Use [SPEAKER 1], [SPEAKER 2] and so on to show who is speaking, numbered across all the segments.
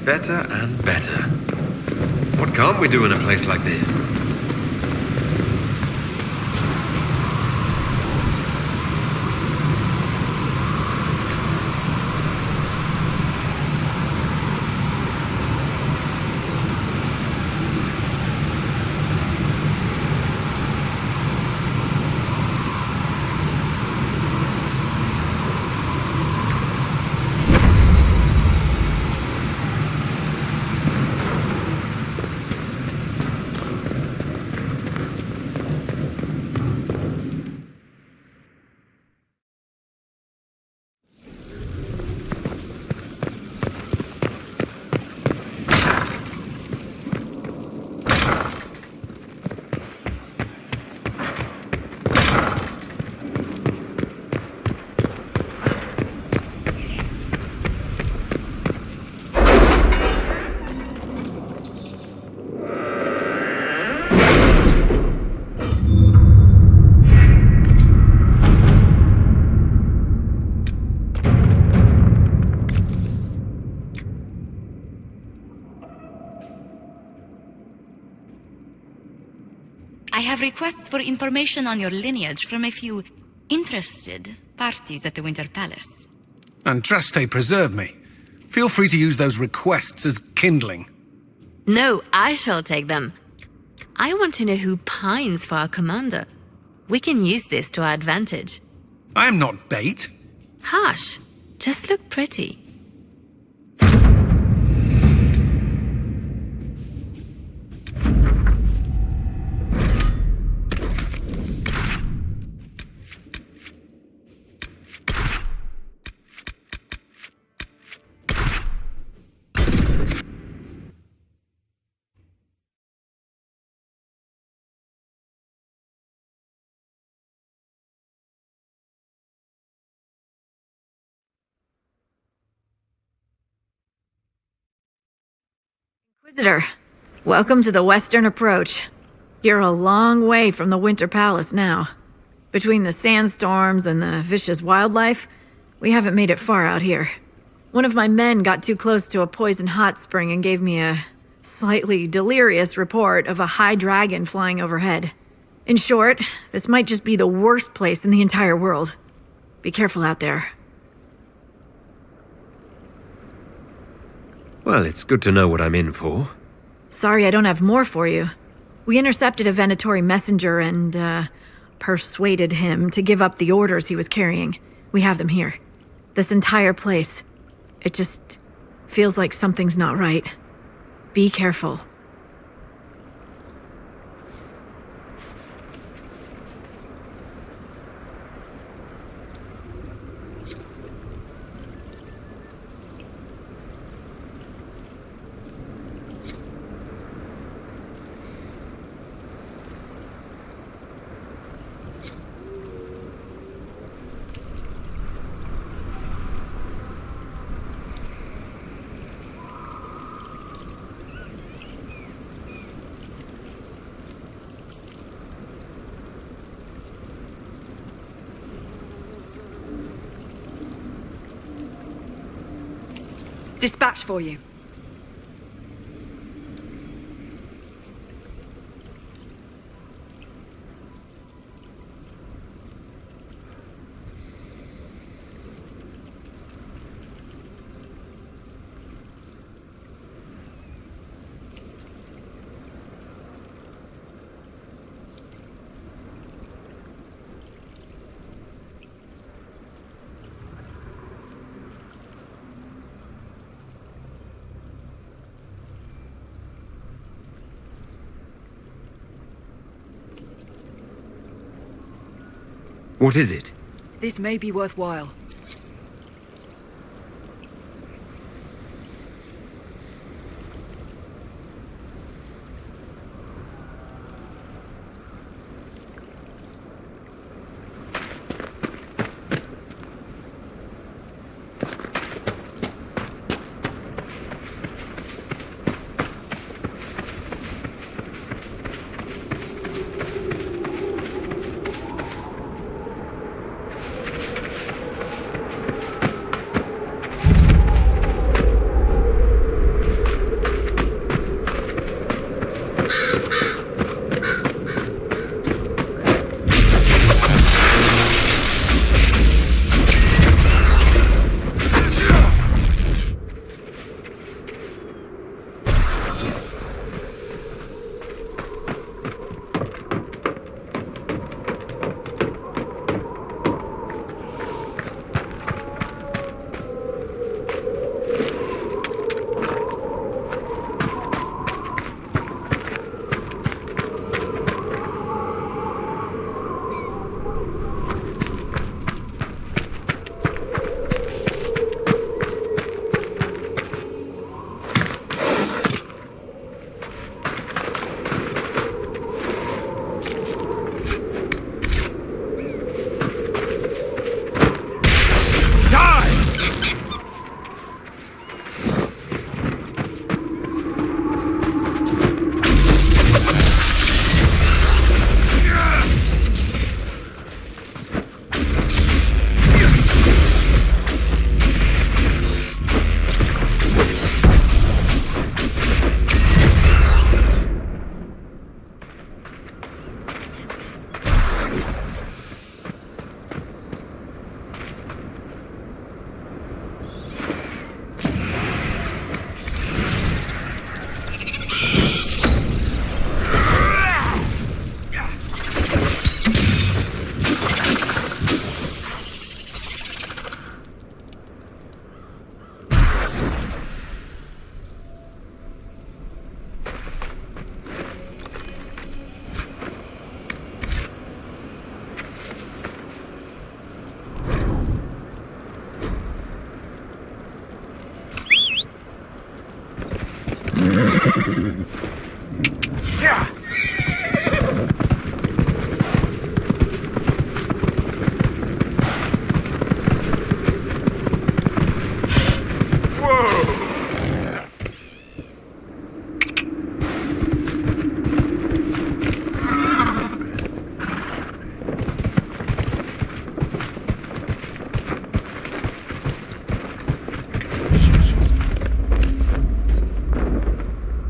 [SPEAKER 1] better and better. What can't we do in a place like this?
[SPEAKER 2] I have requests for information on your lineage from a few interested parties at the Winter Palace.
[SPEAKER 3] Andraste preserve me. Feel free to use those requests as kindling.
[SPEAKER 4] No, I shall take them. I want to know who pines for our commander. We can use this to our advantage.
[SPEAKER 3] I am not bait.
[SPEAKER 4] Hush. Just look pretty.
[SPEAKER 5] Inquisitor, welcome to the Western Approach. You're a long way from the Winter Palace now. Between the sandstorms and the vicious wildlife, we haven't made it far out here. One of my men got too close to a poison hot spring and gave me a slightly delirious report of a high dragon flying overhead. In short, this might just be the worst place in the entire world. Be careful out there.
[SPEAKER 1] Well, it's good to know what I'm in for.
[SPEAKER 5] Sorry I don't have more for you. We intercepted a Venatori messenger and, persuaded him to give up the orders he was carrying. We have them here. This entire place. It just feels like something's not right. Be careful.
[SPEAKER 6] Dispatch for you.
[SPEAKER 1] What is it?
[SPEAKER 6] This may be worthwhile.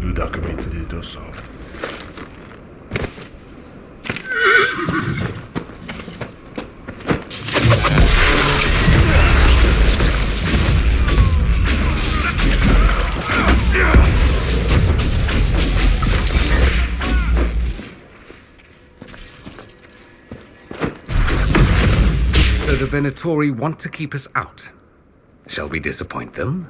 [SPEAKER 7] Hur där kommer inte dit och så.
[SPEAKER 3] So the Venatori want to keep us out. Shall we disappoint them?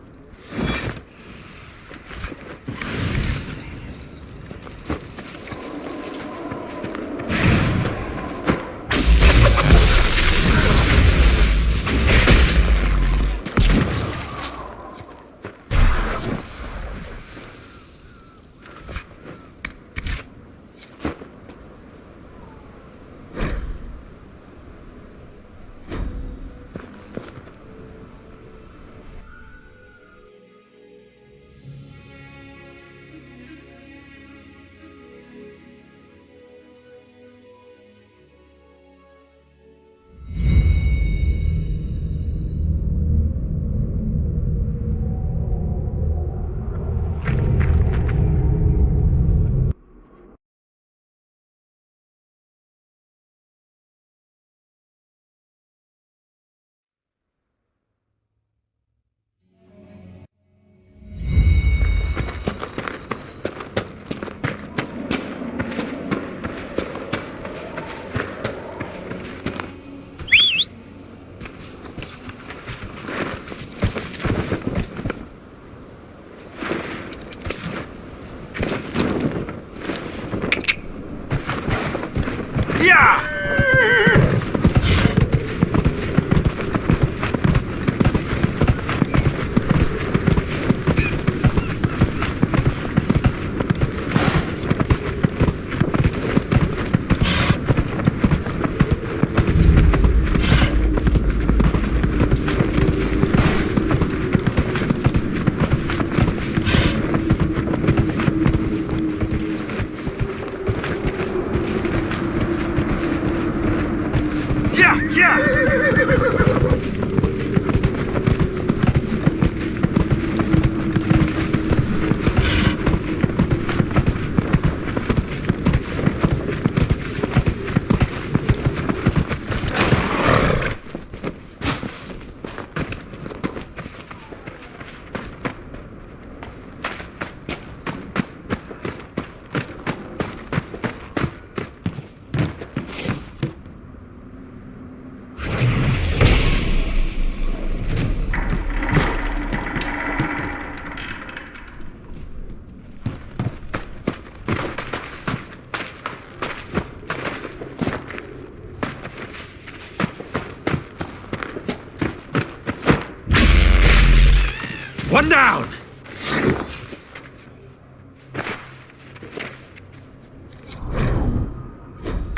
[SPEAKER 1] One down!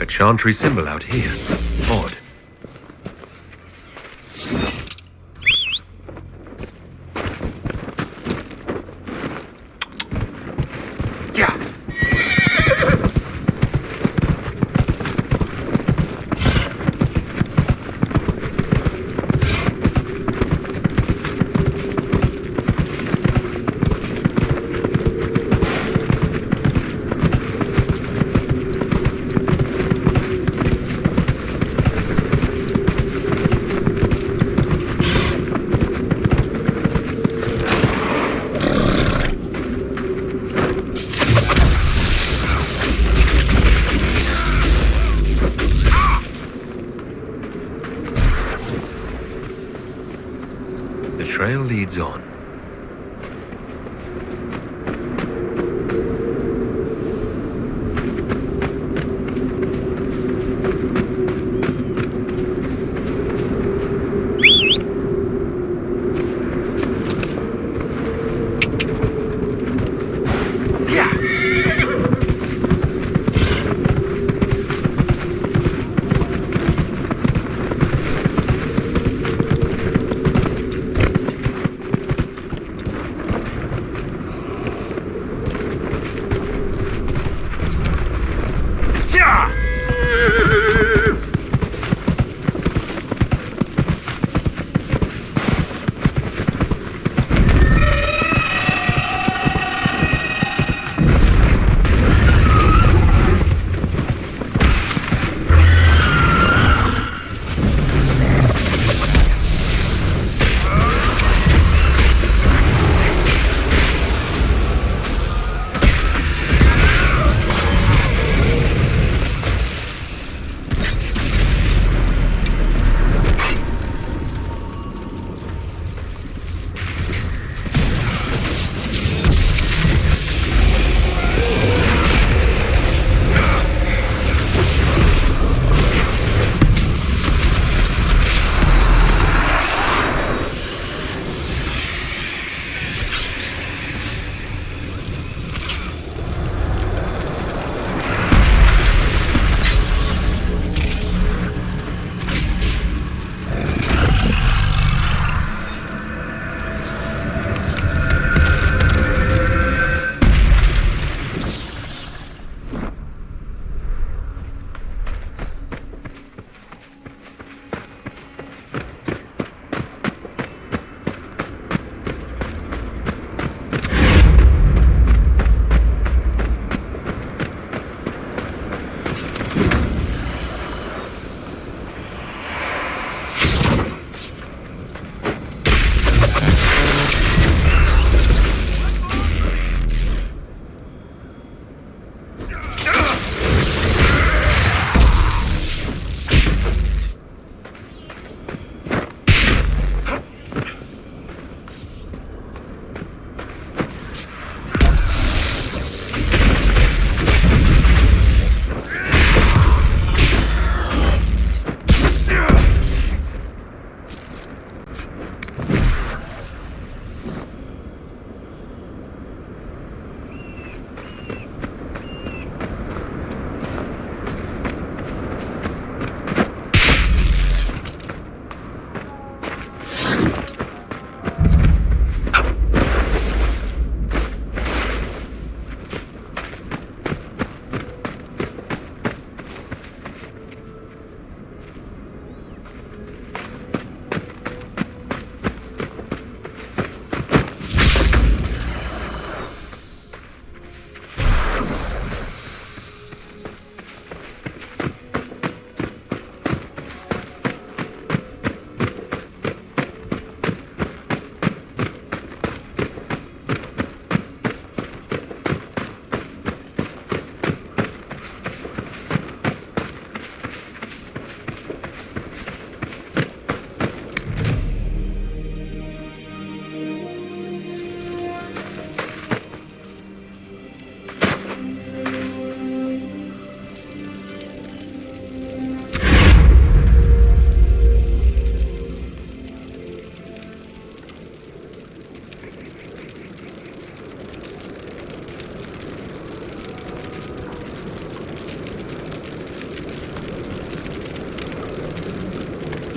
[SPEAKER 1] A chantry symbol out here. Odd. Yeah. The trail leads on.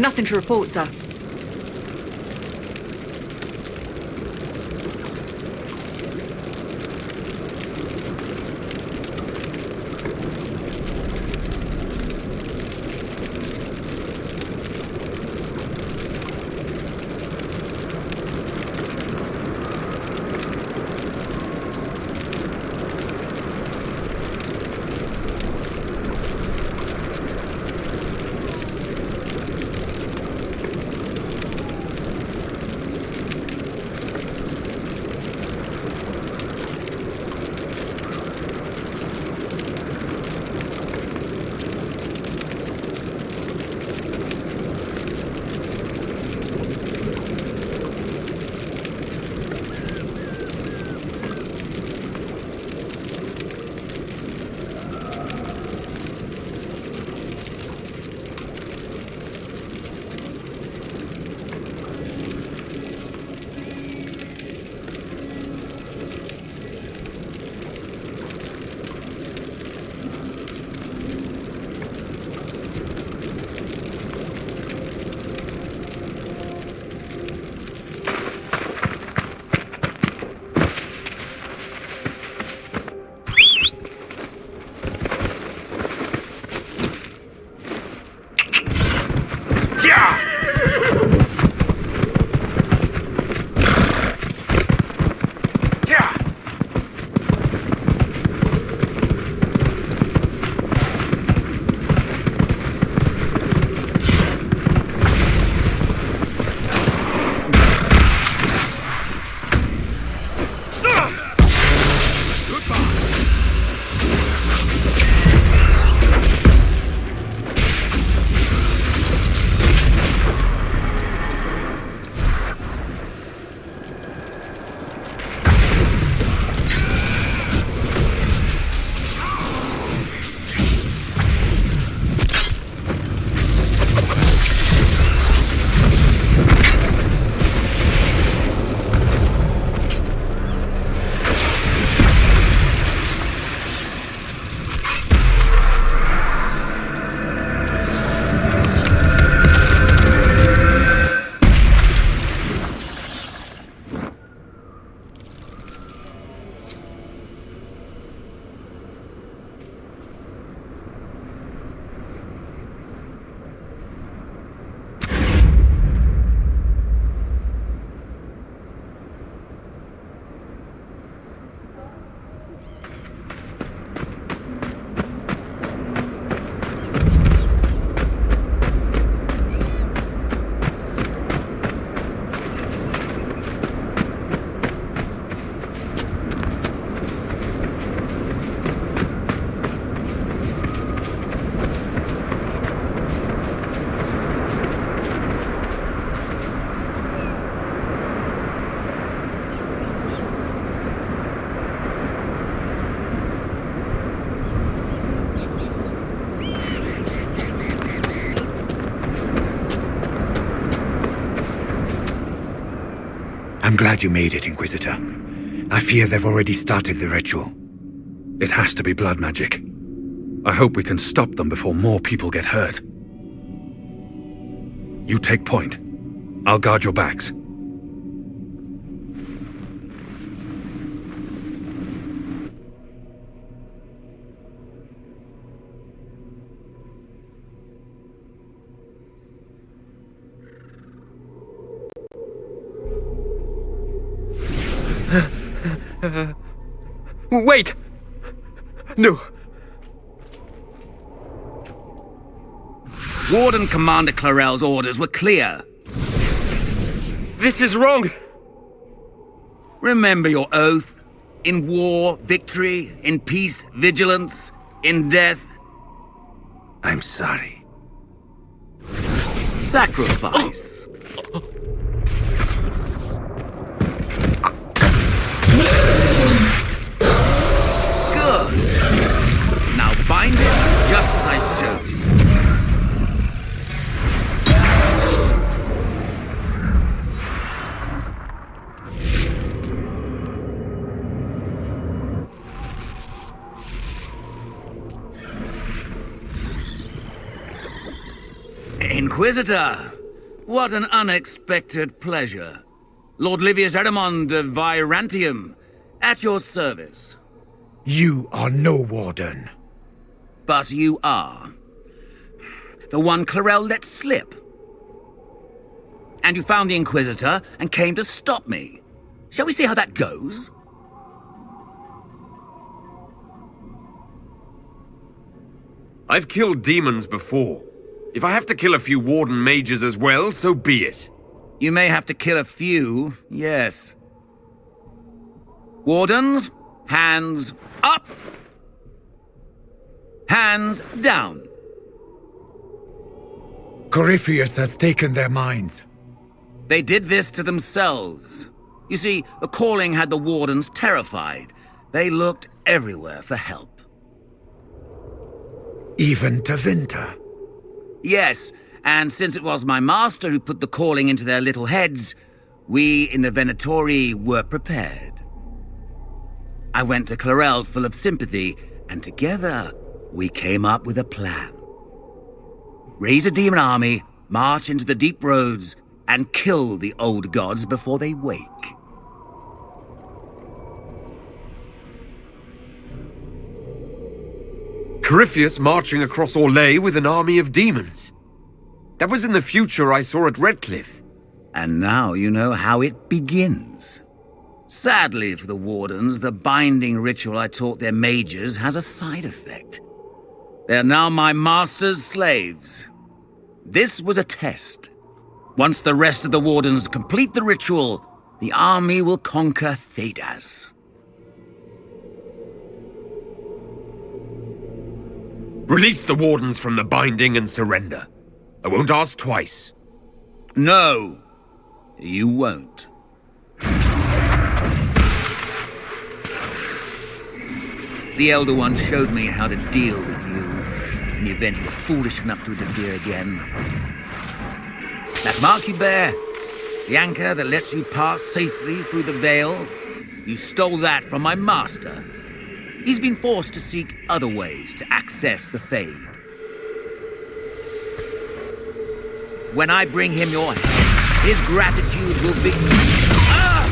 [SPEAKER 6] Nothing to report, sir.
[SPEAKER 8] I'm glad you made it, Inquisitor. I fear they've already started the ritual.
[SPEAKER 3] It has to be blood magic. I hope we can stop them before more people get hurt. You take point. I'll guard your backs.
[SPEAKER 9] Wait! No.
[SPEAKER 10] Warden Commander Clarel's orders were clear.
[SPEAKER 9] This is wrong!
[SPEAKER 10] Remember your oath. In war, victory. In peace, vigilance. In death,
[SPEAKER 8] I'm sorry.
[SPEAKER 10] sacrifice. Good. Now bind it just as I showed you. Inquisitor, What an unexpected pleasure. Lord Livius Eramond of Virantium, at your service.
[SPEAKER 8] You are no warden.
[SPEAKER 10] But you are. The one Clarel let slip. And you found the Inquisitor and came to stop me. Shall we see how that goes?
[SPEAKER 1] I've killed demons before. If I have to kill a few warden mages as well, so be it.
[SPEAKER 10] You may have to kill a few, yes. Wardens, hands up! Hands down.
[SPEAKER 8] Corypheus has taken their minds.
[SPEAKER 10] They did this to themselves. You see, the calling had the wardens terrified. They looked everywhere for help.
[SPEAKER 8] Even to Winter.
[SPEAKER 10] Yes, and since it was my master who put the calling into their little heads, we in the Venatori were prepared. I went to Clarel full of sympathy, and together we came up with a plan. Raise a demon army, march into the deep roads, and kill the old gods before they wake.
[SPEAKER 1] Corypheus marching across Orlais with an army of demons. That was in the future I saw at Redcliffe.
[SPEAKER 10] And now you know how it begins. Sadly for the wardens, the binding ritual I taught their mages has a side effect. They are now my master's slaves. This was a test. Once the rest of the wardens complete the ritual, the army will conquer Thedas.
[SPEAKER 1] Release the wardens from the binding and surrender. I won't ask twice.
[SPEAKER 10] No, you won't. The Elder One showed me how to deal with you in the event you were foolish enough to interfere again. That mark you bear, the anchor that lets you pass safely through the veil, you stole that from my master. He's been forced to seek other ways to access the Fade. When I bring him your head, his gratitude will be... Ah!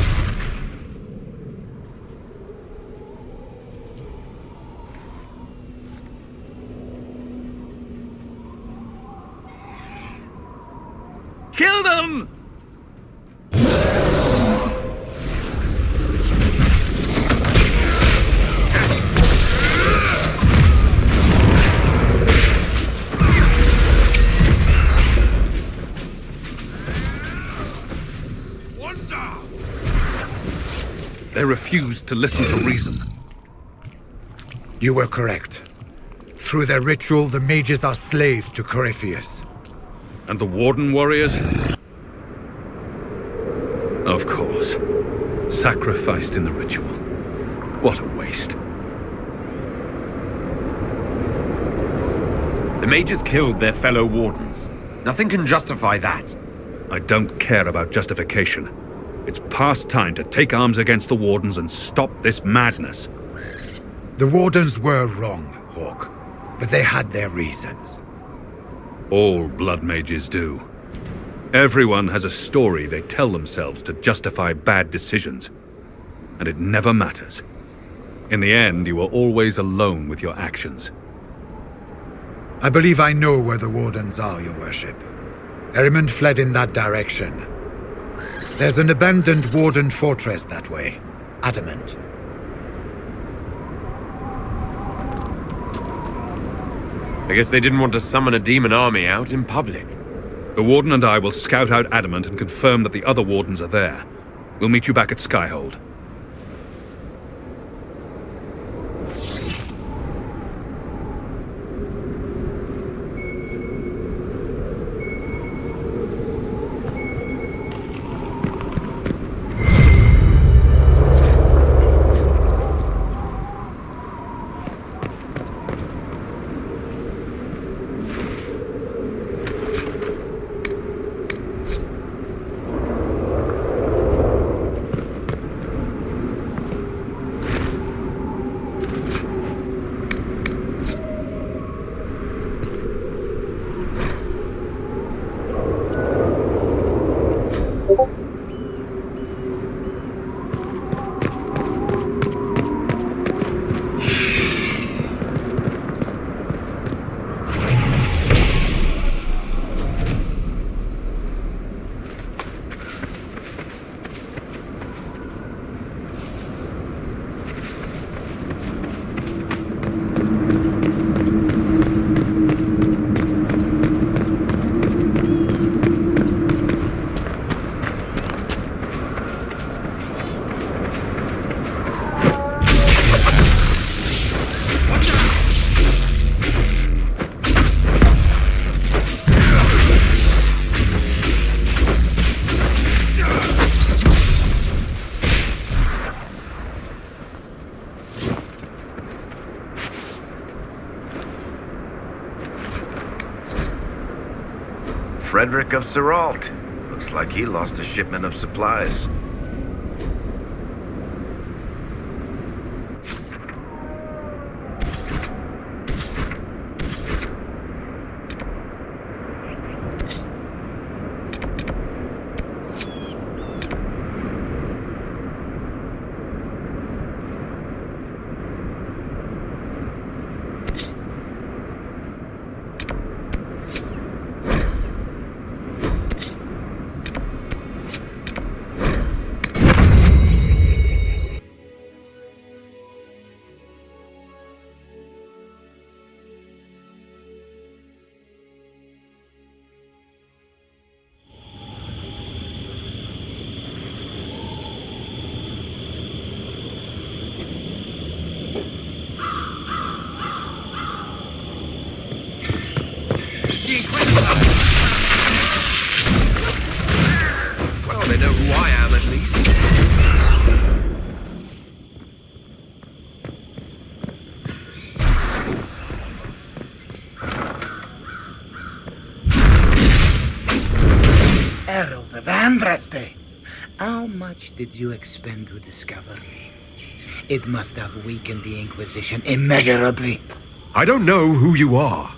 [SPEAKER 10] Kill them!
[SPEAKER 11] They refused to listen to reason.
[SPEAKER 8] You were correct. Through their ritual, the mages are slaves to Corypheus.
[SPEAKER 11] And the Warden warriors? Of course. Sacrificed in the ritual. What a waste.
[SPEAKER 1] The mages killed their fellow wardens. Nothing can justify that.
[SPEAKER 11] I don't care about justification. It's past time to take arms against the Wardens and stop this madness.
[SPEAKER 8] The Wardens were wrong, Hawk, but they had their reasons.
[SPEAKER 11] All blood mages do. Everyone has a story they tell themselves to justify bad decisions. And it never matters. In the end, you are always alone with your actions.
[SPEAKER 8] I believe I know where the Wardens are, Your Worship. Erimond fled in that direction. There's an abandoned Warden fortress that way. Adamant.
[SPEAKER 1] I guess they didn't want to summon a demon army out in public.
[SPEAKER 11] The Warden and I will scout out Adamant and confirm that the other Wardens are there. We'll meet you back at Skyhold.
[SPEAKER 12] Frederick of Seralt. Looks like he lost a shipment of supplies.
[SPEAKER 1] Well, they know who I am, at least.
[SPEAKER 13] Herald of Andraste, how much did you expend to discover me? It must have weakened the Inquisition immeasurably.
[SPEAKER 1] I don't know who you are.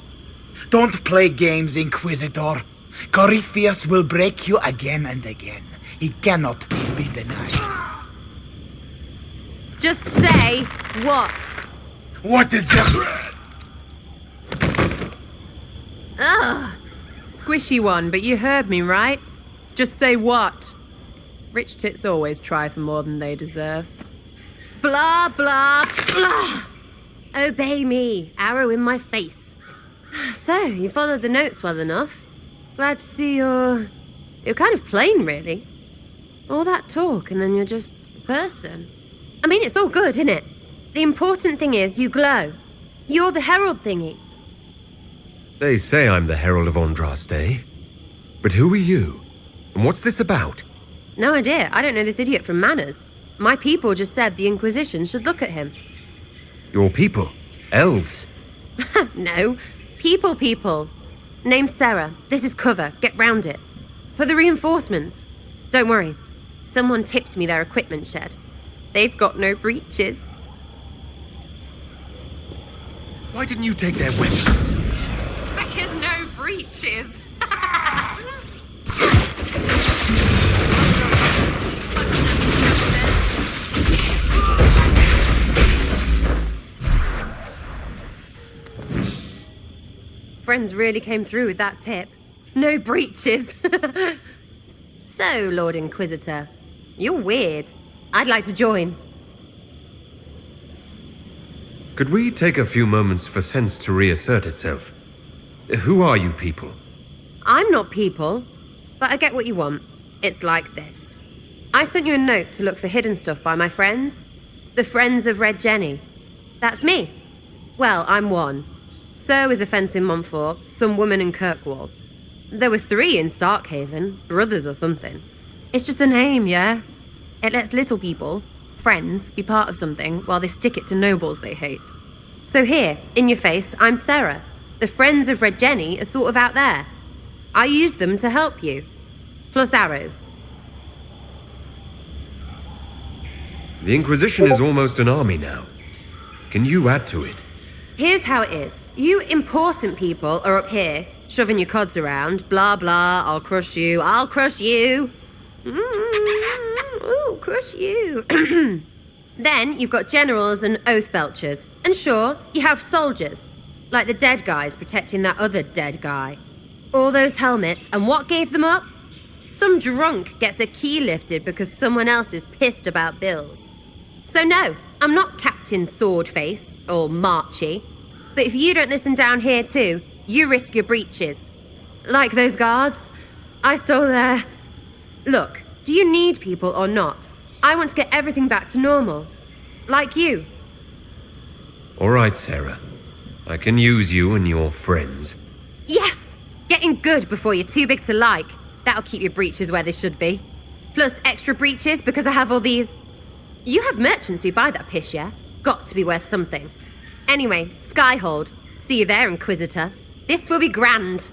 [SPEAKER 13] Don't play games, Inquisitor. Corypheus will break you again and again. He cannot be denied.
[SPEAKER 14] Just say what?
[SPEAKER 13] What is that?
[SPEAKER 14] Ugh. Squishy one, but you heard me, right? Just say what? Rich tits always try for more than they deserve. Blah, blah, blah. Obey me. Arrow in my face. So, you followed the notes well enough. Glad to see you're kind of plain, really. All that talk and then you're just a person. I mean, it's all good, isn't it? The important thing is you glow. You're the herald thingy.
[SPEAKER 1] They say I'm the Herald of Andraste. But who are you? And what's this about?
[SPEAKER 14] No idea. I don't know this idiot from Manners. My people just said the Inquisition should look at him.
[SPEAKER 1] Your people? Elves?
[SPEAKER 14] No. People. Name's Sarah. This is cover. Get round it. For the reinforcements. Don't worry. Someone tipped me their equipment shed. They've got no breaches.
[SPEAKER 1] Why didn't you take their weapons?
[SPEAKER 14] Because no breaches. Friends really came through with that tip. No breaches. So, Lord Inquisitor, you're weird. I'd like to join.
[SPEAKER 1] Could we take a few moments for sense to reassert itself? Who are you people?
[SPEAKER 14] I'm not people, but I get what you want. It's like this. I sent you a note to look for hidden stuff by my friends. The Friends of Red Jenny. That's me. Well, I'm one. So is a fence in Montfort, some woman in Kirkwall. There were 3 in Starkhaven, brothers or something. It's just a name, yeah? It lets little people, friends, be part of something while they stick it to nobles they hate. So here, in your face, I'm Sarah. The Friends of Red Jenny are sort of out there. I use them to help you. Plus arrows.
[SPEAKER 1] The Inquisition is almost an army now. Can you add to it?
[SPEAKER 14] Here's how it is. You important people are up here, shoving your cods around. Blah, blah, I'll crush you. Ooh, crush you. Then you've got generals and oath belchers. And sure, you have soldiers. Like the dead guys protecting that other dead guy. All those helmets, and what gave them up? Some drunk gets a key lifted because someone else is pissed about bills. So no, I'm not Captain Swordface, or Marchy. But if you don't listen down here too, you risk your breeches. Like those guards. I stole their... Look, do you need people or not? I want to get everything back to normal. Like you.
[SPEAKER 1] All right, Sarah. I can use you and your friends.
[SPEAKER 14] Yes! Getting good before you're too big to like. That'll keep your breeches where they should be. Plus extra breeches because I have all these... You have merchants who buy that piss, yeah? Got to be worth something. Anyway, Skyhold. See you there, Inquisitor. This will be grand.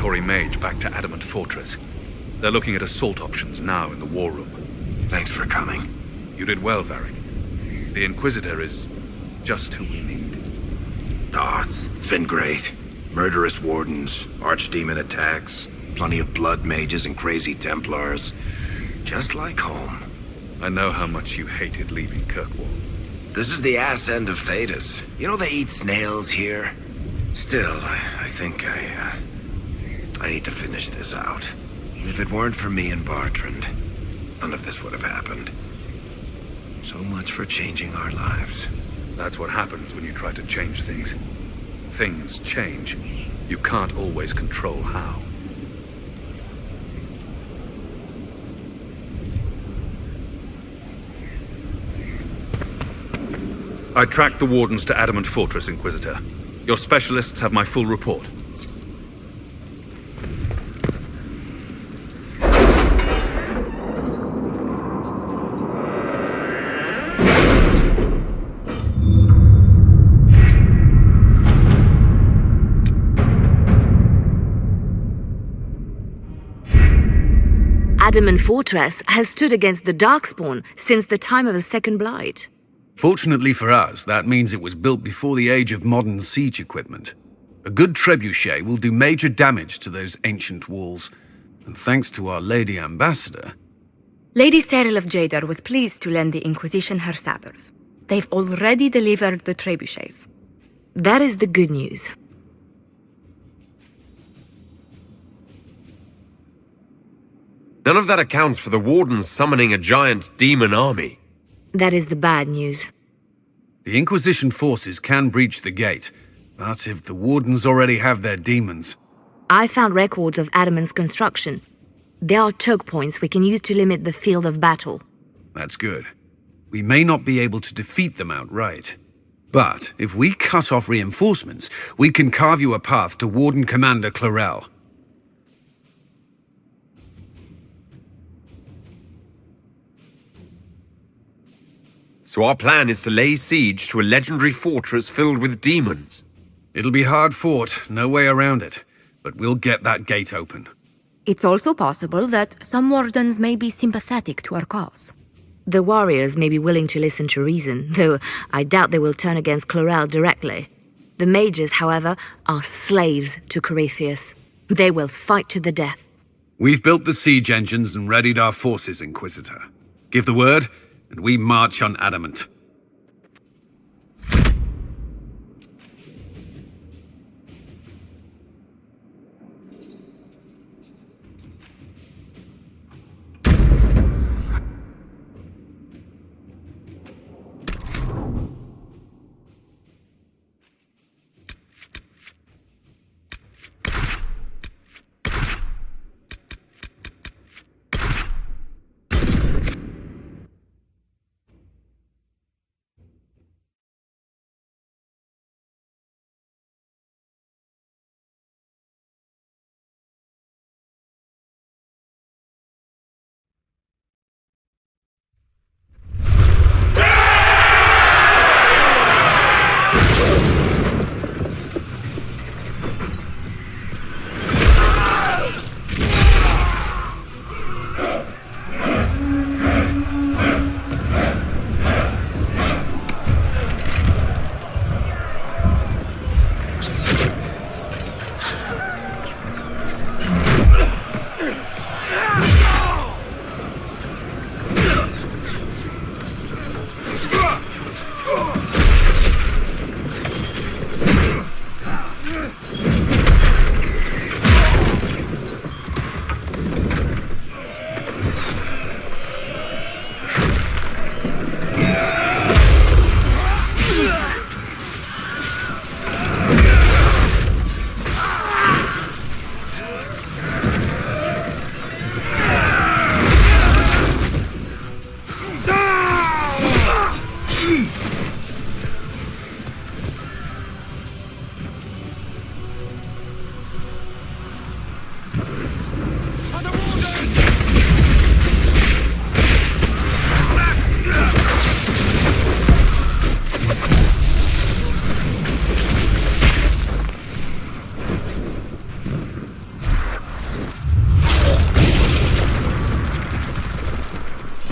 [SPEAKER 11] Venatory Mage back to Adamant Fortress. They're looking at assault options now in the war room.
[SPEAKER 12] Thanks for coming.
[SPEAKER 11] You did well, Varric. The Inquisitor is just who we need.
[SPEAKER 12] Oh, it's been great. Murderous wardens, archdemon attacks, plenty of blood mages and crazy Templars. Just like home.
[SPEAKER 11] I know how much you hated leaving Kirkwall.
[SPEAKER 12] This is the ass end of Thedas. You know they eat snails here? Still, I think I need to finish this out. If it weren't for me and Bartrand, none of this would have happened. So much for changing our lives.
[SPEAKER 11] That's what happens when you try to change things. Things change. You can't always control how. I tracked the Wardens to Adamant Fortress, Inquisitor. Your specialists have my full report.
[SPEAKER 4] Adamant Fortress has stood against the Darkspawn since the time of the Second Blight.
[SPEAKER 3] Fortunately for us, that means it was built before the age of modern siege equipment. A good trebuchet will do major damage to those ancient walls. And thanks to our Lady Ambassador...
[SPEAKER 2] Lady Cyril of Jadar was pleased to lend the Inquisition her sabers. They've already delivered the trebuchets.
[SPEAKER 4] That is the good news.
[SPEAKER 1] None of that accounts for the Wardens summoning a giant demon army.
[SPEAKER 4] That is the bad news.
[SPEAKER 3] The Inquisition forces can breach the gate, but if the Wardens already have their demons...
[SPEAKER 4] I found records of Adamant's construction. There are choke points we can use to limit the field of battle.
[SPEAKER 3] That's good. We may not be able to defeat them outright. But if we cut off reinforcements, we can carve you a path to Warden Commander Clarel.
[SPEAKER 1] So our plan is to lay siege to a legendary fortress filled with demons.
[SPEAKER 3] It'll be hard fought, no way around it. But we'll get that gate open.
[SPEAKER 2] It's also possible that some Wardens may be sympathetic to our cause.
[SPEAKER 4] The warriors may be willing to listen to reason, though I doubt they will turn against Clarel directly. The mages, however, are slaves to Corypheus. They will fight to the death.
[SPEAKER 3] We've built the siege engines and readied our forces, Inquisitor. Give the word, and we march on Adamant.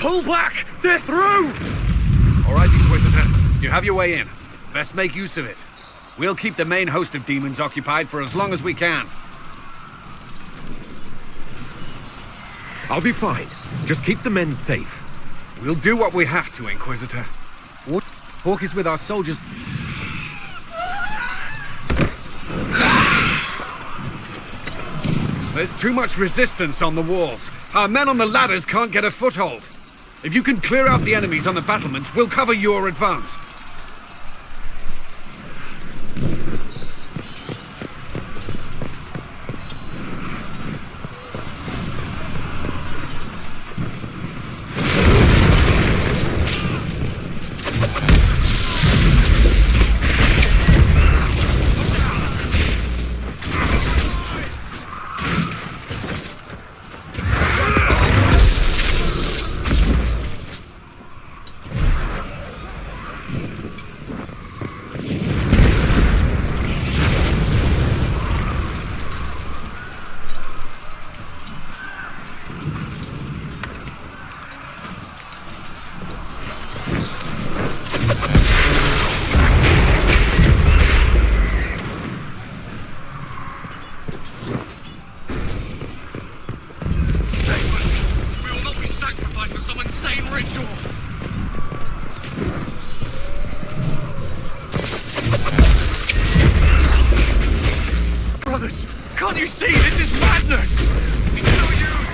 [SPEAKER 9] Pull back! They're through!
[SPEAKER 3] All right, Inquisitor. You have your way in. Best make use of it. We'll keep the main host of demons occupied for as long as we can.
[SPEAKER 1] I'll be fine. Just keep the men safe.
[SPEAKER 3] We'll do what we have to, Inquisitor. Hawk is with our soldiers. There's too much resistance on the walls. Our men on the ladders can't get a foothold. If you can clear out the enemies on the battlements, we'll cover your advance.
[SPEAKER 1] Can't you see? This is madness! It's no use!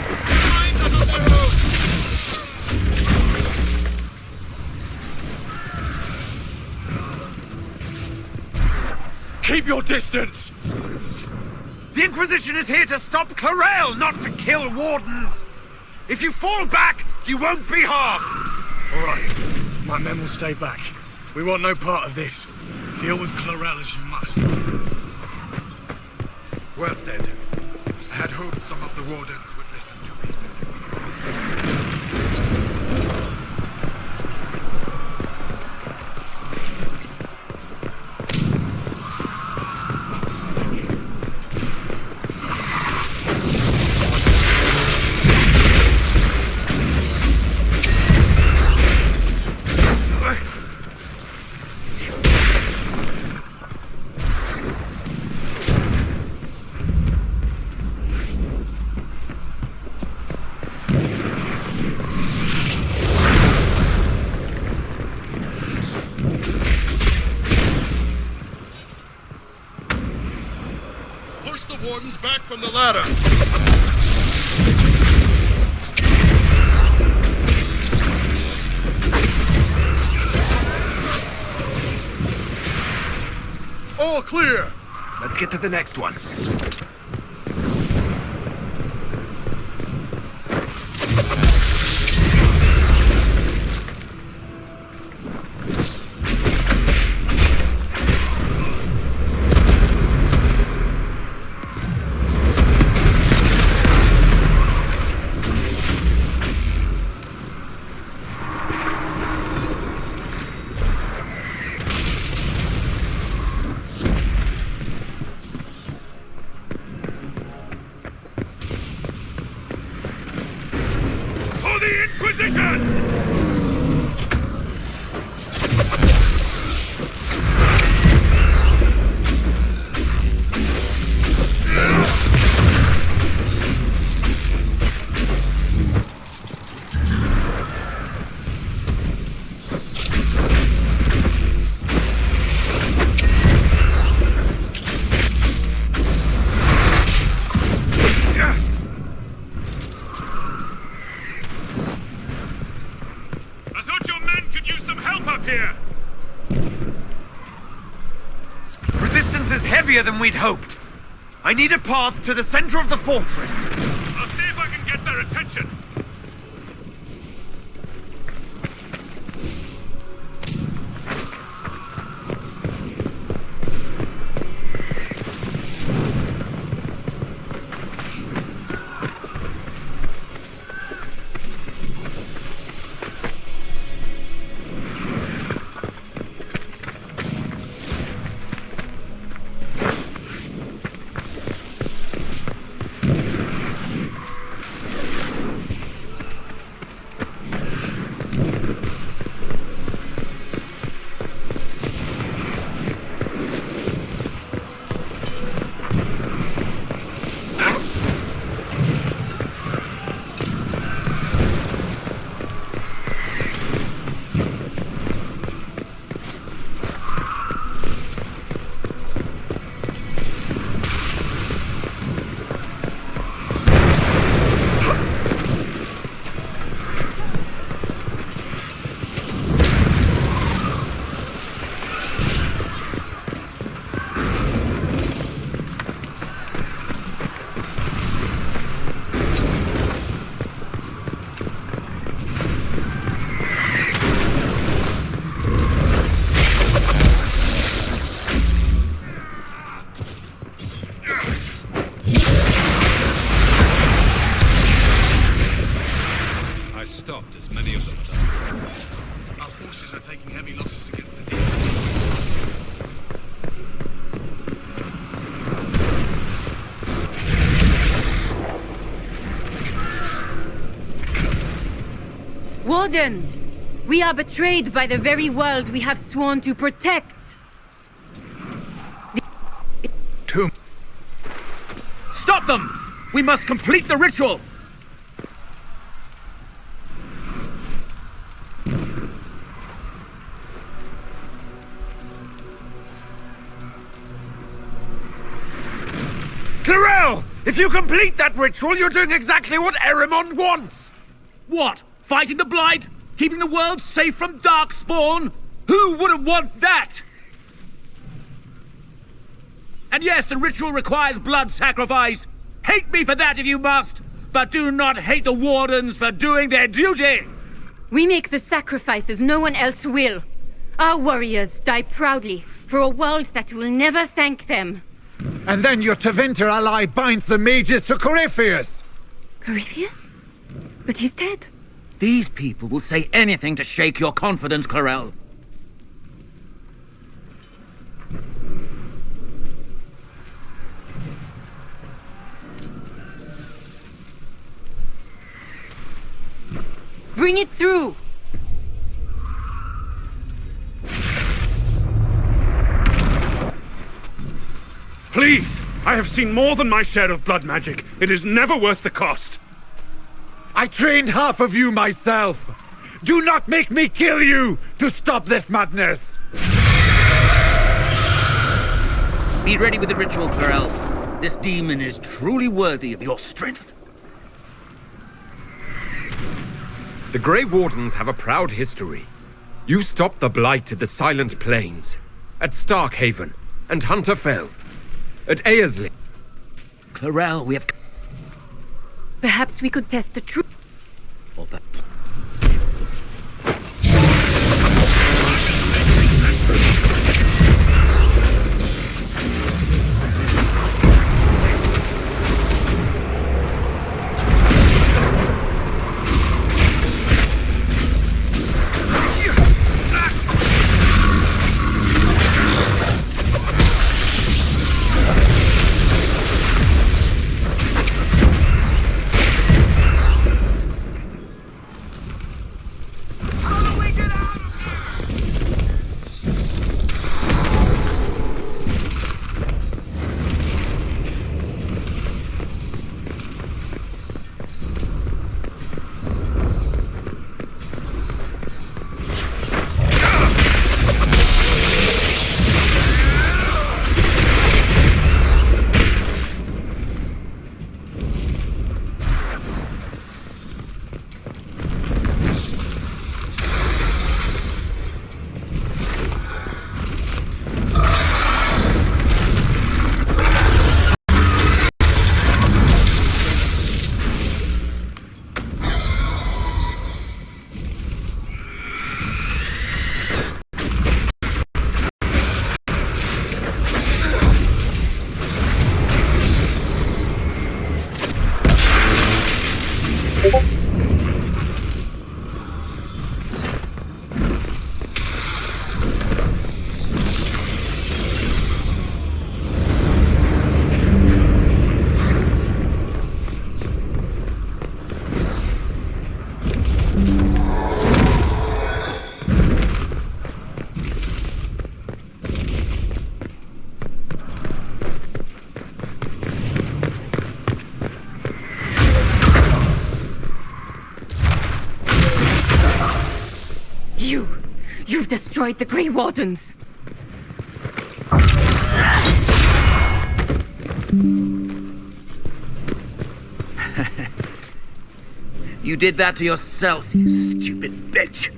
[SPEAKER 1] Find another host! Keep your distance! The Inquisition is here to stop Clarel, not to kill wardens! If you fall back, you won't be harmed!
[SPEAKER 7] All right. My men will stay back. We want no part of this. Deal with Clarel as you must.
[SPEAKER 8] Well said. I had hoped some of the wardens would listen to reason.
[SPEAKER 1] Wardens back from the ladder!
[SPEAKER 12] All clear! Let's get to the next one.
[SPEAKER 1] The Inquisition!
[SPEAKER 12] Resistance is heavier than we'd hoped. I need a path to the center of the fortress.
[SPEAKER 1] I'll see if I can get their attention.
[SPEAKER 15] Wardens! We are betrayed by the very world we have sworn to protect.
[SPEAKER 10] Stop them! We must complete the ritual!
[SPEAKER 1] Clarel! If you complete that ritual, you're doing exactly what Erimond wants!
[SPEAKER 10] What? Fighting the Blight? Keeping the world safe from Darkspawn? Who wouldn't want that? And yes, the ritual requires blood sacrifice. Hate me for that if you must, but do not hate the Wardens for doing their duty!
[SPEAKER 15] We make the sacrifices no one else will. Our warriors die proudly for a world that will never thank them.
[SPEAKER 8] And then your Tevinter ally binds the mages to Corypheus!
[SPEAKER 15] Corypheus? But he's dead.
[SPEAKER 10] These people will say anything to shake your confidence, Clarel.
[SPEAKER 15] Bring it through!
[SPEAKER 9] Please! I have seen more than my share of blood magic. It is never worth the cost.
[SPEAKER 8] I trained half of you myself! Do not make me kill you to stop this madness!
[SPEAKER 10] Be ready with the ritual, Clarel. This demon is truly worthy of your strength.
[SPEAKER 16] The Grey Wardens have a proud history. You stopped the Blight at the Silent Plains, at Starkhaven, and Hunter Fell, at Aersley.
[SPEAKER 10] Clarel, we have...
[SPEAKER 15] Perhaps we could test the truth. You've destroyed the Grey Wardens!
[SPEAKER 10] You did that to yourself, you stupid bitch!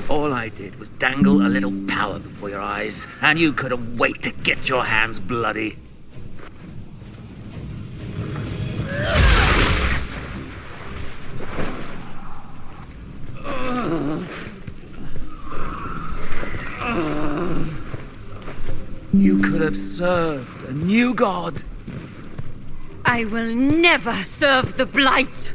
[SPEAKER 10] All I did was dangle a little power before your eyes, and you couldn't wait to get your hands bloody. You could have served a new god.
[SPEAKER 15] I will never serve the Blight!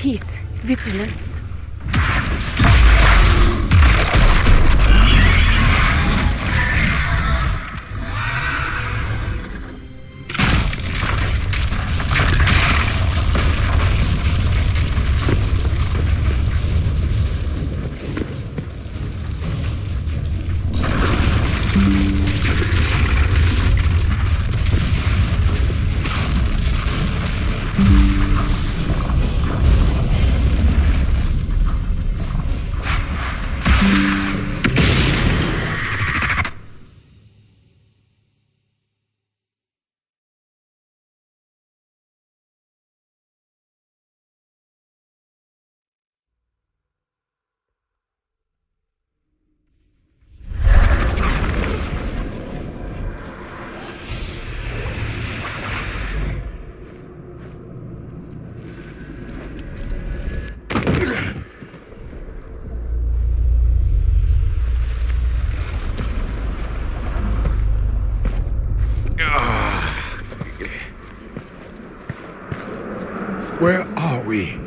[SPEAKER 15] peace, vigilance.
[SPEAKER 8] Where are we?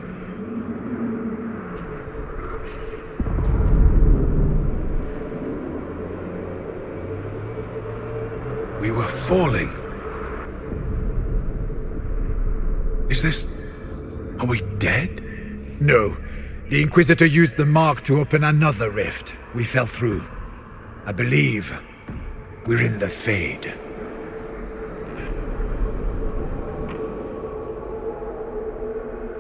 [SPEAKER 3] We were falling. Is this... Are we dead?
[SPEAKER 8] No. The Inquisitor used the mark to open another rift. We fell through. I believe we're in the Fade.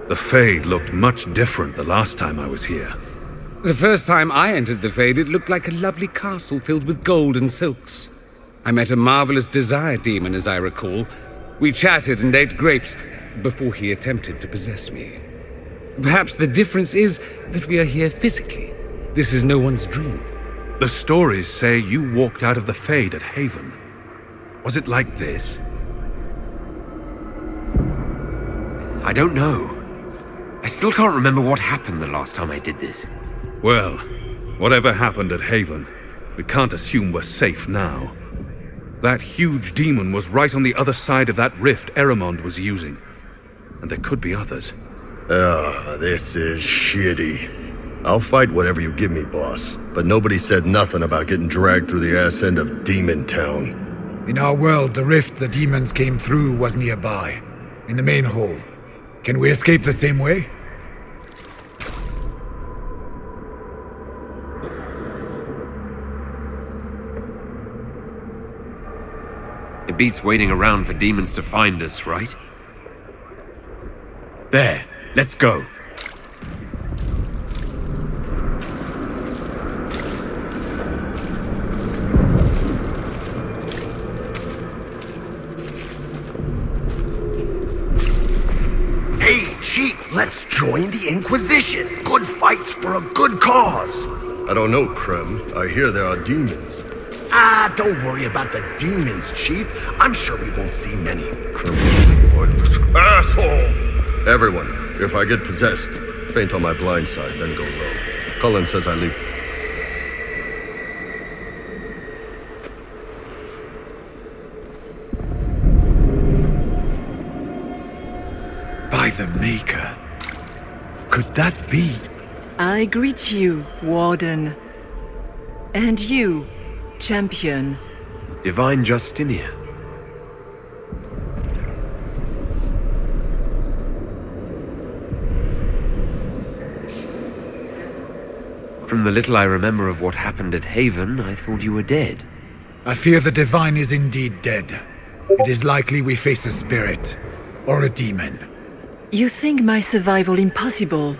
[SPEAKER 11] The Fade looked much different the last time I was here.
[SPEAKER 3] The first time I entered the Fade, it looked like a lovely castle filled with gold and silks. I met a marvelous desire demon, as I recall. We chatted and ate grapes before he attempted to possess me. Perhaps the difference is that we are here physically. This is no one's dream.
[SPEAKER 11] The stories say you walked out of the Fade at Haven. Was it like this?
[SPEAKER 16] I don't know. I still can't remember what happened the last time I did this.
[SPEAKER 11] Well, whatever happened at Haven, we can't assume we're safe now. That huge demon was right on the other side of that rift Eramond was using. And there could be others.
[SPEAKER 17] This is shitty. I'll fight whatever you give me, boss. But nobody said nothing about getting dragged through the ass end of Demon Town.
[SPEAKER 8] In our world, the rift the demons came through was nearby, in the main hall. Can we escape the same way?
[SPEAKER 16] It beats waiting around for demons to find us, right? There, let's go.
[SPEAKER 12] Hey, Chief, let's join the Inquisition. Good fights for a good cause.
[SPEAKER 17] I don't know, Krem. I hear there are demons.
[SPEAKER 12] Don't worry about the demons, Chief. I'm sure we won't see many.
[SPEAKER 17] Asshole! Everyone, if I get possessed, faint on my blind side, then go low. Cullen says I leave.
[SPEAKER 8] By the Maker. Could that be?
[SPEAKER 6] I greet you, Warden. And you, Champion.
[SPEAKER 16] Divine Justinia. From the little I remember of what happened at Haven, I thought you were dead.
[SPEAKER 8] I fear the Divine is indeed dead. It is likely we face a spirit, or a demon.
[SPEAKER 6] You think my survival impossible,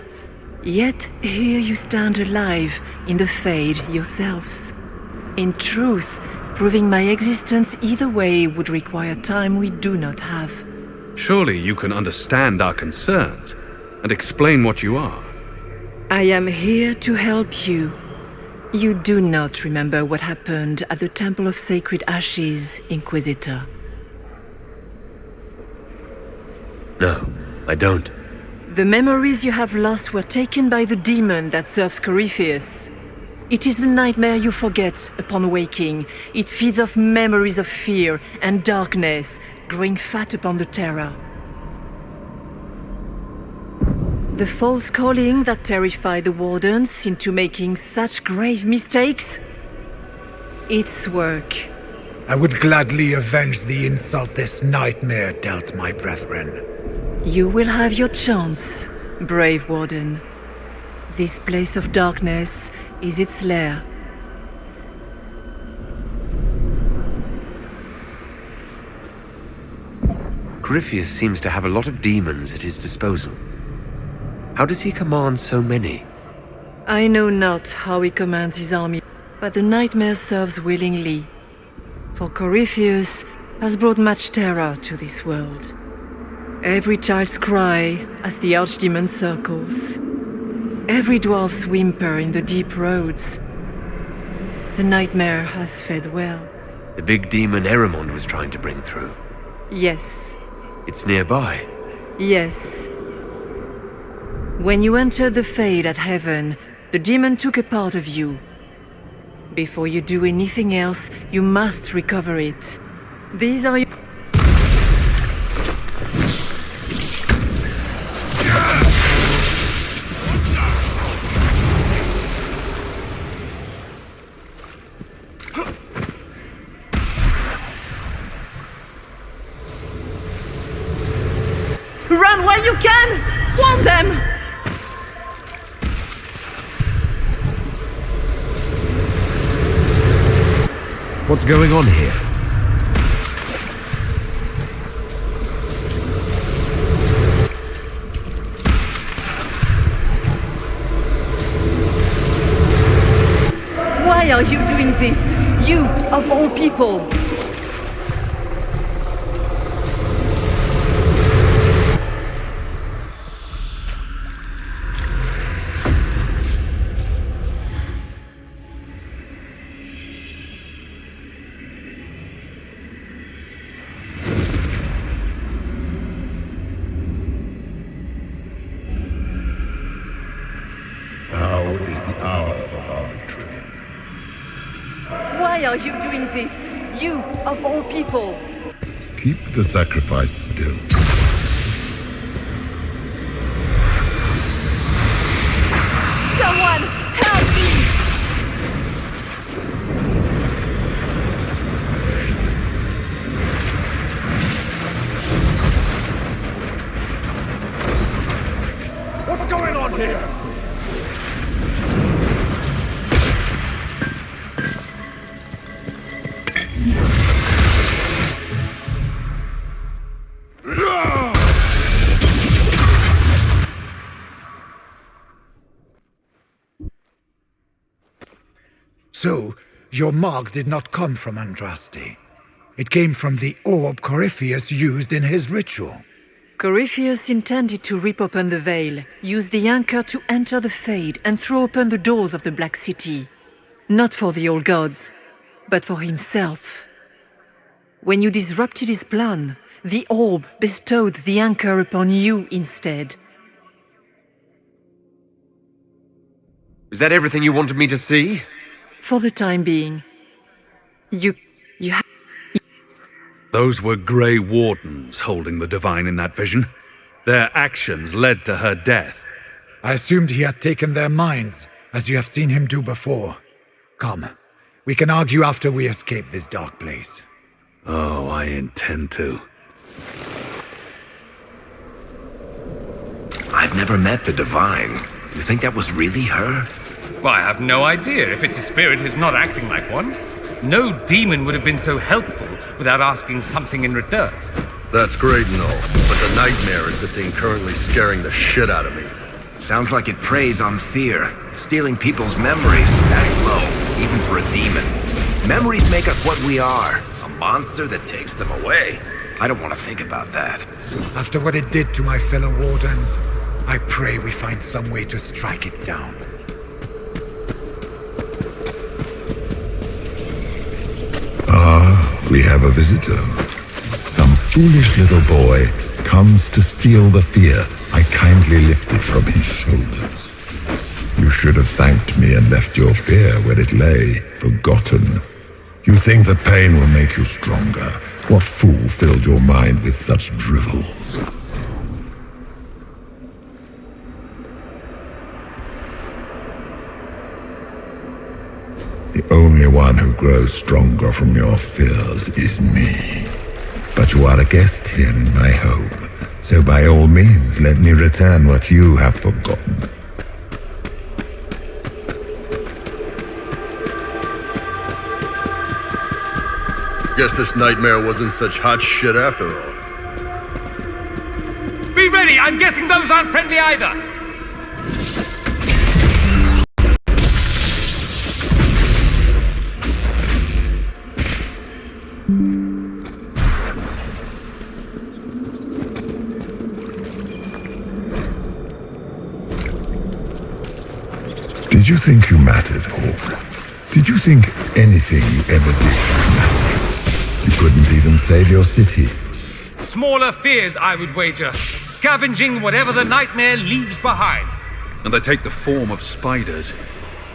[SPEAKER 6] yet here you stand alive in the Fade yourselves. In truth, proving my existence either way would require time we do not have.
[SPEAKER 11] Surely you can understand our concerns and explain what you are.
[SPEAKER 6] I am here to help you. You do not remember what happened at the Temple of Sacred Ashes, Inquisitor.
[SPEAKER 16] No, I don't.
[SPEAKER 6] The memories you have lost were taken by the demon that serves Corypheus. It is the nightmare you forget upon waking. It feeds off memories of fear and darkness, growing fat upon the terror. The false calling that terrified the Wardens into making such grave mistakes? It's work.
[SPEAKER 8] I would gladly avenge the insult this nightmare dealt my brethren.
[SPEAKER 6] You will have your chance, brave Warden. This place of darkness is its lair.
[SPEAKER 18] Corypheus seems to have a lot of demons at his disposal. How does he command so many?
[SPEAKER 6] I know not how he commands his army, but the nightmare serves willingly. For Corypheus has brought much terror to this world. Every child's cry as the archdemon circles. Every dwarf's whimper in the deep roads. The nightmare has fed well.
[SPEAKER 18] The big demon Eramond was trying to bring through.
[SPEAKER 6] Yes.
[SPEAKER 18] It's nearby.
[SPEAKER 6] Yes. When you entered the Fade at Heaven, the demon took a part of you. Before you do anything else, you must recover it. These are your...
[SPEAKER 19] Run while you can! Want them!
[SPEAKER 18] What's going on here?
[SPEAKER 19] Why are you doing this? You, of all people! Why are you doing this? You, of all people!
[SPEAKER 20] Keep the sacrifice still.
[SPEAKER 19] Someone, help me!
[SPEAKER 9] What's going on here?
[SPEAKER 8] So, your mark did not come from Andraste. It came from the orb Corypheus used in his ritual.
[SPEAKER 6] Corypheus intended to rip open the veil, use the anchor to enter the Fade, and throw open the doors of the Black City. Not for the old gods, but for himself. When you disrupted his plan, the orb bestowed the anchor upon you instead.
[SPEAKER 18] Is that everything you wanted me to see?
[SPEAKER 6] For the time being. You have...
[SPEAKER 11] Those were Grey Wardens holding the Divine in that vision. Their actions led to her death.
[SPEAKER 8] I assumed he had taken their minds, as you have seen him do before. Come, we can argue after we escape this dark place.
[SPEAKER 11] Oh, I intend to.
[SPEAKER 12] I've never met the Divine. You think that was really her?
[SPEAKER 1] Well, I have no idea. If it's a spirit who's not acting like one, no demon would have been so helpful without asking something in return.
[SPEAKER 17] That's great and all, but the nightmare is the thing currently scaring the shit out of me.
[SPEAKER 12] Sounds like it preys on fear, stealing people's memories. That's low, even for a demon. Memories make us what we are. A monster that takes them away. I don't want to think about that.
[SPEAKER 8] After what it did to my fellow Wardens, I pray we find some way to strike it down.
[SPEAKER 20] We have a visitor. Some foolish little boy comes to steal the fear I kindly lifted from his shoulders. You should have thanked me and left your fear where it lay, forgotten. You think the pain will make you stronger. What fool filled your mind with such drivel? only one who grows stronger from your fears is me. But you are a guest here in my home, so by all means let me return what you have forgotten.
[SPEAKER 17] Guess this nightmare wasn't such hot shit after all.
[SPEAKER 1] Be ready! I'm guessing those aren't friendly either!
[SPEAKER 20] Did you think you mattered, Hawk? Did you think anything you ever did mattered? You couldn't even save your city.
[SPEAKER 1] Smaller fears, I would wager. Scavenging whatever the nightmare leaves behind.
[SPEAKER 3] And they take the form of spiders.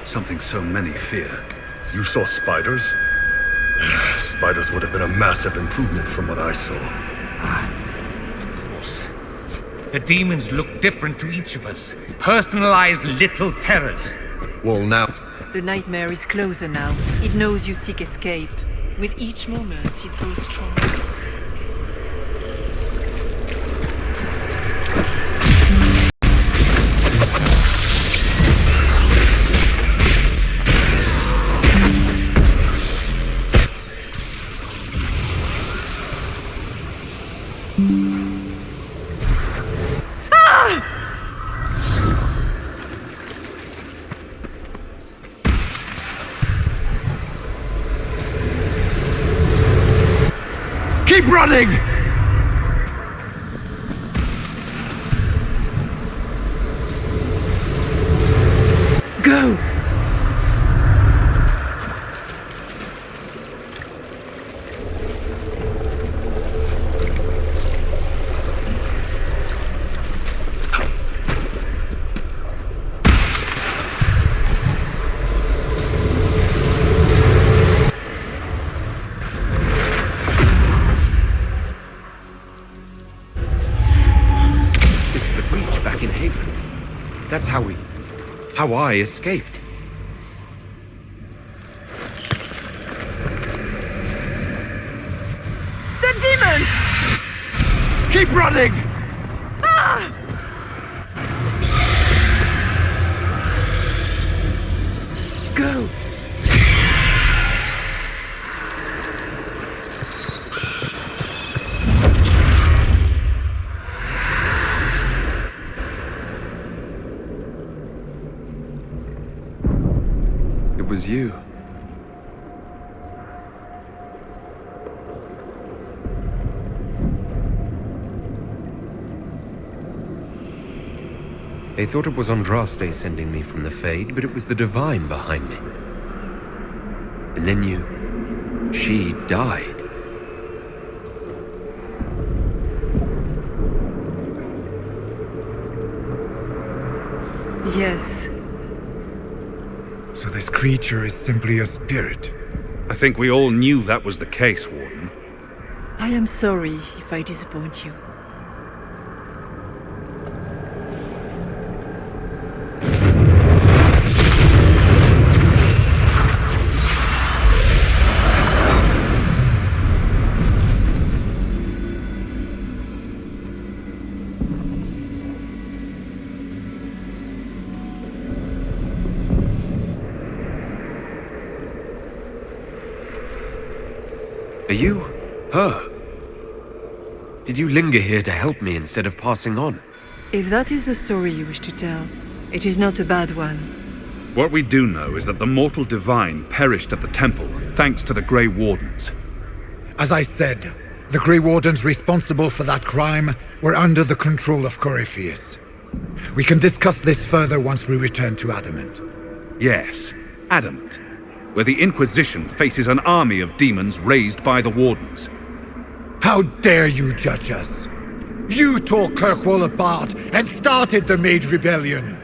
[SPEAKER 3] Something so many fear.
[SPEAKER 17] You saw spiders? Spiders would have been a massive improvement from what I saw.
[SPEAKER 1] Of course. The demons look different to each of us. Personalized little terrors.
[SPEAKER 17] Well, now...
[SPEAKER 6] The nightmare is closer now. It knows you seek escape. With each moment, it grows stronger.
[SPEAKER 1] Keep running!
[SPEAKER 6] Go!
[SPEAKER 16] That's how I escaped.
[SPEAKER 6] The demon!
[SPEAKER 1] Keep running!
[SPEAKER 6] Ah! Go!
[SPEAKER 16] It was you. They thought it was Andraste sending me from the Fade, but it was the Divine behind me. And then she died.
[SPEAKER 6] Yes.
[SPEAKER 8] So this creature is simply a spirit?
[SPEAKER 9] I think we all knew that was the case, Warden.
[SPEAKER 6] I am sorry if I disappoint you.
[SPEAKER 16] Are you her? Did you linger here to help me instead of passing on?
[SPEAKER 6] If that is the story you wish to tell, it is not a bad one.
[SPEAKER 9] What we do know is that the mortal divine perished at the temple, thanks to the Grey Wardens.
[SPEAKER 8] As I said, the Grey Wardens responsible for that crime were under the control of Corypheus. We can discuss this further once we return to Adamant.
[SPEAKER 9] Yes, Adamant, where the Inquisition faces an army of demons raised by the Wardens.
[SPEAKER 8] How dare you judge us? You tore Kirkwall apart and started the Mage Rebellion!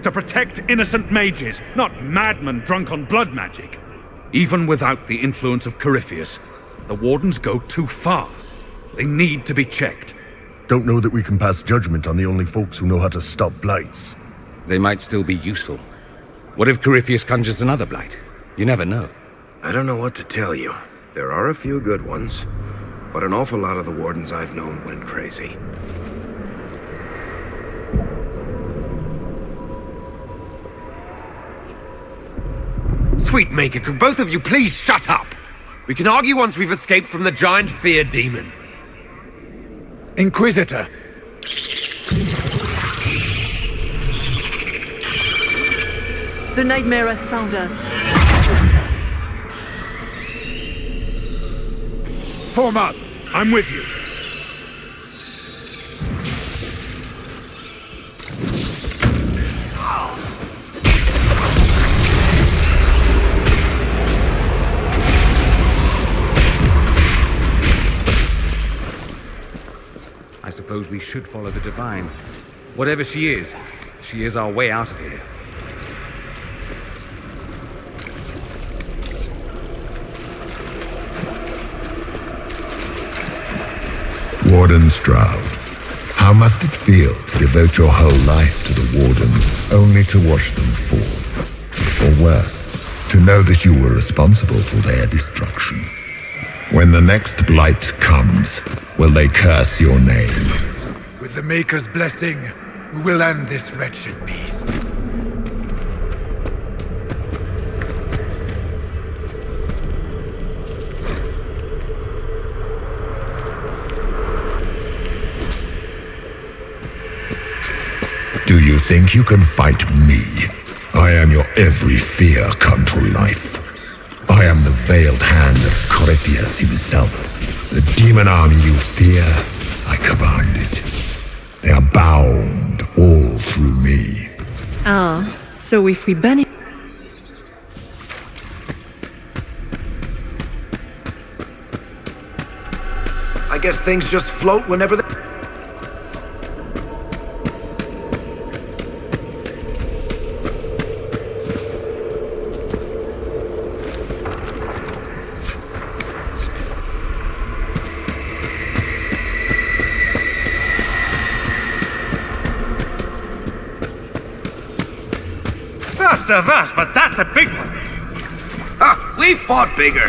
[SPEAKER 9] To protect innocent mages, not madmen drunk on blood magic. Even without the influence of Corypheus, the Wardens go too far. They need to be checked.
[SPEAKER 17] Don't know that we can pass judgment on the only folks who know how to stop blights.
[SPEAKER 21] They might still be useful. What if Corypheus conjures another blight? You never know.
[SPEAKER 12] I don't know what to tell you. There are a few good ones, but an awful lot of the wardens I've known went crazy.
[SPEAKER 16] Sweet Maker, could both of you please shut up? We can argue once we've escaped from the giant fear demon.
[SPEAKER 8] Inquisitor!
[SPEAKER 6] The nightmare has found us.
[SPEAKER 9] Form up! I'm with you.
[SPEAKER 1] I suppose we should follow the Divine. Whatever she is our way out of here.
[SPEAKER 20] Warden Stroud, how must it feel to devote your whole life to the Wardens only to watch them fall? Or worse, to know that you were responsible for their destruction? When the next blight comes, will they curse your name?
[SPEAKER 8] With the Maker's blessing, we will end this wretched beast.
[SPEAKER 20] Do you think you can fight me? I am your every fear come to life. I am the veiled hand of Corypheus himself. The demon army you fear, I command it. They are bound all through me.
[SPEAKER 6] Ah, so if we ban it...
[SPEAKER 12] I guess things just float whenever they...
[SPEAKER 1] Of us, but that's a big one.
[SPEAKER 12] Ah, we fought bigger.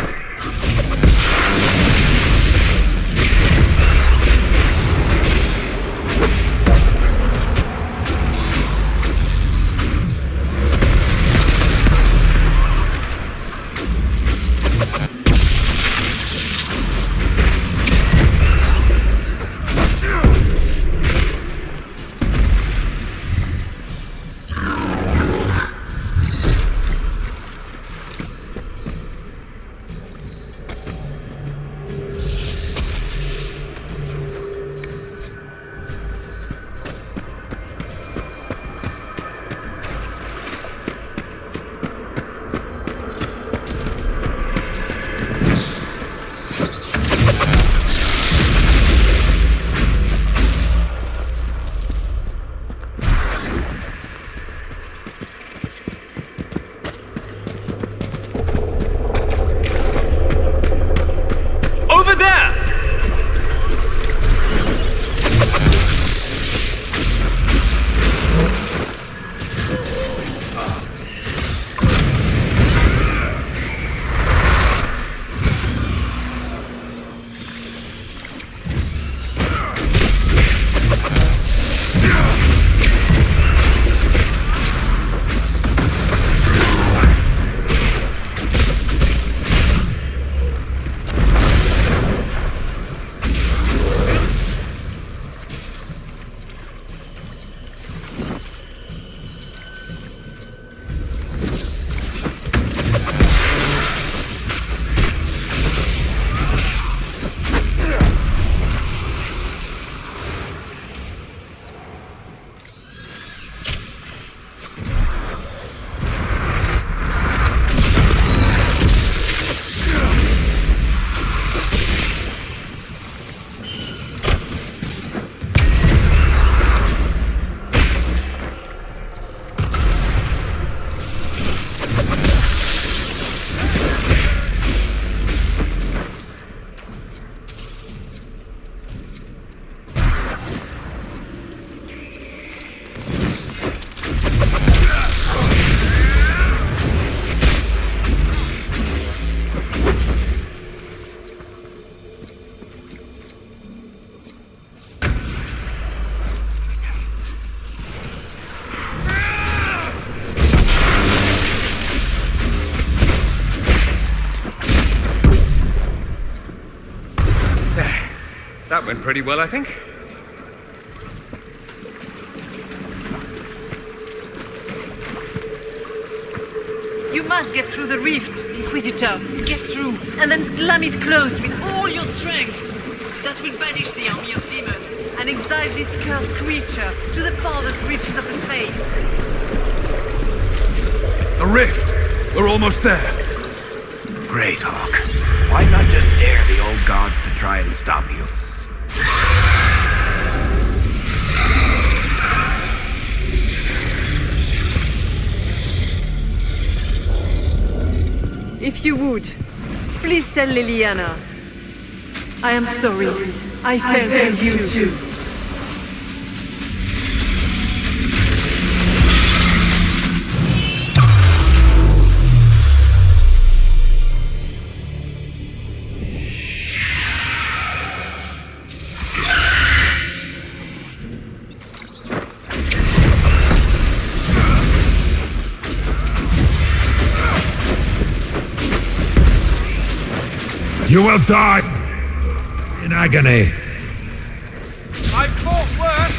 [SPEAKER 11] Went pretty well, I think.
[SPEAKER 6] You must get through the rift, Inquisitor. Get through, and then slam it closed with all your strength. That will banish the army of demons and exile this cursed creature to the farthest reaches of the Fade.
[SPEAKER 11] The rift! We're almost there.
[SPEAKER 12] Great, Hawk. Why not just dare the old gods to try and stop you?
[SPEAKER 6] If you would, please tell Liliana. I am sorry. I failed you too.
[SPEAKER 8] You will die in agony.
[SPEAKER 1] I fought worse!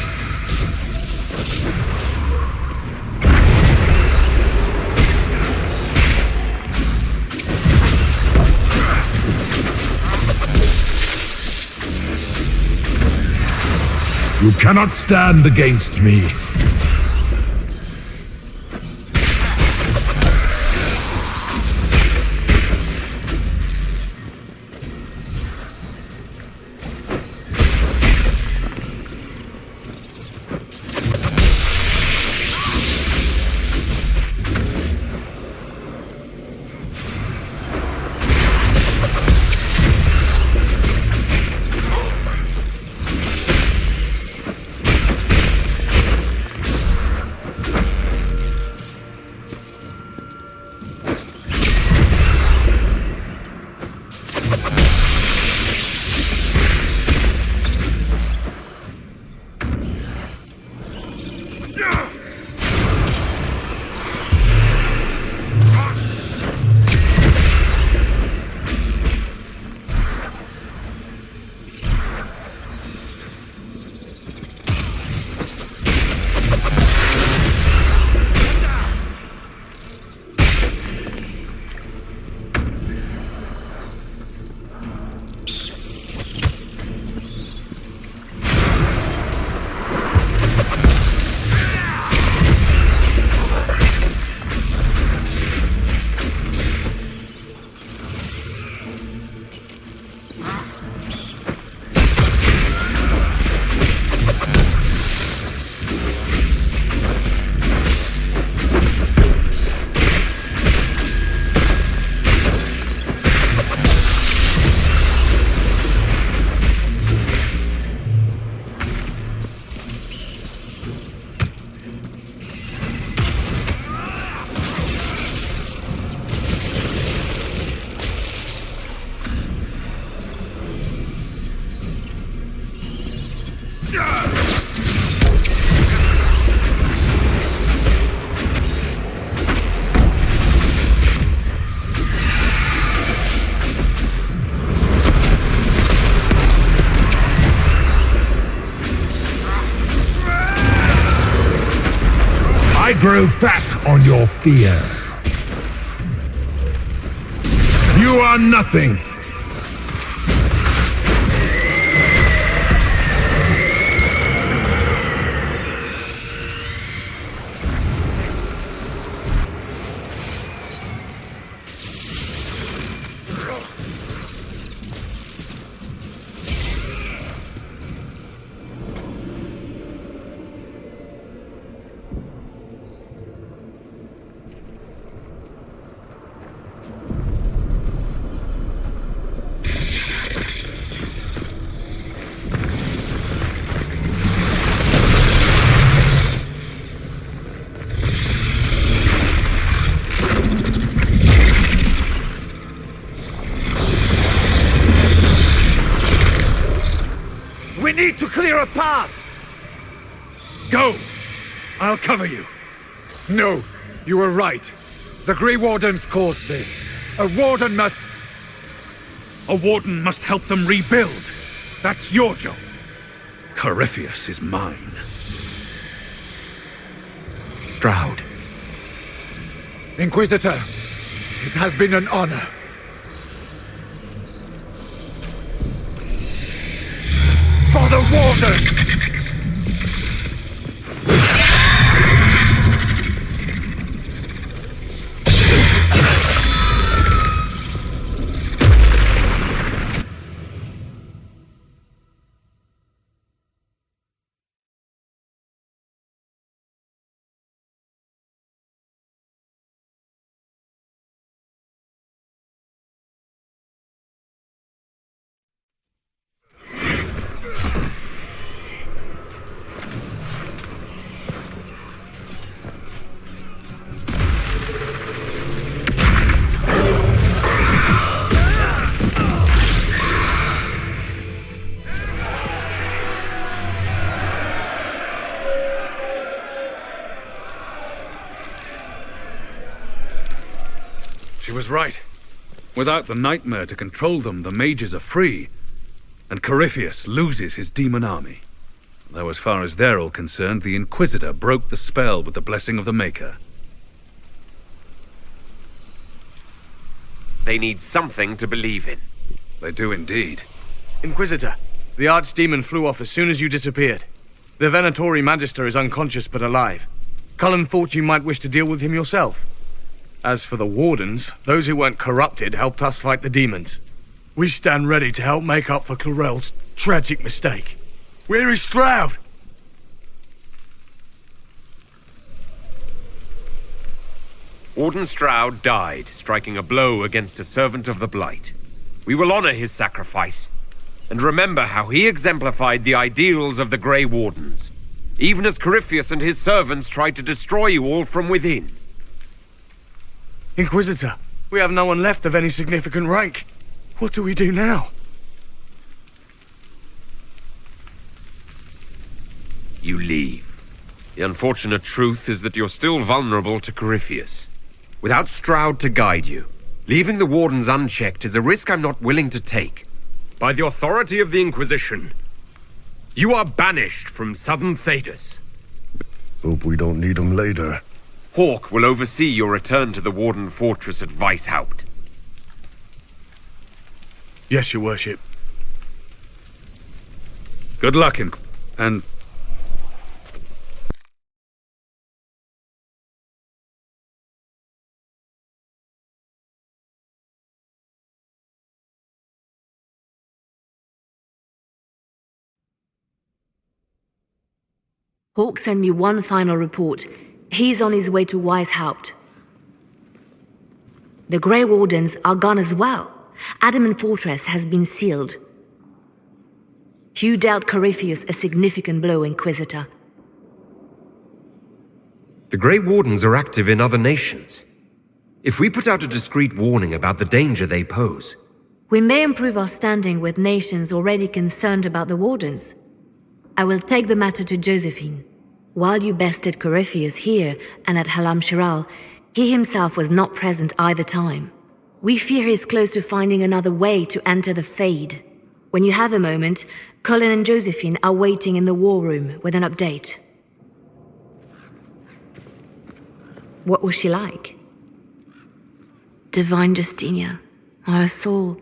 [SPEAKER 8] You cannot stand against me. I grow fat on your fear. You are nothing.
[SPEAKER 1] We need to clear a path!
[SPEAKER 9] Go! I'll cover you.
[SPEAKER 8] No, you were right. The Grey Wardens caused this. A warden must...
[SPEAKER 9] A warden must help them rebuild. That's your job. Corypheus is mine.
[SPEAKER 16] Stroud.
[SPEAKER 8] Inquisitor, it has been an honor. For the Warden!
[SPEAKER 9] She was right. Without the nightmare to control them, the mages are free, and Corypheus loses his demon army. Though as far as they're all concerned, the Inquisitor broke the spell with the blessing of the Maker.
[SPEAKER 16] They need something to believe in.
[SPEAKER 9] They do indeed.
[SPEAKER 21] Inquisitor, the Archdemon flew off as soon as you disappeared. The Venatori Magister is unconscious but alive. Cullen thought you might wish to deal with him yourself. As for the Wardens, those who weren't corrupted helped us fight the demons. We stand ready to help make up for Clarel's tragic mistake. Where is Stroud?
[SPEAKER 16] Warden Stroud died, striking a blow against a servant of the Blight. We will honor his sacrifice, and remember how he exemplified the ideals of the Grey Wardens, even as Corypheus and his servants tried to destroy you all from within.
[SPEAKER 21] Inquisitor, we have no one left of any significant rank. What do we do now?
[SPEAKER 16] You leave. The unfortunate truth is that you're still vulnerable to Corypheus. Without Stroud to guide you, leaving the Wardens unchecked is a risk I'm not willing to take. By the authority of the Inquisition, you are banished from Southern Thedas.
[SPEAKER 17] Hope we don't need them later.
[SPEAKER 16] Hawk will oversee your return to the Warden Fortress at Weishaupt.
[SPEAKER 21] Yes, your worship.
[SPEAKER 9] Good luck, and...
[SPEAKER 4] Hawk sent me one final report. He's on his way to Weishaupt. The Grey Wardens are gone as well. Adamant Fortress has been sealed. You dealt Corypheus a significant blow, Inquisitor.
[SPEAKER 16] The Grey Wardens are active in other nations. If we put out a discreet warning about the danger they pose...
[SPEAKER 4] We may improve our standing with nations already concerned about the Wardens. I will take the matter to Josephine. While you bested Corypheus here and at Halam Shiral, he himself was not present either time. We fear he's close to finding another way to enter the Fade. When you have a moment, Cullen and Josephine are waiting in the war room with an update. What was she like? Divine Justinia, or her soul,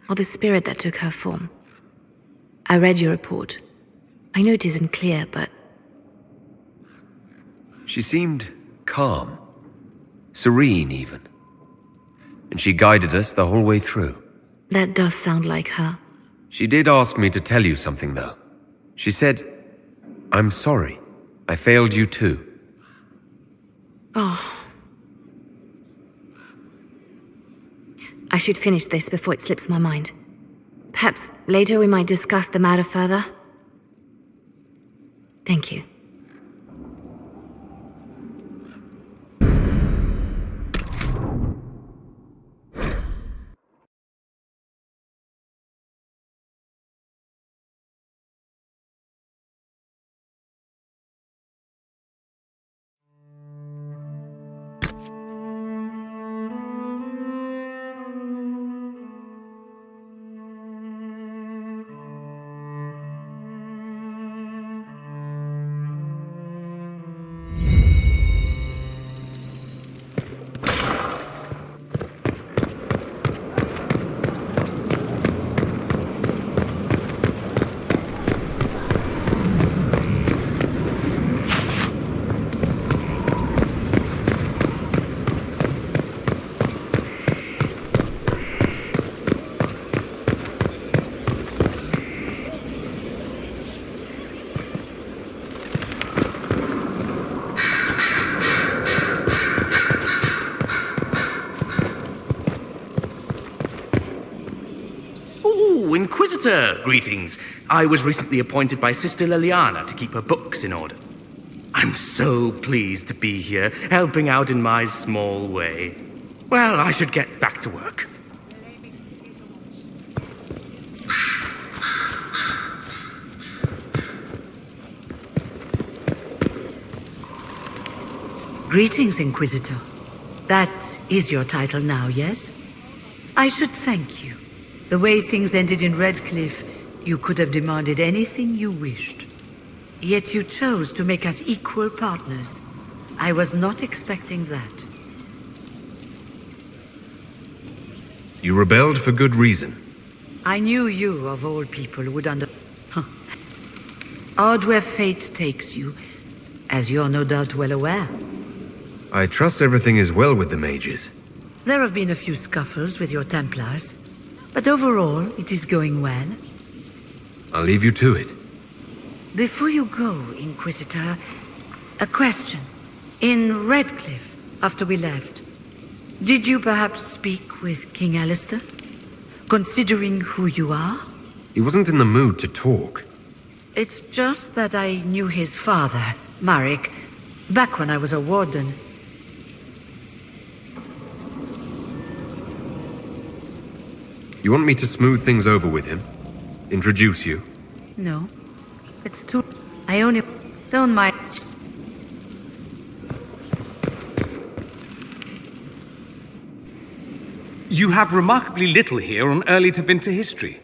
[SPEAKER 4] or the spirit that took her form. I read your report. I know it isn't clear, but...
[SPEAKER 18] She seemed calm, serene even. And she guided us the whole way through.
[SPEAKER 4] That does sound like her.
[SPEAKER 18] She did ask me to tell you something, though. She said, "I'm sorry. I failed you too."
[SPEAKER 4] Oh. I should finish this before it slips my mind. Perhaps later we might discuss the matter further. Thank you.
[SPEAKER 5] Inquisitor, greetings. I was recently appointed by Sister Liliana to keep her books in order. I'm so pleased to be here, helping out in my small way. Well, I should get back to work.
[SPEAKER 22] Greetings, Inquisitor. That is your title now, yes? I should thank you. The way things ended in Redcliffe, you could have demanded anything you wished. Yet you chose to make us equal partners. I was not expecting that.
[SPEAKER 18] You rebelled for good reason.
[SPEAKER 22] I knew you, of all people, would Odd where fate takes you, as you're no doubt well aware.
[SPEAKER 18] I trust everything is well with the mages.
[SPEAKER 22] There have been a few scuffles with your Templars, but overall, it is going well.
[SPEAKER 18] I'll leave you to it.
[SPEAKER 22] Before you go, Inquisitor, a question. In Redcliffe, after we left, did you perhaps speak with King Alistair? Considering who you are?
[SPEAKER 18] He wasn't in the mood to talk.
[SPEAKER 22] It's just that I knew his father, Marek, back when I was a warden.
[SPEAKER 18] You want me to smooth things over with him? Introduce you?
[SPEAKER 22] No. It's too... I only... Don't mind...
[SPEAKER 21] You have remarkably little here on early to Winter history.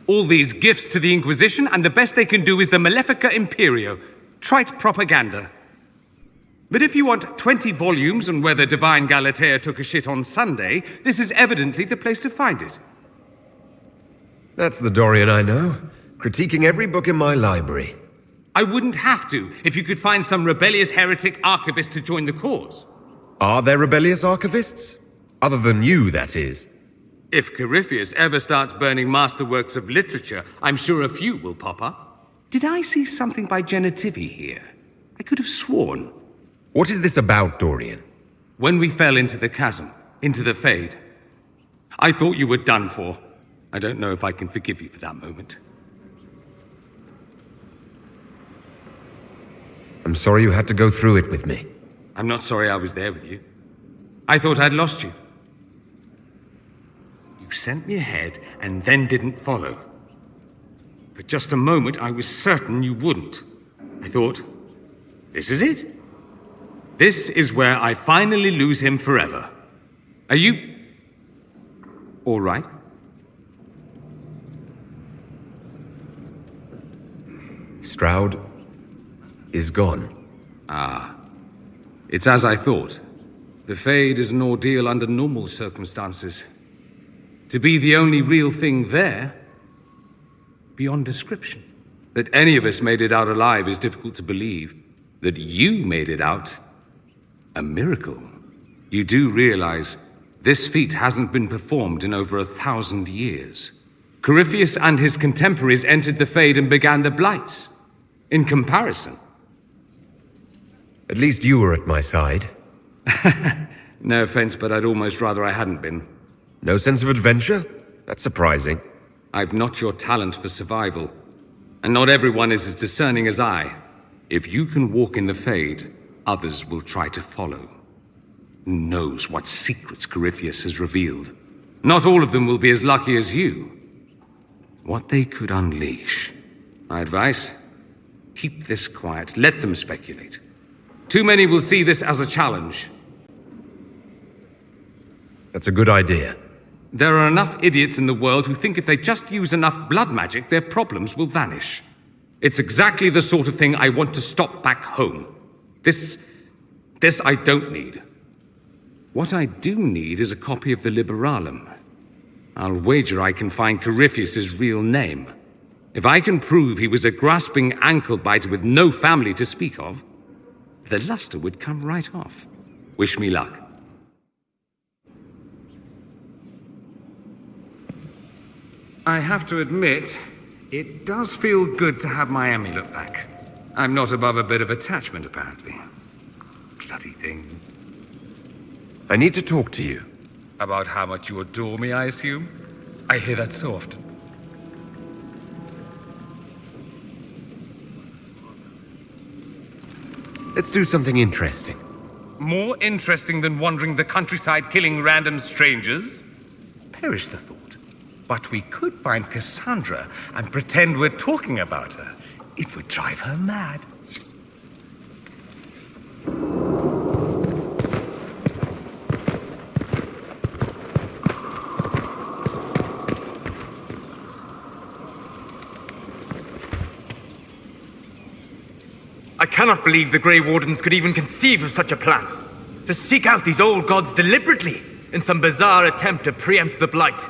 [SPEAKER 21] All these gifts to the Inquisition, and the best they can do is the Malefica Imperio. Trite propaganda. But if you want 20 volumes on whether Divine Galatea took a shit on Sunday, this is evidently the place to find it.
[SPEAKER 18] That's the Dorian I know. Critiquing every book in my library.
[SPEAKER 21] I wouldn't have to if you could find some rebellious heretic archivist to join the cause.
[SPEAKER 18] Are there rebellious archivists? Other than you, that is.
[SPEAKER 21] If Corypheus ever starts burning masterworks of literature, I'm sure a few will pop up. Did I see something by Genitivi here? I could have sworn.
[SPEAKER 18] What is this about, Dorian?
[SPEAKER 21] When we fell into the chasm, into the Fade, I thought you were done for. I don't know if I can forgive you for that moment.
[SPEAKER 18] I'm sorry you had to go through it with me.
[SPEAKER 21] I'm not sorry I was there with you. I thought I'd lost you. You sent me ahead and then didn't follow. For just a moment, I was certain you wouldn't. I thought, this is it. This is where I finally lose him forever. Are you... all right?
[SPEAKER 18] Stroud is gone.
[SPEAKER 21] Ah. It's as I thought. The Fade is an ordeal under normal circumstances. To be the only real thing there, beyond description. That any of us made it out alive is difficult to believe. That you made it out, a miracle. You do realize this feat hasn't been performed in over 1,000 years. Corypheus and his contemporaries entered the Fade and began the Blights. In comparison.
[SPEAKER 18] At least you were at my side.
[SPEAKER 21] No offense, but I'd almost rather I hadn't been.
[SPEAKER 18] No sense of adventure? That's surprising.
[SPEAKER 21] I've not your talent for survival. And not everyone is as discerning as I. If you can walk in the Fade, others will try to follow. Who knows what secrets Corypheus has revealed? Not all of them will be as lucky as you. What they could unleash. My advice? Keep this quiet. Let them speculate. Too many will see this as a challenge.
[SPEAKER 18] That's a good idea.
[SPEAKER 21] There are enough idiots in the world who think if they just use enough blood magic, their problems will vanish. It's exactly the sort of thing I want to stop back home. This I don't need. What I do need is a copy of the Liberalum. I'll wager I can find Corypheus's real name. If I can prove he was a grasping ankle-biter with no family to speak of, the luster would come right off. Wish me luck. I have to admit, it does feel good to have my amulet back. I'm not above a bit of attachment, apparently. Bloody thing.
[SPEAKER 18] I need to talk to you.
[SPEAKER 21] About how much you adore me, I assume?
[SPEAKER 1] I hear that so often.
[SPEAKER 16] Let's do something interesting.
[SPEAKER 1] More interesting than wandering the countryside killing random strangers? Perish the thought. But we could find Cassandra and pretend we're talking about her. It would drive her mad.
[SPEAKER 13] I cannot believe the Grey Wardens could even conceive of such a plan. To seek out these old gods deliberately in some bizarre attempt to preempt the Blight.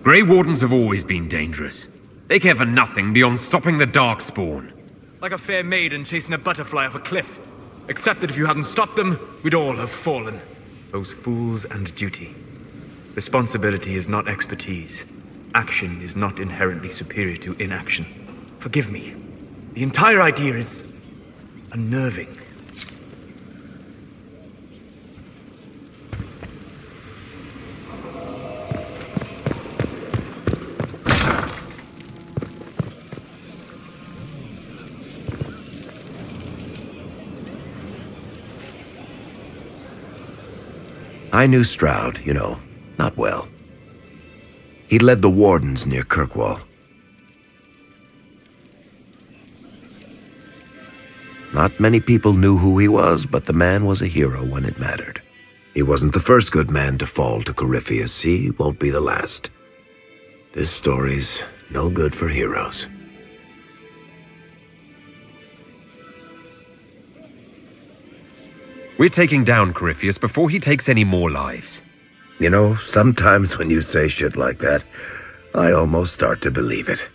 [SPEAKER 16] Grey Wardens have always been dangerous. They care for nothing beyond stopping the Darkspawn.
[SPEAKER 13] Like a fair maiden chasing a butterfly off a cliff. Except that if you hadn't stopped them, we'd all have fallen. Those fools and duty. Responsibility is not expertise. Action is not inherently superior to inaction. Forgive me. The entire idea is unnerving.
[SPEAKER 12] I knew Stroud, you know, not well. He led the Wardens near Kirkwall. Not many people knew who he was, but the man was a hero when it mattered. He wasn't the first good man to fall to Corypheus. He won't be the last. This story's no good for heroes.
[SPEAKER 16] We're taking down Corypheus before he takes any more lives.
[SPEAKER 12] You know, sometimes when you say shit like that, I almost start to believe it.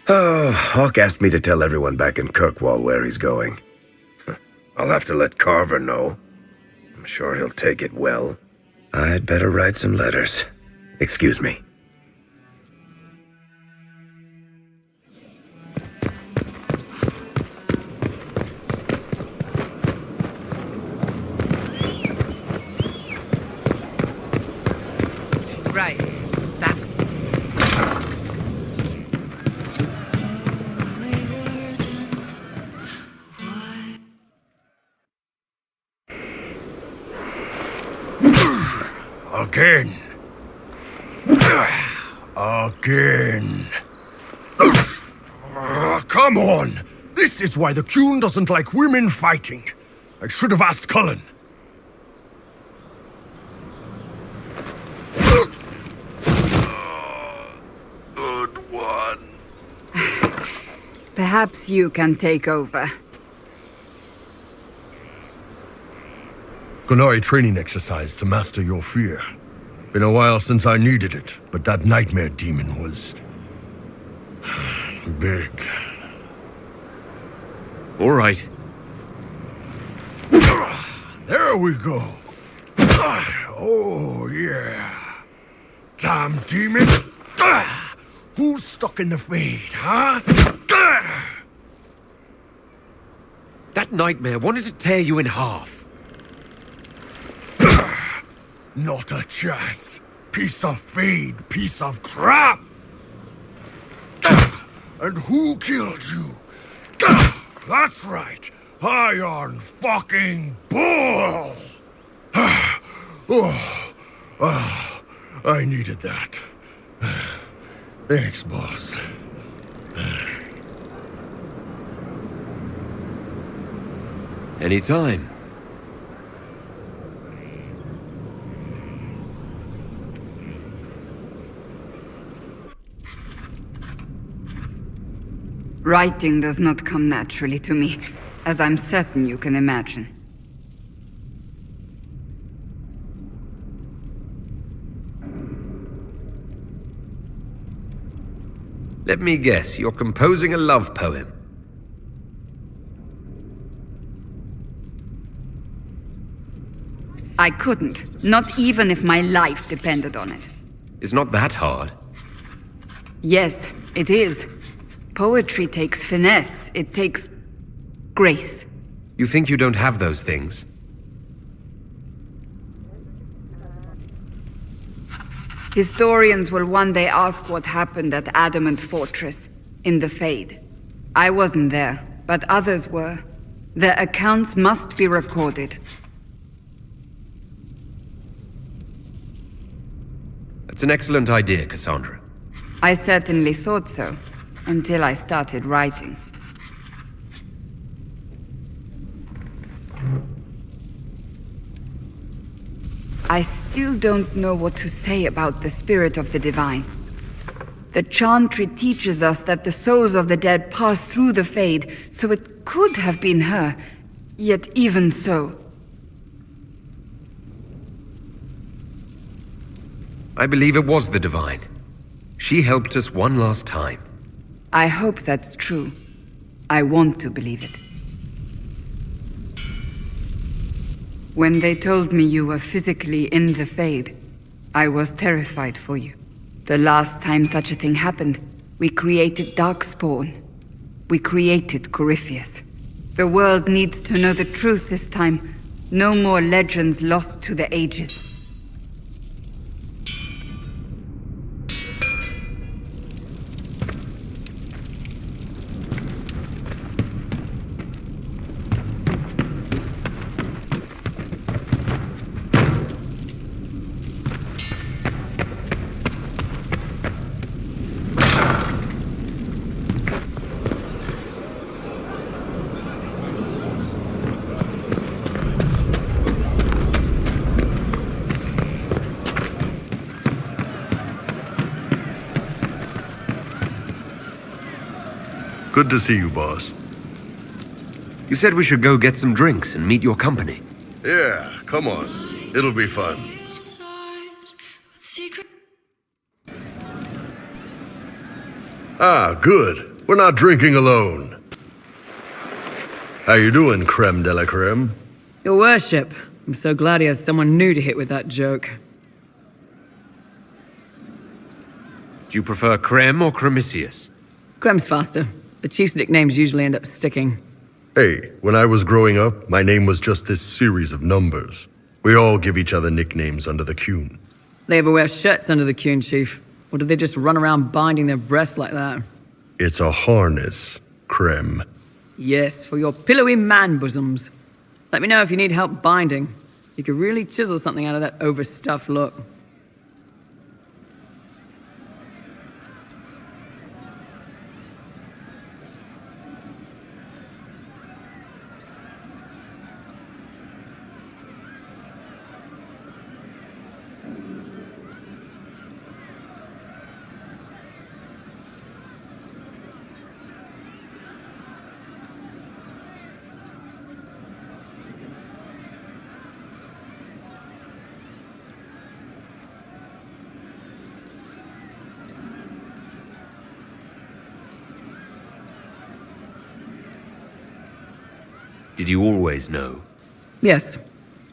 [SPEAKER 12] Oh, Hawk asked me to tell everyone back in Kirkwall where he's going. I'll have to let Carver know. I'm sure he'll take it well. I'd better write some letters. Excuse me.
[SPEAKER 14] Right. That's...
[SPEAKER 7] Again. Again. Come on! This is why the Qun doesn't like women fighting. I should have asked Cullen.
[SPEAKER 12] Good one.
[SPEAKER 23] Perhaps you can take over.
[SPEAKER 7] Kunai training exercise to master your fear. Been a while since I needed it, but that nightmare demon was... big.
[SPEAKER 16] All right.
[SPEAKER 7] There we go. Oh, yeah. Damn demon. Who's stuck in the fade, huh?
[SPEAKER 16] That nightmare wanted to tear you in half.
[SPEAKER 7] Not a chance. Piece of fade, piece of crap. And who killed you? That's right. Iron fucking Bull! I needed that. Thanks, boss.
[SPEAKER 16] Anytime.
[SPEAKER 23] Writing does not come naturally to me, as I'm certain you can imagine.
[SPEAKER 16] Let me guess, you're composing a love poem.
[SPEAKER 23] I couldn't, not even if my life depended on it.
[SPEAKER 16] It's not that hard.
[SPEAKER 23] Yes, it is. Poetry takes finesse, it takes grace.
[SPEAKER 16] You think you don't have those things?
[SPEAKER 23] Historians will one day ask what happened at Adamant Fortress, in the Fade. I wasn't there, but others were. Their accounts must be recorded.
[SPEAKER 16] That's an excellent idea, Cassandra.
[SPEAKER 23] I certainly thought so, until I started writing. I still don't know what to say about the spirit of the divine. The Chantry teaches us that the souls of the dead pass through the Fade, so it could have been her. Yet even so...
[SPEAKER 16] I believe it was the Divine. She helped us one last time.
[SPEAKER 23] I hope that's true. I want to believe it. When they told me you were physically in the Fade, I was terrified for you. The last time such a thing happened, we created Darkspawn. We created Corypheus. The world needs to know the truth this time. No more legends lost to the ages.
[SPEAKER 17] Good to see you, boss.
[SPEAKER 16] You said we should go get some drinks and meet your company.
[SPEAKER 17] Yeah, come on. It'll be fun. Ah, good. We're not drinking alone. How you doing, creme de la creme?
[SPEAKER 2] Your worship. I'm so glad he has someone new to hit with that joke.
[SPEAKER 16] Do you prefer Creme or Cremisius?
[SPEAKER 2] Crem's faster. The chief's nicknames usually end up sticking.
[SPEAKER 17] Hey, when I was growing up, my name was just this series of numbers. We all give each other nicknames under the Qun.
[SPEAKER 2] They ever wear shirts under the Qun, Chief? Or do they just run around binding their breasts like that?
[SPEAKER 17] It's a harness, creme.
[SPEAKER 2] Yes, for your pillowy man bosoms. Let me know if you need help binding. You could really chisel something out of that overstuffed look.
[SPEAKER 16] Did you always know?
[SPEAKER 2] Yes.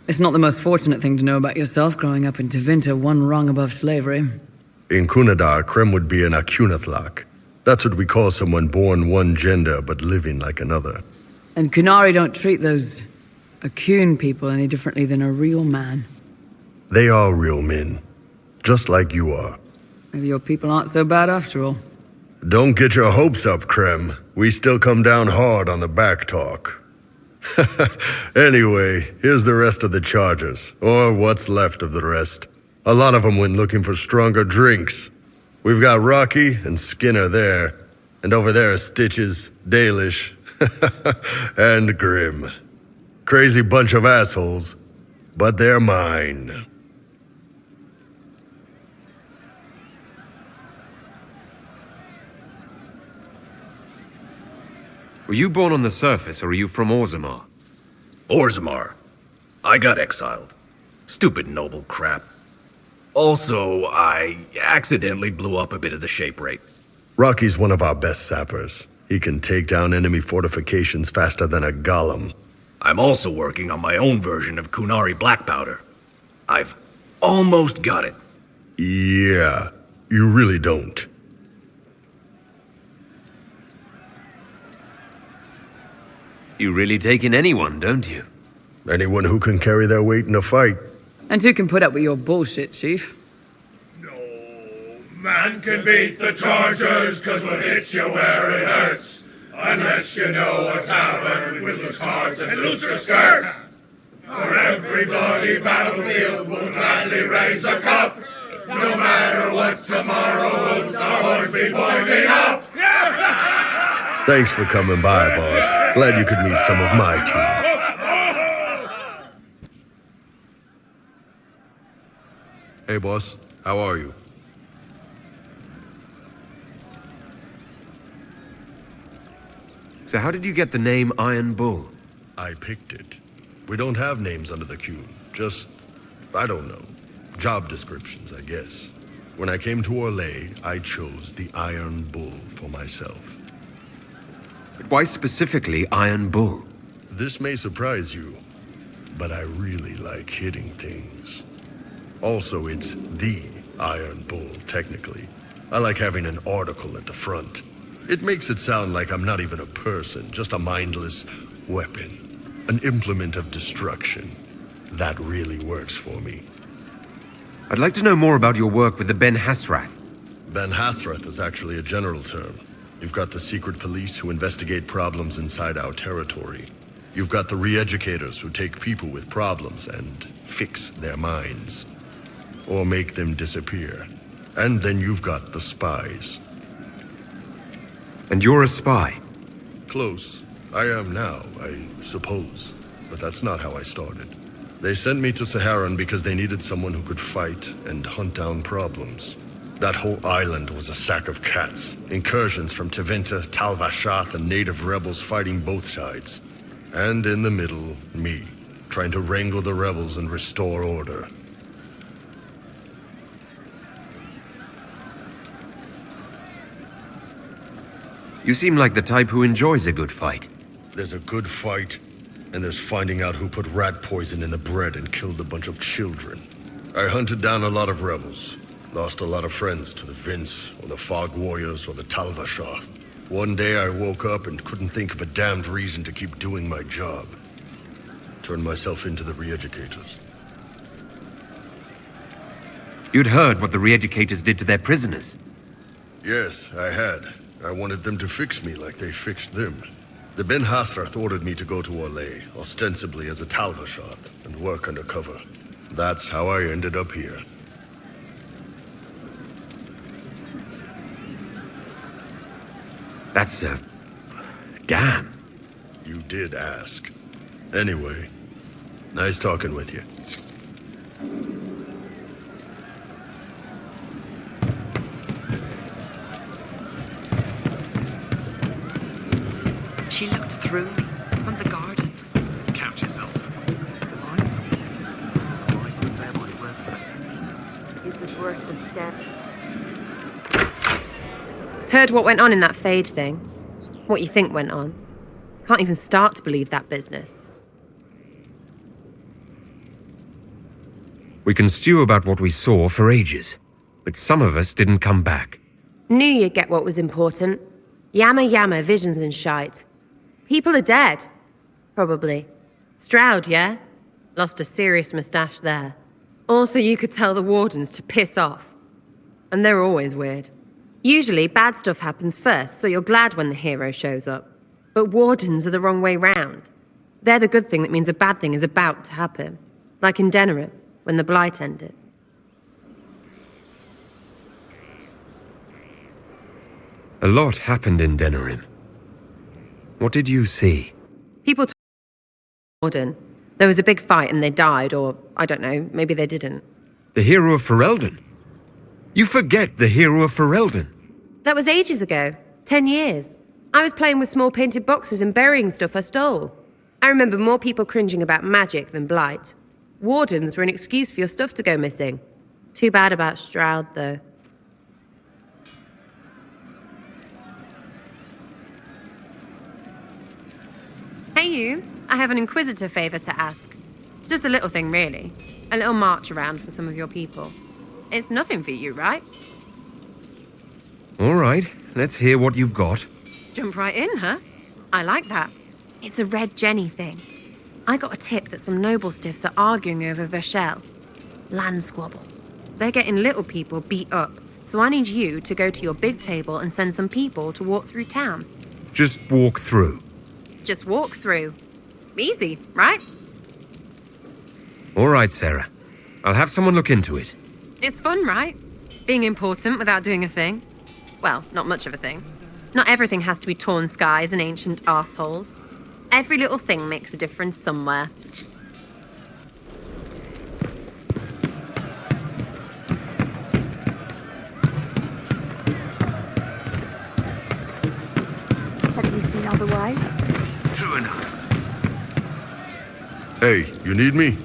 [SPEAKER 2] It's not the most fortunate thing to know about yourself growing up in Tevinter, one rung above slavery.
[SPEAKER 17] In Kunadar, creme would be an Akunathlak. That's what we call someone born one gender but living like another.
[SPEAKER 2] And Kunari don't treat those Akun people any differently than a real man.
[SPEAKER 17] They are real men. Just like you are.
[SPEAKER 2] Maybe your people aren't so bad after all.
[SPEAKER 17] Don't get your hopes up, Creme. We still come down hard on the back talk. Anyway, here's the rest of the charges, or what's left of the rest. A lot of them went looking for stronger drinks. We've got Rocky and Skinner there, and over there are Stitches, Dalish, and Grim. Crazy bunch of assholes, but they're mine.
[SPEAKER 16] Were you born on the surface, or are you from Orzammar?
[SPEAKER 10] Orzammar. I got exiled. Stupid noble crap. Also, I accidentally blew up a bit of the shape rate.
[SPEAKER 17] Rocky's one of our best sappers. He can take down enemy fortifications faster than a golem.
[SPEAKER 10] I'm also working on my own version of Kunari black powder. I've almost got it.
[SPEAKER 17] Yeah, you really don't.
[SPEAKER 16] You really take in anyone, don't you?
[SPEAKER 17] Anyone who can carry their weight in a fight.
[SPEAKER 2] And who can put up with your bullshit, Chief?
[SPEAKER 10] No,
[SPEAKER 14] Man can beat the chargers, 'cause we'll hit you where it hurts. Unless you know a tavern with loose cards and looser skirts. For every bloody battlefield we'll gladly raise a cup. No matter what tomorrow holds, our horns be pointing up.
[SPEAKER 17] Thanks for coming by, boss. Glad you could meet some of my team. Hey, boss. How are you?
[SPEAKER 18] So how did you get the name Iron Bull?
[SPEAKER 17] I picked it. We don't have names under the queue. Just, I don't know. Job descriptions, I guess. When I came to Orlais, I chose the Iron Bull for myself.
[SPEAKER 18] But why specifically Iron Bull?
[SPEAKER 17] This may surprise you, but I really like hitting things. Also, it's the Iron Bull, technically. I like having an article at the front. It makes it sound like I'm not even a person, just a mindless weapon. An implement of destruction. That really works for me.
[SPEAKER 18] I'd like to know more about your work with the Ben Hasrath.
[SPEAKER 17] Ben Hasrath is actually a general term. You've got the secret police who investigate problems inside our territory. You've got the re-educators who take people with problems and fix their minds. Or make them disappear. And then you've got the spies.
[SPEAKER 18] And you're a spy?
[SPEAKER 17] Close. I am now, I suppose. But that's not how I started. They sent me to Saharan because they needed someone who could fight and hunt down problems. That whole island was a sack of cats. Incursions from Tevinter, Tal Vashath, and native rebels fighting both sides. And in the middle, me, trying to wrangle the rebels and restore order.
[SPEAKER 18] You seem like the type who enjoys a good fight.
[SPEAKER 17] There's a good fight, and there's finding out who put rat poison in the bread and killed a bunch of children. I hunted down a lot of rebels. Lost a lot of friends to the Vince, or the Fog Warriors, or the Tal Vashath. One day I woke up and couldn't think of a damned reason to keep doing my job. Turned myself into the re-educators.
[SPEAKER 18] You'd heard what the re-educators did to their prisoners.
[SPEAKER 17] Yes, I had. I wanted them to fix me like they fixed them. The Ben Hasrath ordered me to go to Orlais, ostensibly as a Tal Vashath, and work undercover. That's how I ended up here.
[SPEAKER 18] That's damn.
[SPEAKER 17] You did ask. Anyway, nice talking with you.
[SPEAKER 15] She looked through me from the garden.
[SPEAKER 7] Count yourself.
[SPEAKER 19] Heard what went on in that Fade thing? What you think went on? Can't even start to believe that business.
[SPEAKER 18] We can stew about what we saw for ages, but some of us didn't come back.
[SPEAKER 19] Knew you'd get what was important. Yammer, visions and shite. People are dead. Probably. Stroud, yeah? Lost a serious moustache there. Also, you could tell the wardens to piss off. And they're always weird. Usually, bad stuff happens first, so you're glad when the hero shows up. But wardens are the wrong way round. They're the good thing that means a bad thing is about to happen. Like in Denerim, when the Blight ended.
[SPEAKER 18] A lot happened in Denerim. What did you see?
[SPEAKER 19] People talk about Warden. There was a big fight and they died, or, I don't know, maybe they didn't.
[SPEAKER 18] The hero of Ferelden? You forget the hero of Ferelden.
[SPEAKER 19] That was ages ago. 10 years. I was playing with small painted boxes and burying stuff I stole. I remember more people cringing about magic than Blight. Wardens were an excuse for your stuff to go missing. Too bad about Stroud, though. Hey you, I have an Inquisitor favor to ask. Just a little thing, really. A little march around for some of your people. It's nothing for you, right?
[SPEAKER 18] All right, let's hear what you've got.
[SPEAKER 19] Jump right in, huh? I like that. It's a Red Jenny thing. I got a tip that some noble stiffs are arguing over Verschel. Land squabble. They're getting little people beat up, So I need you to go to your big table and send some people to walk through town.
[SPEAKER 16] Just walk through.
[SPEAKER 19] Just walk through. Easy, right?
[SPEAKER 16] All right, Sarah. I'll have someone look into it.
[SPEAKER 19] It's fun, right? Being important without doing a thing. Well, not much of a thing. Not everything has to be torn skies and ancient arseholes. Every little thing makes a difference somewhere.
[SPEAKER 4] Have you seen otherwise?
[SPEAKER 12] True enough.
[SPEAKER 17] Hey, you need me?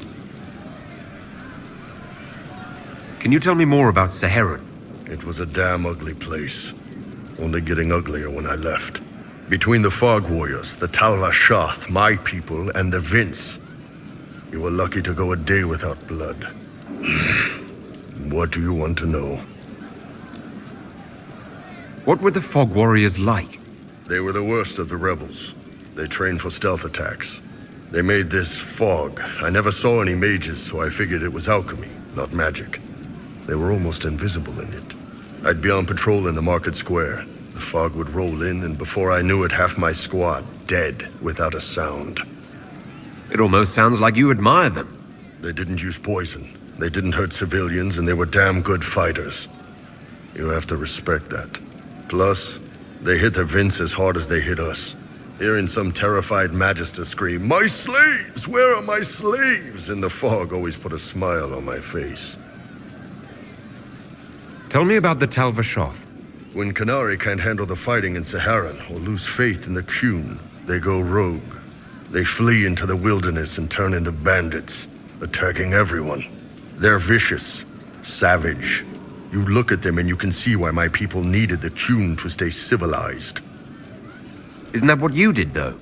[SPEAKER 16] Can you tell me more about Saharan?
[SPEAKER 17] It was a damn ugly place. Only getting uglier when I left. Between the Fog Warriors, the Talvashath, my people, and the Vince. You were lucky to go a day without blood. What do you want to know?
[SPEAKER 16] What were the Fog Warriors like?
[SPEAKER 17] They were the worst of the rebels. They trained for stealth attacks. They made this fog. I never saw any mages, so I figured it was alchemy, not magic. They were almost invisible in it. I'd be on patrol in the market square. The fog would roll in, and before I knew it, half my squad dead without a sound.
[SPEAKER 16] It almost sounds like you admire them.
[SPEAKER 17] They didn't use poison. They didn't hurt civilians, and they were damn good fighters. You have to respect that. Plus, they hit the Vince as hard as they hit us. Hearing some terrified Magister scream, "My slaves! Where are my slaves?" in the fog always put a smile on my face.
[SPEAKER 16] Tell me about the Talvashath.
[SPEAKER 17] When Qunari can't handle the fighting in Saharan or lose faith in the Qun, they go rogue. They flee into the wilderness and turn into bandits, attacking everyone. They're vicious, savage. You look at them and you can see why my people needed the Qun to stay civilized.
[SPEAKER 16] Isn't that what you did, though?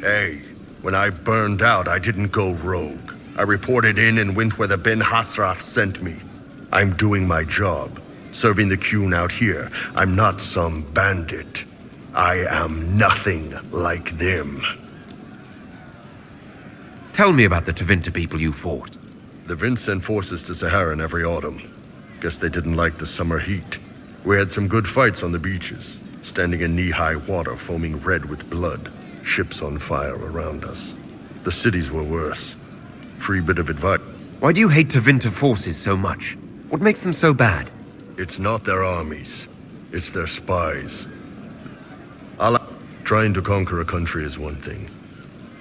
[SPEAKER 17] Hey, when I burned out, I didn't go rogue. I reported in and went where the Ben Hasrath sent me. I'm doing my job, serving the Qun out here. I'm not some bandit. I am nothing like them.
[SPEAKER 16] Tell me about the Tevinter people you fought.
[SPEAKER 17] The Vince sent forces to Saharan every autumn. Guess they didn't like the summer heat. We had some good fights on the beaches, standing in knee-high water foaming red with blood, ships on fire around us. The cities were worse. Free bit of advice.
[SPEAKER 16] Why do you hate Tevinter forces so much? What makes them so bad?
[SPEAKER 17] It's not their armies. It's their spies. Trying to conquer a country is one thing.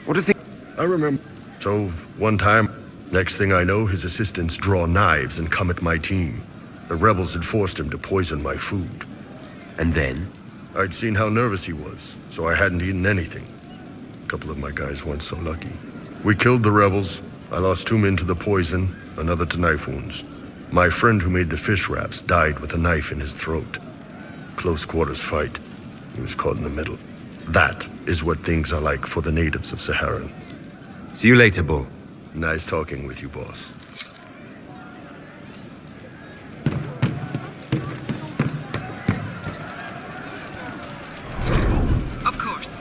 [SPEAKER 16] What a thing.
[SPEAKER 17] I remember. So, one time, next thing I know, his assistants draw knives and come at my team. The rebels had forced him to poison my food.
[SPEAKER 16] And then?
[SPEAKER 17] I'd seen how nervous he was, so I hadn't eaten anything. A couple of my guys weren't so lucky. We killed the rebels. I lost 2 men to the poison, another to knife wounds. My friend who made the fish wraps died with a knife in his throat. Close quarters fight. He was caught in the middle. That is what things are like for the natives of Saharan.
[SPEAKER 16] See you later, Bull.
[SPEAKER 17] Nice talking with you, boss.
[SPEAKER 23] Of course.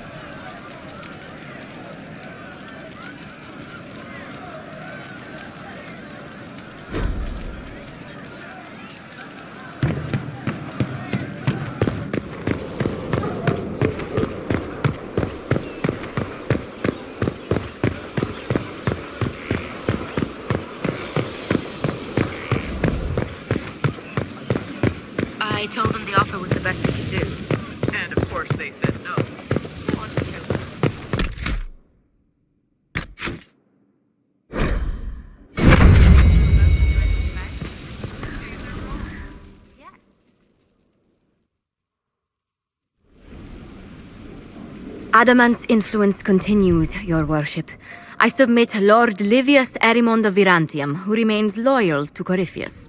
[SPEAKER 4] I told them the offer was the best they could do.
[SPEAKER 2] And of course they said no.
[SPEAKER 4] Adamant's influence continues, your worship. I submit Lord Livius Erimond of Virantium, who remains loyal to Corypheus.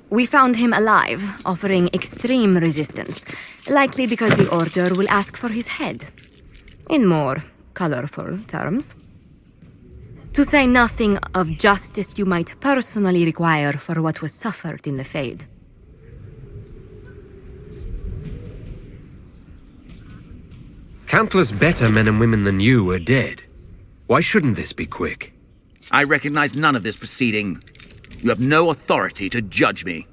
[SPEAKER 4] We found him alive, offering extreme resistance, likely because the Order will ask for his head. In more colorful terms. To say nothing of justice you might personally require for what was suffered in the Fade.
[SPEAKER 16] Countless better men and women than you are dead. Why shouldn't this be quick?
[SPEAKER 3] I recognize none of this proceeding. You have no authority to judge me.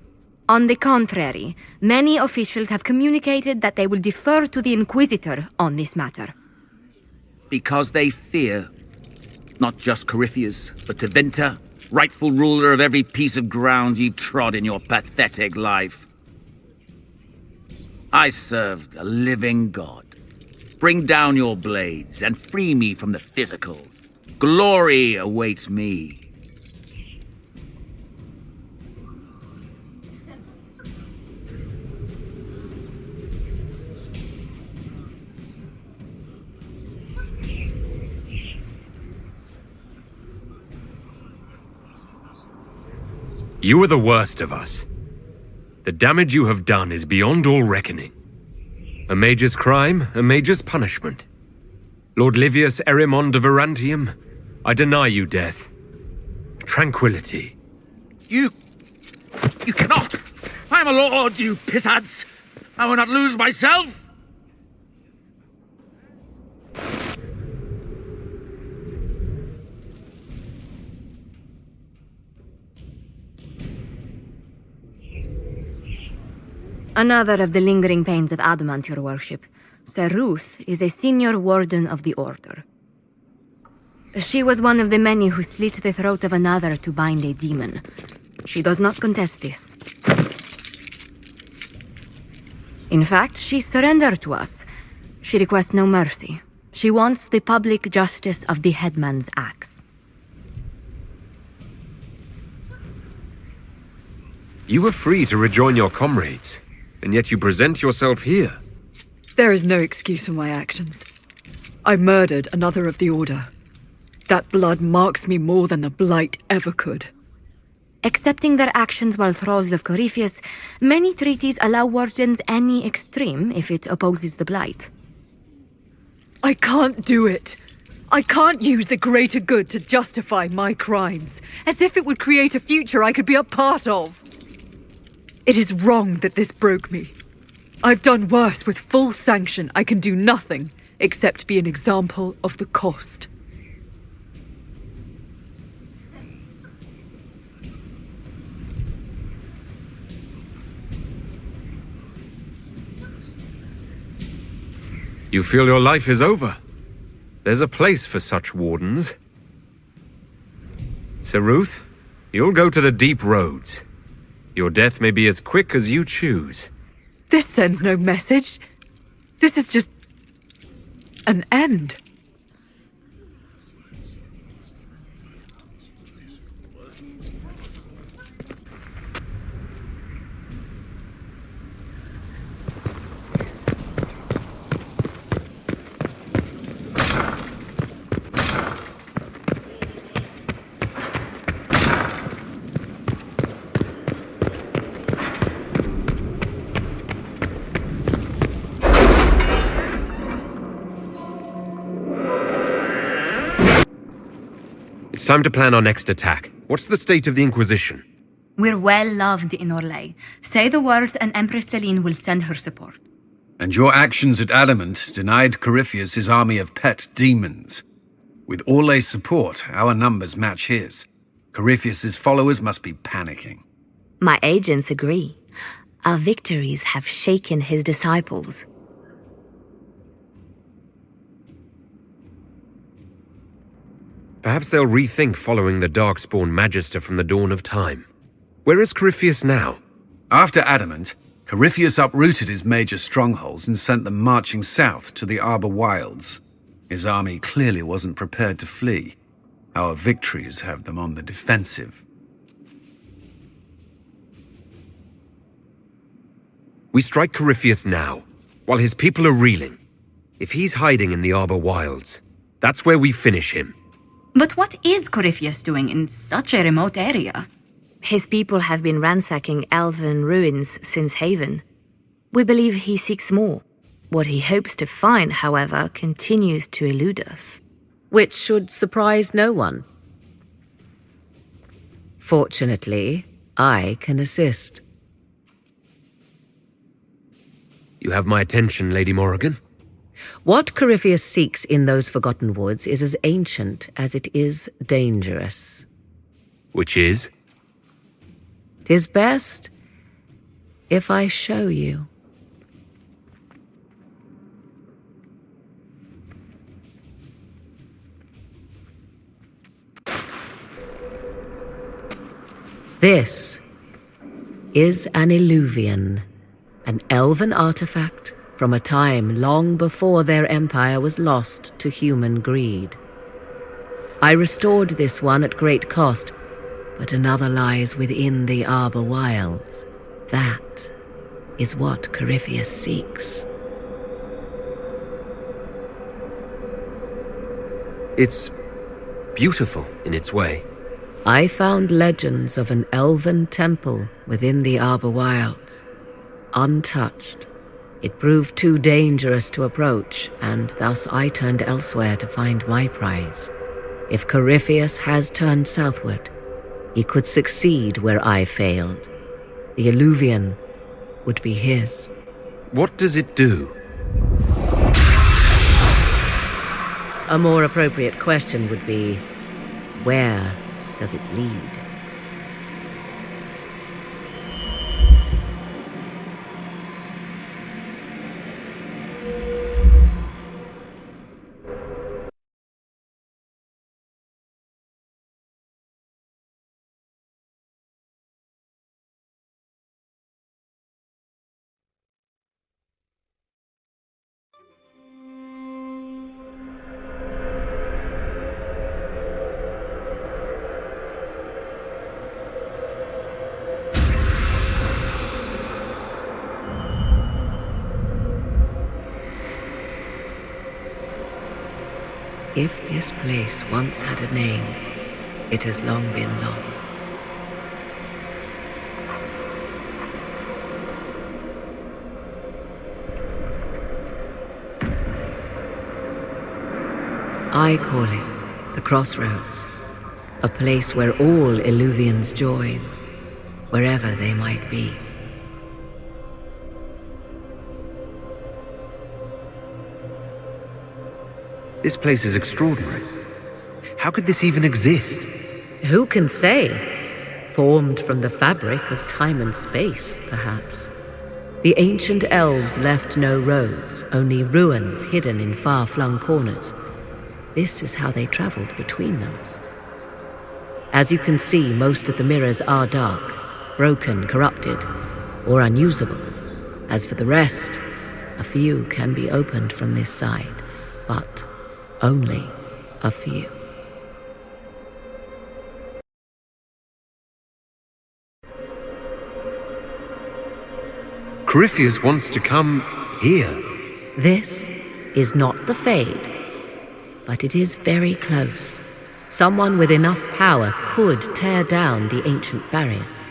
[SPEAKER 4] On the contrary, many officials have communicated that they will defer to the Inquisitor on this matter.
[SPEAKER 3] Because they fear not just Corypheus, but Tevinter, rightful ruler of every piece of ground you trod in your pathetic life. I served a living god. Bring down your blades and free me from the physical. Glory awaits me.
[SPEAKER 16] You are the worst of us. The damage you have done is beyond all reckoning. A mage's crime, a mage's punishment. Lord Livius Erimond of Arantium, I deny you death. Tranquility.
[SPEAKER 3] You cannot! I'm a lord, you pissants! I will not lose myself!
[SPEAKER 4] Another of the lingering pains of adamant, your worship. Sir Ruth is a senior warden of the Order. She was one of the many who slit the throat of another to bind a demon. She does not contest this. In fact, she surrendered to us. She requests no mercy. She wants the public justice of the headman's axe.
[SPEAKER 16] You were free to rejoin your comrades, and yet you present yourself here.
[SPEAKER 2] There is no excuse for my actions. I murdered another of the Order. That blood marks me more than the Blight ever could.
[SPEAKER 4] Accepting their actions while thralls of Corypheus, many treaties allow wardens any extreme if it opposes the Blight.
[SPEAKER 2] I can't do it. I can't use the greater good to justify my crimes, as if it would create a future I could be a part of. It is wrong that this broke me. I've done worse. With full sanction, I can do nothing except be an example of the cost.
[SPEAKER 16] You feel your life is over. There's a place for such wardens. Sir Ruth, you'll go to the deep roads. Your death may be as quick as you choose.
[SPEAKER 2] This sends no message. This is just an end.
[SPEAKER 16] It's time to plan our next attack. What's the state of the Inquisition?
[SPEAKER 11] We're well loved in Orlais. Say the words and Empress Celine will send her support.
[SPEAKER 20] And your actions at Adamant denied Corypheus his army of pet demons. With Orlais' support, our numbers match his. Corypheus' followers must be panicking.
[SPEAKER 4] My agents agree. Our victories have shaken his disciples.
[SPEAKER 16] Perhaps they'll rethink following the Darkspawn Magister from the dawn of time. Where is Corypheus now?
[SPEAKER 20] After Adamant, Corypheus uprooted his major strongholds and sent them marching south to the Arbor Wilds. His army clearly wasn't prepared to flee. Our victories have them on the defensive.
[SPEAKER 16] We strike Corypheus now, while his people are reeling. If he's hiding in the Arbor Wilds, that's where we finish him.
[SPEAKER 11] But what is Corypheus doing in such a remote area?
[SPEAKER 4] His people have been ransacking elven ruins since Haven. We believe he seeks more. What he hopes to find, however, continues to elude us.
[SPEAKER 24] Which should surprise no one. Fortunately, I can assist.
[SPEAKER 16] You have my attention, Lady Morrigan.
[SPEAKER 24] What Corypheus seeks in those Forgotten Woods is as ancient as it is dangerous.
[SPEAKER 16] Which is?
[SPEAKER 24] 'Tis best if I show you? This is an Illuvian, an elven artifact from a time long before their empire was lost to human greed. I restored this one at great cost, but another lies within the Arbor Wilds. That is what Corypheus seeks.
[SPEAKER 18] It's beautiful in its way.
[SPEAKER 24] I found legends of an elven temple within the Arbor Wilds, untouched. It proved too dangerous to approach, and thus I turned elsewhere to find my prize. If Corypheus has turned southward, he could succeed where I failed. The Illuvian would be his.
[SPEAKER 18] What does it do?
[SPEAKER 24] A more appropriate question would be, where does it lead? If this place once had a name, it has long been lost. I call it the Crossroads, a place where all Illuvians join, wherever they might be.
[SPEAKER 18] This place is extraordinary. How could this even exist?
[SPEAKER 24] Who can say? Formed from the fabric of time and space, perhaps. The ancient elves left no roads, only ruins hidden in far-flung corners. This is how they traveled between them. As you can see, most of the mirrors are dark, broken, corrupted, or unusable. As for the rest, a few can be opened from this side, but only a few.
[SPEAKER 18] Corypheus wants to come here.
[SPEAKER 24] This is not the Fade, but it is very close. Someone with enough power could tear down the ancient barriers.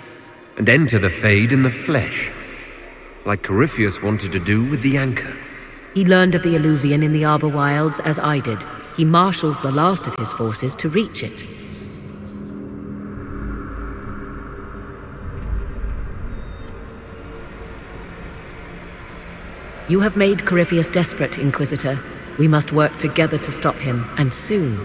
[SPEAKER 18] And enter the Fade in the flesh, like Corypheus wanted to do with the Anchor.
[SPEAKER 24] He learned of the Illuvian in the Arbor Wilds as I did. He marshals the last of his forces to reach it. You have made Corypheus desperate, Inquisitor. We must work together to stop him, and soon.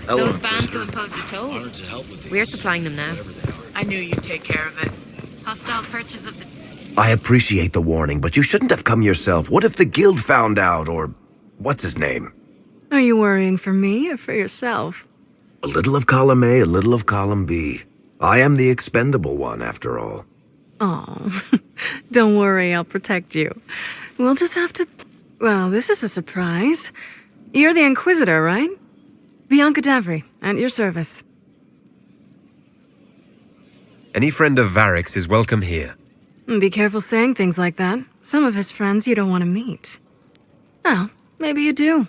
[SPEAKER 11] Those bands who imposed the tolls.
[SPEAKER 19] We're supplying them now.
[SPEAKER 22] I knew you'd take care of it.
[SPEAKER 11] Hostile purchase of the...
[SPEAKER 12] I appreciate the warning, but you shouldn't have come yourself. What if the guild found out, or what's his name?
[SPEAKER 5] Are you worrying for me or for yourself?
[SPEAKER 12] A little of column A, a little of column B. I am the expendable one, after all.
[SPEAKER 5] Oh, don't worry, I'll protect you. We'll just have to... Well, this is a surprise. You're the Inquisitor, right? Bianca Davry, at your service.
[SPEAKER 16] Any friend of Varric's is welcome here.
[SPEAKER 5] Be careful saying things like that. Some of his friends you don't want to meet. Well, maybe you do.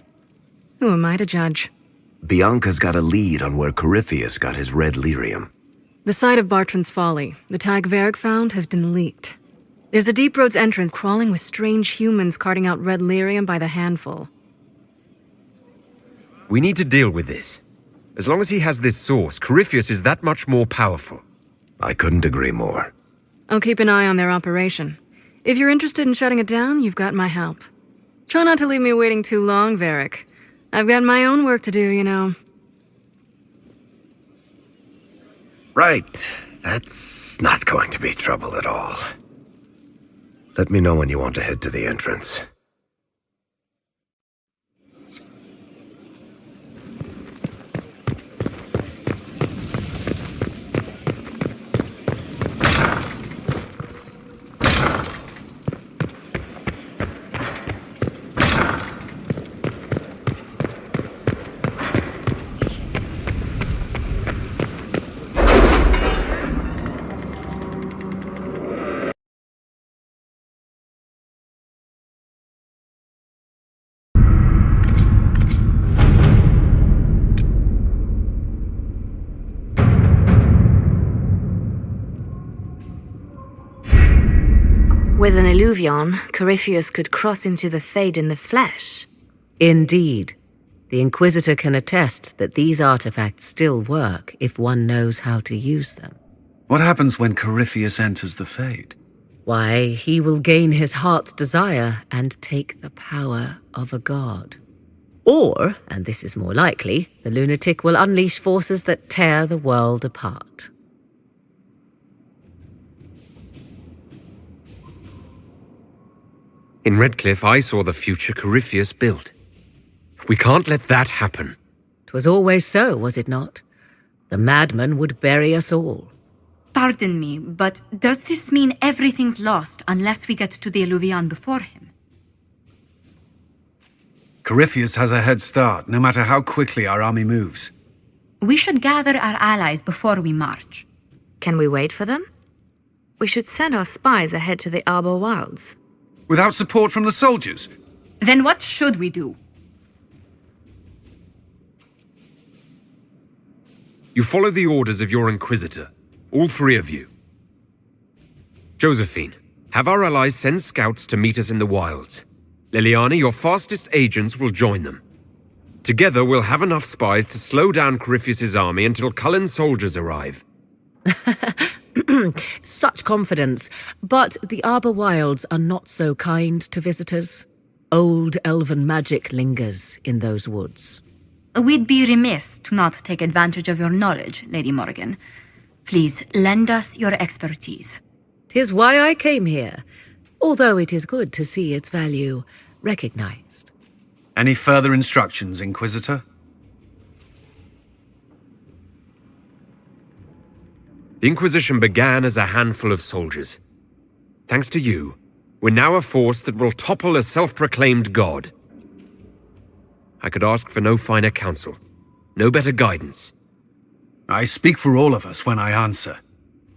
[SPEAKER 5] Who am I to judge?
[SPEAKER 12] Bianca's got a lead on where Corypheus got his red lyrium.
[SPEAKER 5] The site of Bartrand's Folly, the tag Varric found, has been leaked. There's a deep roads entrance crawling with strange humans carting out red lyrium by the handful.
[SPEAKER 16] We need to deal with this. As long as he has this source, Corypheus is that much more powerful.
[SPEAKER 12] I couldn't agree more.
[SPEAKER 5] I'll keep an eye on their operation. If you're interested in shutting it down, you've got my help. Try not to leave me waiting too long, Varric. I've got my own work to do, you know.
[SPEAKER 12] Right. That's not going to be trouble at all. Let me know when you want to head to the entrance.
[SPEAKER 4] With an illuvion, Corypheus could cross into the Fade in the flesh.
[SPEAKER 24] Indeed. The Inquisitor can attest that these artifacts still work if one knows how to use them.
[SPEAKER 20] What happens when Corypheus enters the Fade?
[SPEAKER 24] Why, he will gain his heart's desire and take the power of a god. Or, and this is more likely, the lunatic will unleash forces that tear the world apart.
[SPEAKER 16] In Redcliffe, I saw the future Corypheus built. We can't let that happen.
[SPEAKER 24] 'Twas always so, was it not? The madman would bury us all.
[SPEAKER 11] Pardon me, but does this mean everything's lost unless we get to the Illuvian before him?
[SPEAKER 20] Corypheus has a head start, no matter how quickly our army moves.
[SPEAKER 11] We should gather our allies before we march.
[SPEAKER 4] Can we wait for them? We should send our spies ahead to the Arbor Wilds.
[SPEAKER 20] Without support from the soldiers?
[SPEAKER 11] Then what should we do?
[SPEAKER 16] You follow the orders of your Inquisitor, all three of you. Josephine, have our allies send scouts to meet us in the wilds. Liliana, your fastest agents will join them. Together we'll have enough spies to slow down Corypheus's army until Cullen's soldiers arrive.
[SPEAKER 24] Such confidence, but the Arbor Wilds are not so kind to visitors. Old elven magic lingers in those woods.
[SPEAKER 11] We'd be remiss to not take advantage of your knowledge, Lady Morgan. Please lend us your expertise.
[SPEAKER 24] 'Tis why I came here, although it is good to see its value recognized.
[SPEAKER 20] Any further instructions, Inquisitor?
[SPEAKER 16] The Inquisition began as a handful of soldiers. Thanks to you, we're now a force that will topple a self-proclaimed god. I could ask for no finer counsel, no better guidance.
[SPEAKER 20] I speak for all of us when I answer.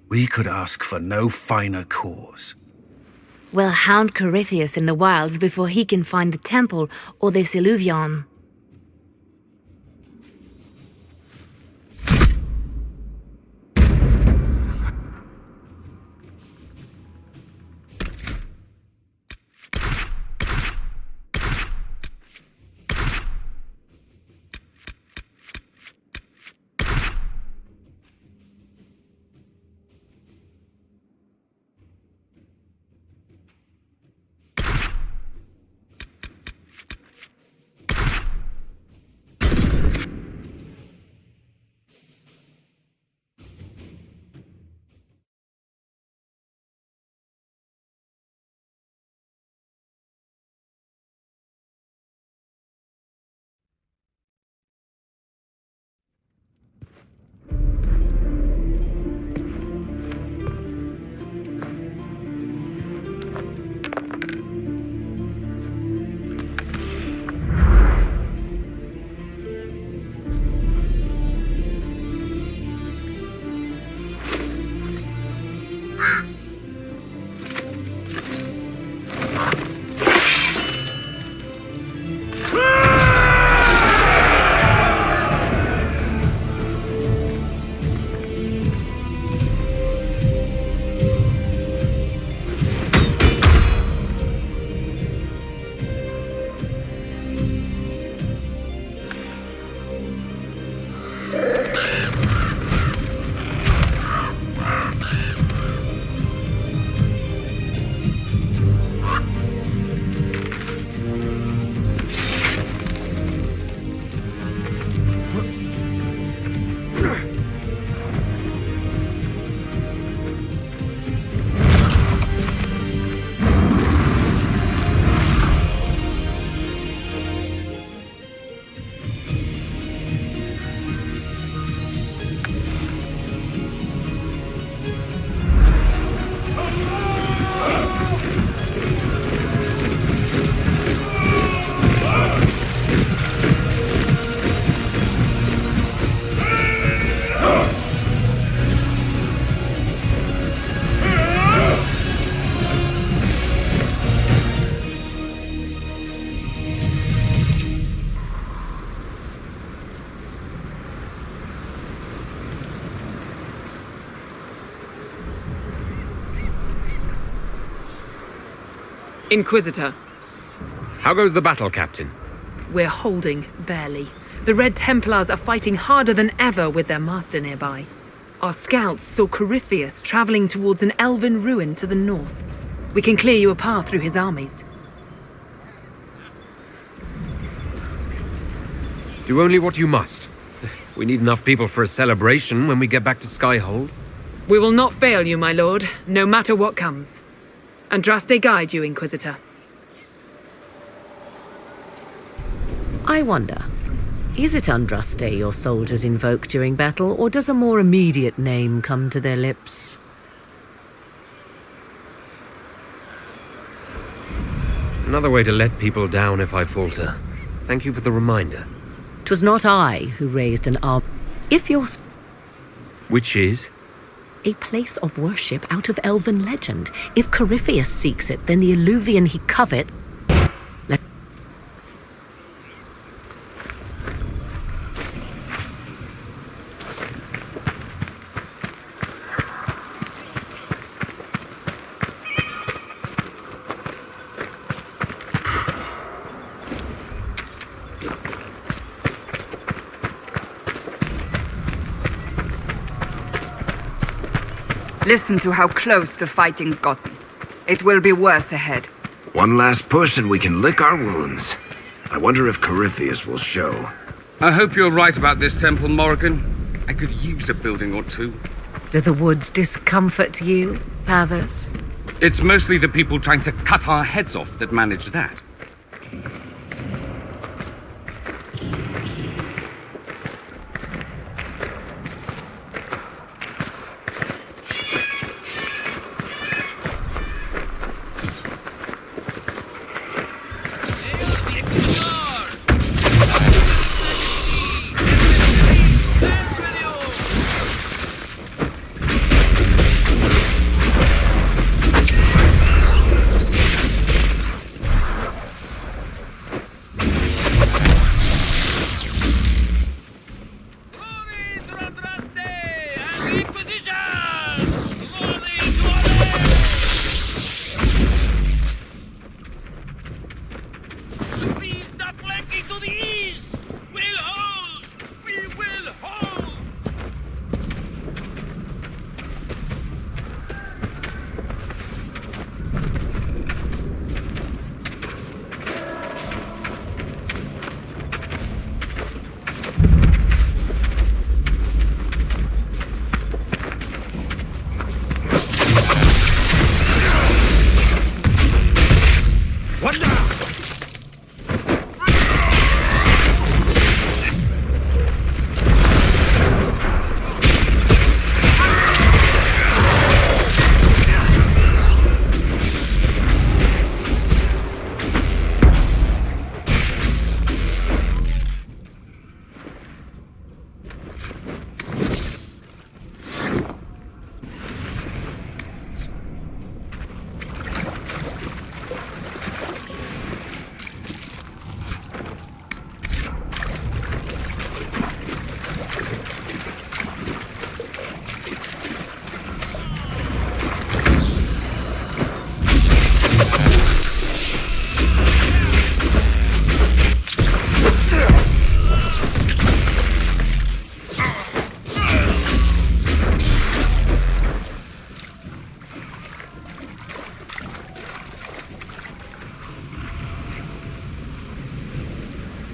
[SPEAKER 20] We could ask for no finer cause.
[SPEAKER 4] We'll hound Corypheus in the wilds before he can find the temple or this illuvion.
[SPEAKER 5] Inquisitor.
[SPEAKER 16] How goes the battle, Captain?
[SPEAKER 5] We're holding, barely. The Red Templars are fighting harder than ever with their master nearby. Our scouts saw Corypheus traveling towards an elven ruin to the north. We can clear you a path through his armies.
[SPEAKER 16] Do only what you must. We need enough people for a celebration when we get back to Skyhold.
[SPEAKER 5] We will not fail you, my lord, no matter what comes. Andraste guide you, Inquisitor.
[SPEAKER 24] I wonder, is it Andraste your soldiers invoke during battle, or does a more immediate name come to their lips?
[SPEAKER 16] Another way to let people down if I falter. Thank you for the reminder.
[SPEAKER 24] 'Twas not I who raised an arm. If you're...
[SPEAKER 16] Which is?
[SPEAKER 24] A place of worship out of elven legend. If Corypheus seeks it, then the alluvion he covets...
[SPEAKER 23] Listen to how close the fighting's gotten. It will be worse ahead.
[SPEAKER 12] One last push and we can lick our wounds. I wonder if Corypheus will show.
[SPEAKER 1] I hope you're right about this temple, Morrigan. I could use a building or two.
[SPEAKER 24] Do the woods discomfort you, Pavos?
[SPEAKER 1] It's mostly the people trying to cut our heads off that manage that.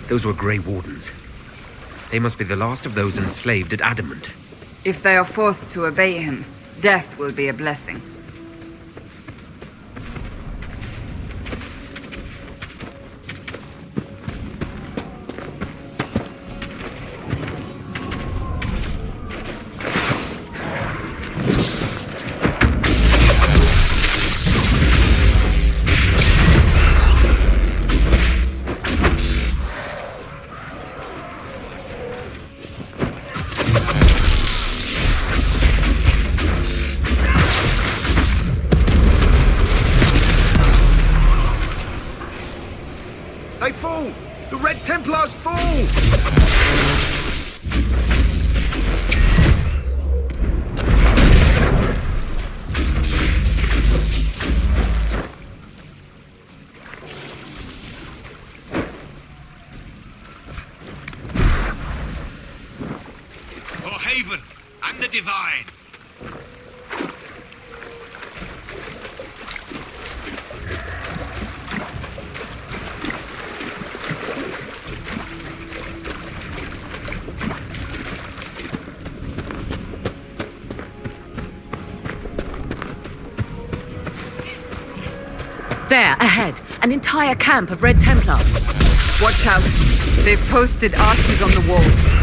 [SPEAKER 16] Those were Grey Wardens. They must be the last of those enslaved at Adamant.
[SPEAKER 23] If they are forced to obey him, death will be a blessing.
[SPEAKER 12] They fall! The Red Templars fall!
[SPEAKER 6] Raven and the Divine.
[SPEAKER 24] There, ahead, an entire camp of Red Templars.
[SPEAKER 23] Watch out. They've posted archers on the wall.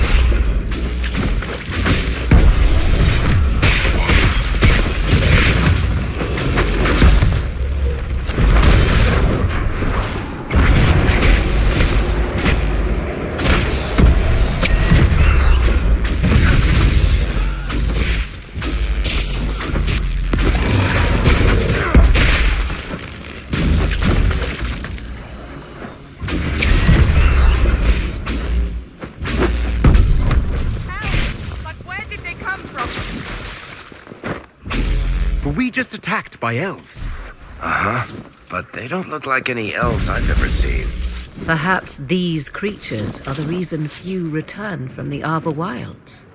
[SPEAKER 16] We just attacked by elves.
[SPEAKER 12] Uh-huh. But they don't look like any elves I've ever seen.
[SPEAKER 24] Perhaps these creatures are the reason few return from the Arbor Wilds.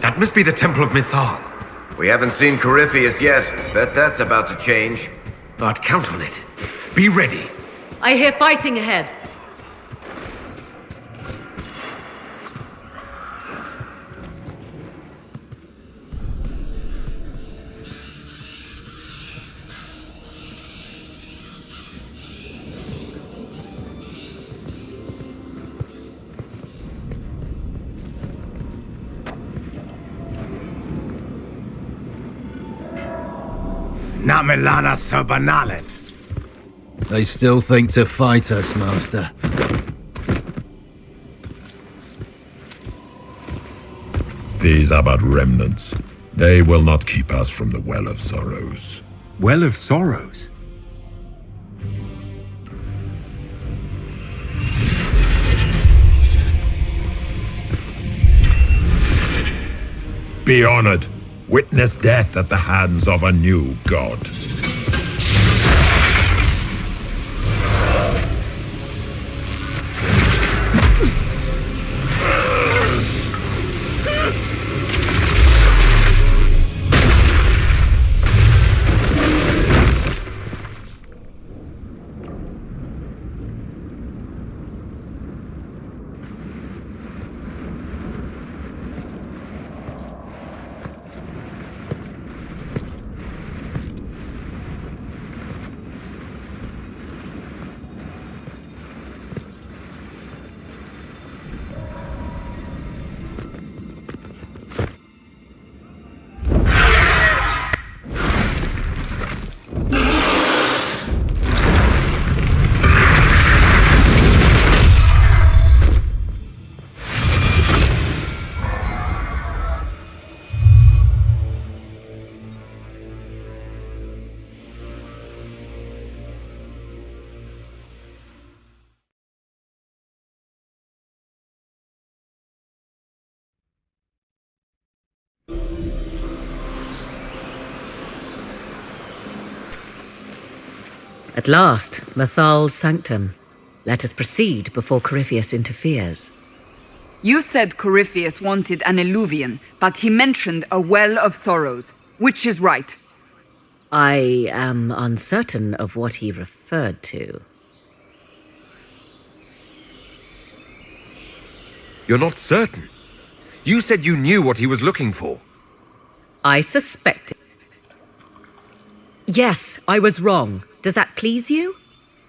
[SPEAKER 16] That must be the Temple of Mythal.
[SPEAKER 12] We haven't seen Corypheus yet. Bet that's about to change.
[SPEAKER 16] I'd count on it. Be ready.
[SPEAKER 24] I hear fighting ahead.
[SPEAKER 6] Namelana Sabanalet.
[SPEAKER 8] They still think to fight us, Master.
[SPEAKER 14] These are but remnants. They will not keep us from the Well of Sorrows.
[SPEAKER 1] Well of Sorrows?
[SPEAKER 14] Be honored. Witness death at the hands of a new god.
[SPEAKER 24] At last, Mythal's sanctum. Let us proceed before Corypheus interferes.
[SPEAKER 23] You said Corypheus wanted an eluvian, but he mentioned a Well of Sorrows. Which is right?
[SPEAKER 24] I am uncertain of what he referred to.
[SPEAKER 16] You're not certain? You said you knew what he was looking for.
[SPEAKER 24] I suspected. Yes, I was wrong. Does that please you?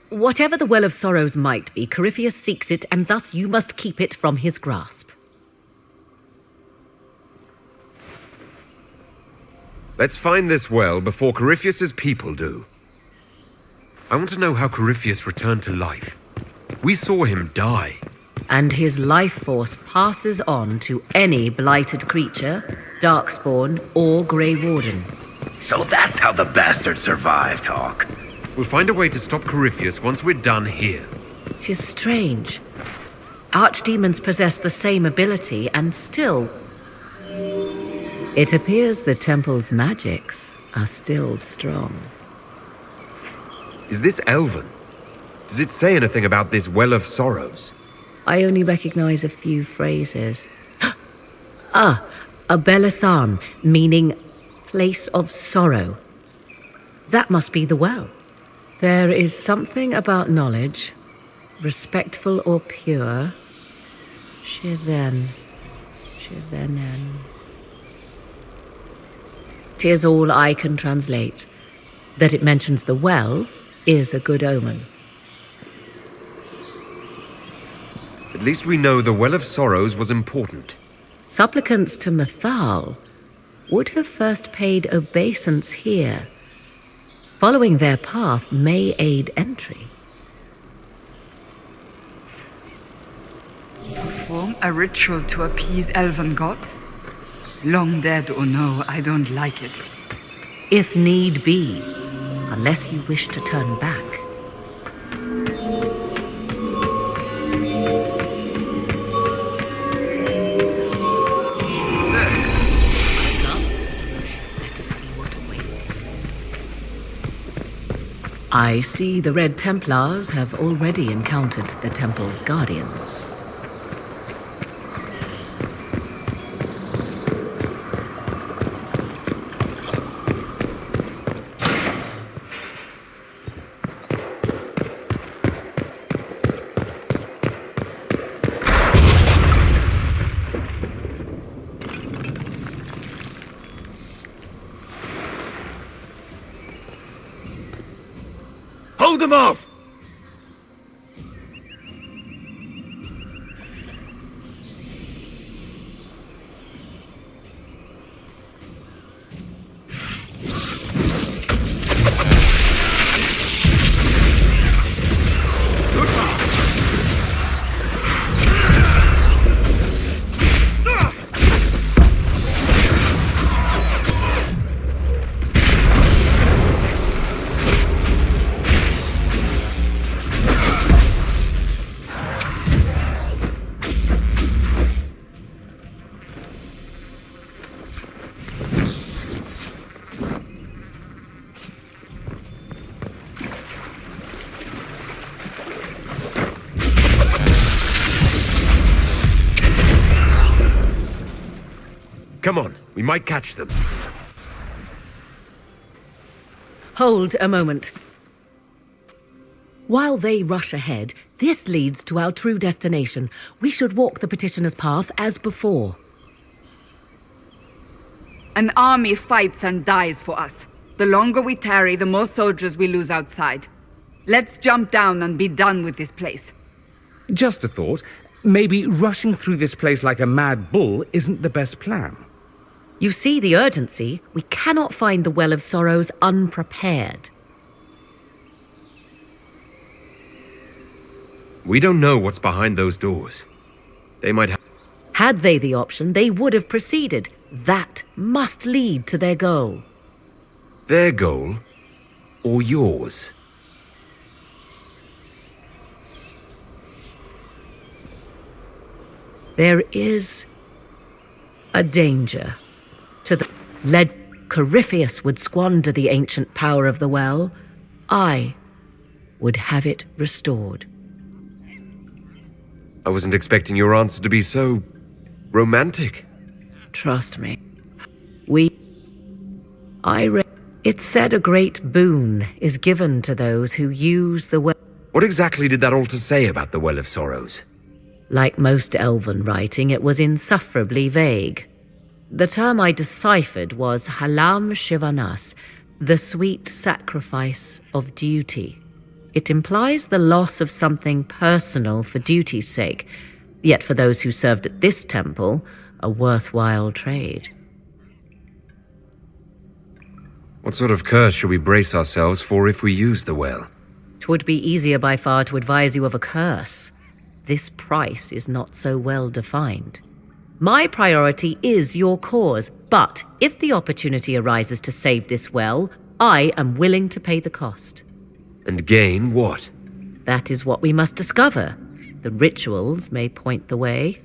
[SPEAKER 24] Whatever the Well of Sorrows might be, Corypheus seeks it, and thus you must keep it from his grasp.
[SPEAKER 16] Let's find this well before Corypheus's people do. I want to know how Corypheus returned to life. We saw him die.
[SPEAKER 24] And his life force passes on to any blighted creature, darkspawn, or Grey Warden.
[SPEAKER 12] So that's how the bastard survived, Hawk.
[SPEAKER 16] We'll find a way to stop Corypheus once we're done here.
[SPEAKER 24] 'Tis strange. Archdemons possess the same ability, and still... It appears the temple's magics are still strong.
[SPEAKER 16] Is this Elven? Does it say anything about this Well of Sorrows?
[SPEAKER 24] I only recognize a few phrases. A Belisan, meaning place of sorrow. That must be the well. There is something about knowledge, respectful or pure. Shivenen. 'Tis all I can translate. That it mentions the well is a good omen.
[SPEAKER 16] At least we know the Well of Sorrows was important.
[SPEAKER 24] Supplicants to Mythal would have first paid obeisance here. Following their path may aid entry.
[SPEAKER 23] Perform a ritual to appease elven gods? Long dead or no, I don't like it.
[SPEAKER 24] If need be, unless you wish to turn back. Let us see what awaits. I see the Red Templars have already encountered the temple's guardians.
[SPEAKER 16] Hold them off! Come on, we might catch them.
[SPEAKER 24] Hold a moment. While they rush ahead, this leads to our true destination. We should walk the petitioner's path as before.
[SPEAKER 23] An army fights and dies for us. The longer we tarry, the more soldiers we lose outside. Let's jump down and be done with this place.
[SPEAKER 1] Just a thought. Maybe rushing through this place like a mad bull isn't the best plan.
[SPEAKER 24] You see the urgency? We cannot find the Well of Sorrows unprepared.
[SPEAKER 16] We don't know what's behind those doors. They might have...
[SPEAKER 24] Had they the option, they would have proceeded. That must lead to their goal.
[SPEAKER 16] Their goal? Or yours?
[SPEAKER 24] There is a danger to the lead. Corypheus would squander the ancient power of the well. I would have it restored.
[SPEAKER 16] I wasn't expecting your answer to be so... romantic.
[SPEAKER 24] Trust me. It said a great boon is given to those who use the well.
[SPEAKER 16] What exactly did that altar say about the Well of Sorrows?
[SPEAKER 24] Like most elven writing, it was insufferably vague. The term I deciphered was Halam Shivanas, the sweet sacrifice of duty. It implies the loss of something personal for duty's sake, yet for those who served at this temple, a worthwhile trade.
[SPEAKER 16] What sort of curse should we brace ourselves for if we use the well?
[SPEAKER 24] 'Twould be easier by far to advise you of a curse. This price is not so well defined. My priority is your cause, but if the opportunity arises to save this well, I am willing to pay the cost.
[SPEAKER 16] And gain what?
[SPEAKER 24] That is what we must discover. The rituals may point the way.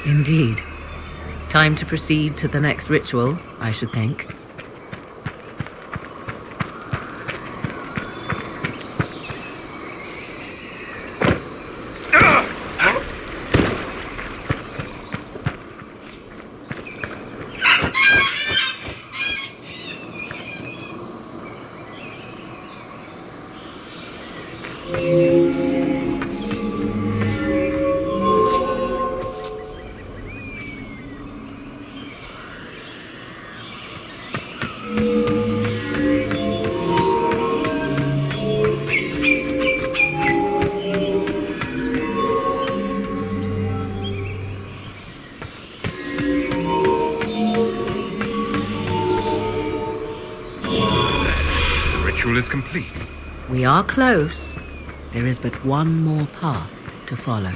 [SPEAKER 24] Indeed. Time to proceed to the next ritual, I should think.
[SPEAKER 20] complete.
[SPEAKER 24] We are close. There is but one more path to follow.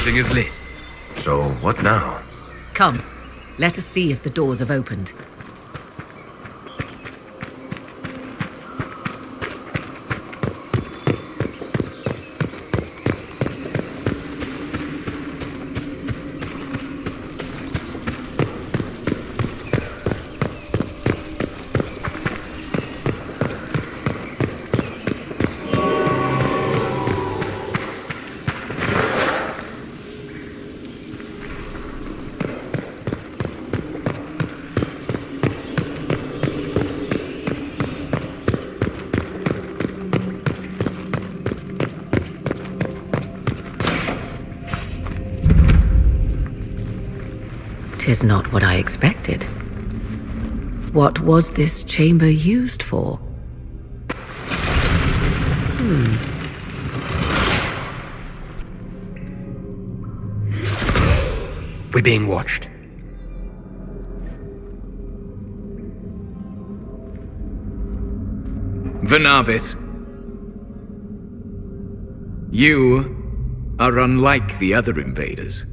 [SPEAKER 18] Everything is lit. So, what now?
[SPEAKER 24] Come, let us see if the doors have opened. Tis not what I expected. What was this chamber used for?
[SPEAKER 18] We're being watched.
[SPEAKER 9] Venavis, you are unlike the other invaders.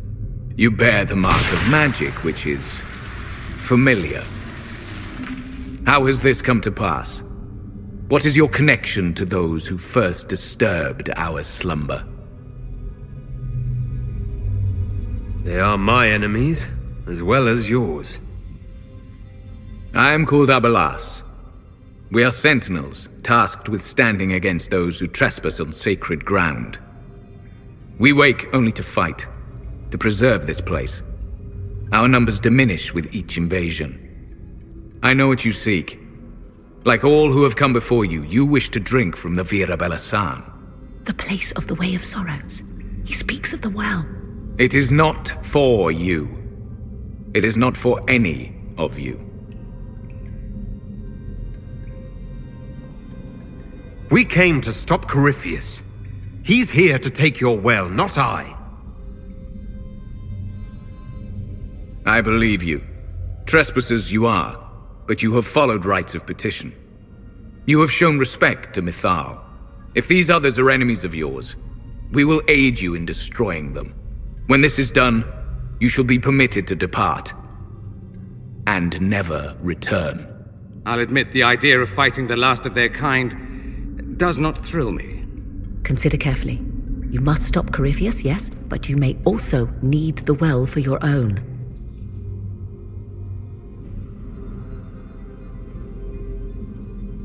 [SPEAKER 9] You bear the mark of magic, which is familiar. How has this come to pass? What is your connection to those who first disturbed our slumber?
[SPEAKER 18] They are my enemies, as well as yours.
[SPEAKER 9] I am called Abelas. We are sentinels, tasked with standing against those who trespass on sacred ground. We wake only to fight, to preserve this place. Our numbers diminish with each invasion. I know what you seek. Like all who have come before you, you wish to drink from the Vira Belasan.
[SPEAKER 24] The place of the Way of Sorrows. He speaks of the well.
[SPEAKER 9] It is not for you. It is not for any of you.
[SPEAKER 16] We came to stop Corypheus. He's here to take your well, not I.
[SPEAKER 9] I believe you. Trespassers you are, but you have followed rites of petition. You have shown respect to Mythal. If these others are enemies of yours, we will aid you in destroying them. When this is done, you shall be permitted to depart. And never return.
[SPEAKER 10] I'll admit the idea of fighting the last of their kind does not thrill me.
[SPEAKER 24] Consider carefully. You must stop Corypheus, yes, but you may also need the well for your own.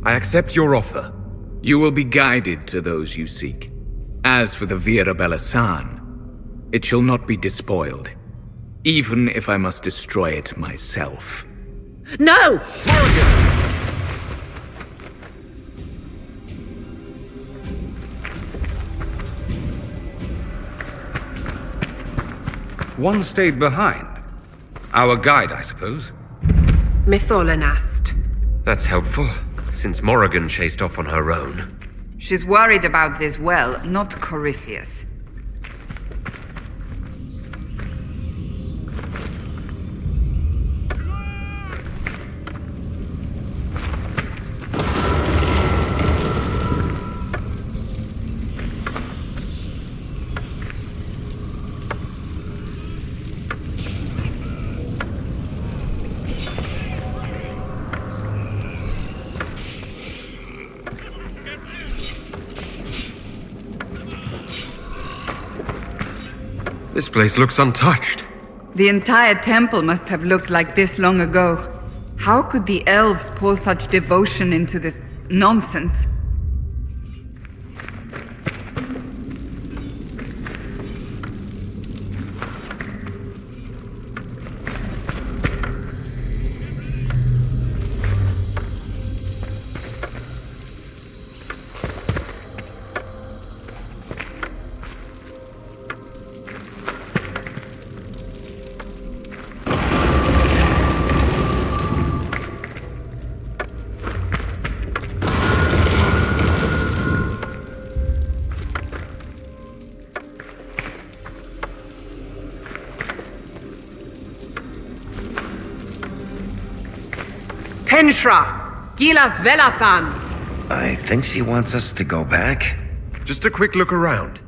[SPEAKER 16] I accept your offer.
[SPEAKER 9] You will be guided to those you seek. As for the Vira Bellasan, it shall not be despoiled, even if I must destroy it myself.
[SPEAKER 19] No!
[SPEAKER 10] One stayed behind. Our guide, I suppose.
[SPEAKER 13] Mytholanast.
[SPEAKER 16] That's helpful, since Morrigan chased off on her own.
[SPEAKER 23] She's worried about this well, not Corypheus.
[SPEAKER 16] This place looks untouched.
[SPEAKER 23] The entire temple must have looked like this long ago. How could the elves pour such devotion into this nonsense?
[SPEAKER 13] Penshra! Gilas Velathan!
[SPEAKER 12] I think she wants us to go back.
[SPEAKER 16] Just a quick look around.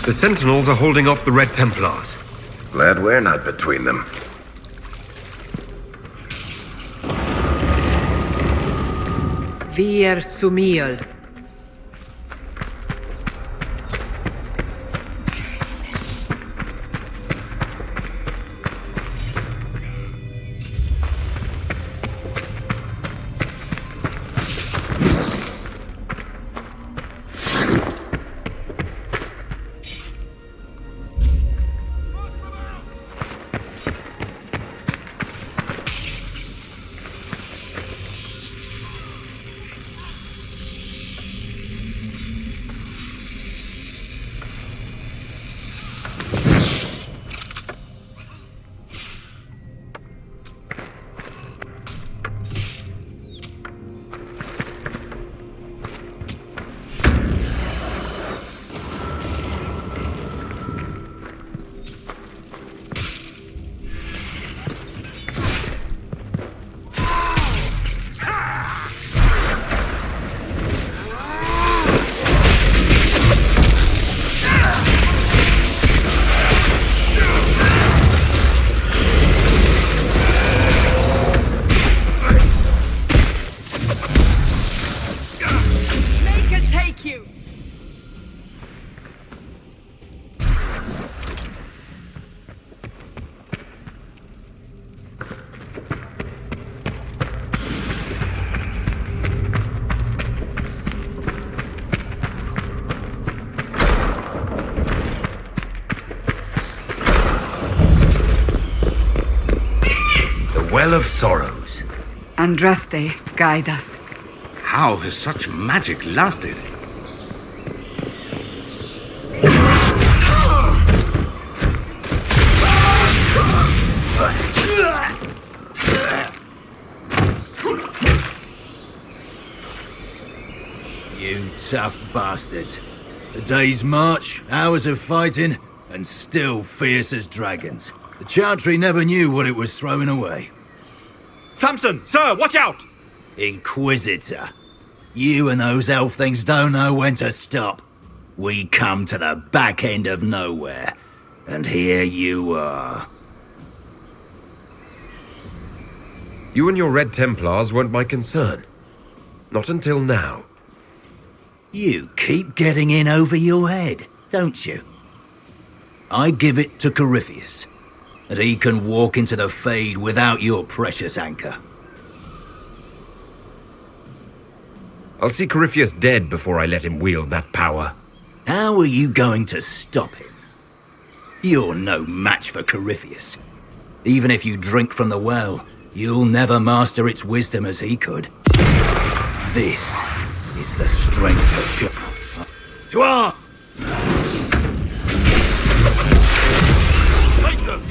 [SPEAKER 16] The Sentinels are holding off the Red Templars.
[SPEAKER 12] Glad we're not between them.
[SPEAKER 13] Vir Sumiel.
[SPEAKER 8] Well of Sorrows.
[SPEAKER 23] Andraste, guide us.
[SPEAKER 10] How has such magic lasted?
[SPEAKER 8] You tough bastards. A day's march, hours of fighting, and still fierce as dragons. The Chantry never knew what it was throwing away.
[SPEAKER 10] Samson! Sir, watch out!
[SPEAKER 8] Inquisitor. You and those elf things don't know when to stop. We come to the back end of nowhere, and here you are.
[SPEAKER 16] You and your Red Templars weren't my concern. Not until now.
[SPEAKER 8] You keep getting in over your head, don't you? I give it to Corypheus, that he can walk into the Fade without your precious anchor.
[SPEAKER 16] I'll see Corypheus dead before I let him wield that power.
[SPEAKER 8] How are you going to stop him? You're no match for Corypheus. Even if you drink from the well, you'll never master its wisdom as he could. This is the strength of Joar! Take them!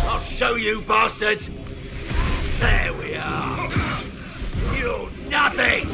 [SPEAKER 8] I'll show you, bastards! There we are! You're nothing!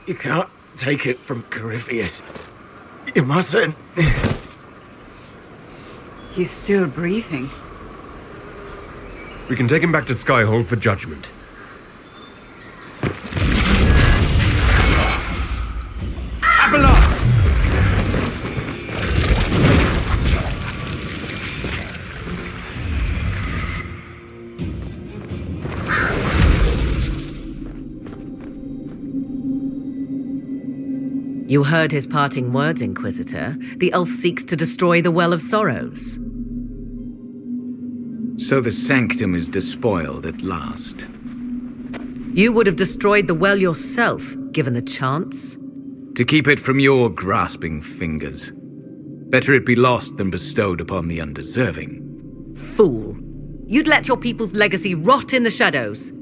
[SPEAKER 8] You can't take it from Corypheus. You mustn't.
[SPEAKER 23] He's still breathing.
[SPEAKER 16] We can take him back to Skyhold for judgment.
[SPEAKER 24] You heard his parting words, Inquisitor. The elf seeks to destroy the Well of Sorrows.
[SPEAKER 9] So the sanctum is despoiled at last.
[SPEAKER 24] You would have destroyed the well yourself, given the chance.
[SPEAKER 9] To keep it from your grasping fingers. Better it be lost than bestowed upon the undeserving.
[SPEAKER 24] Fool. You'd let your people's legacy rot in the shadows.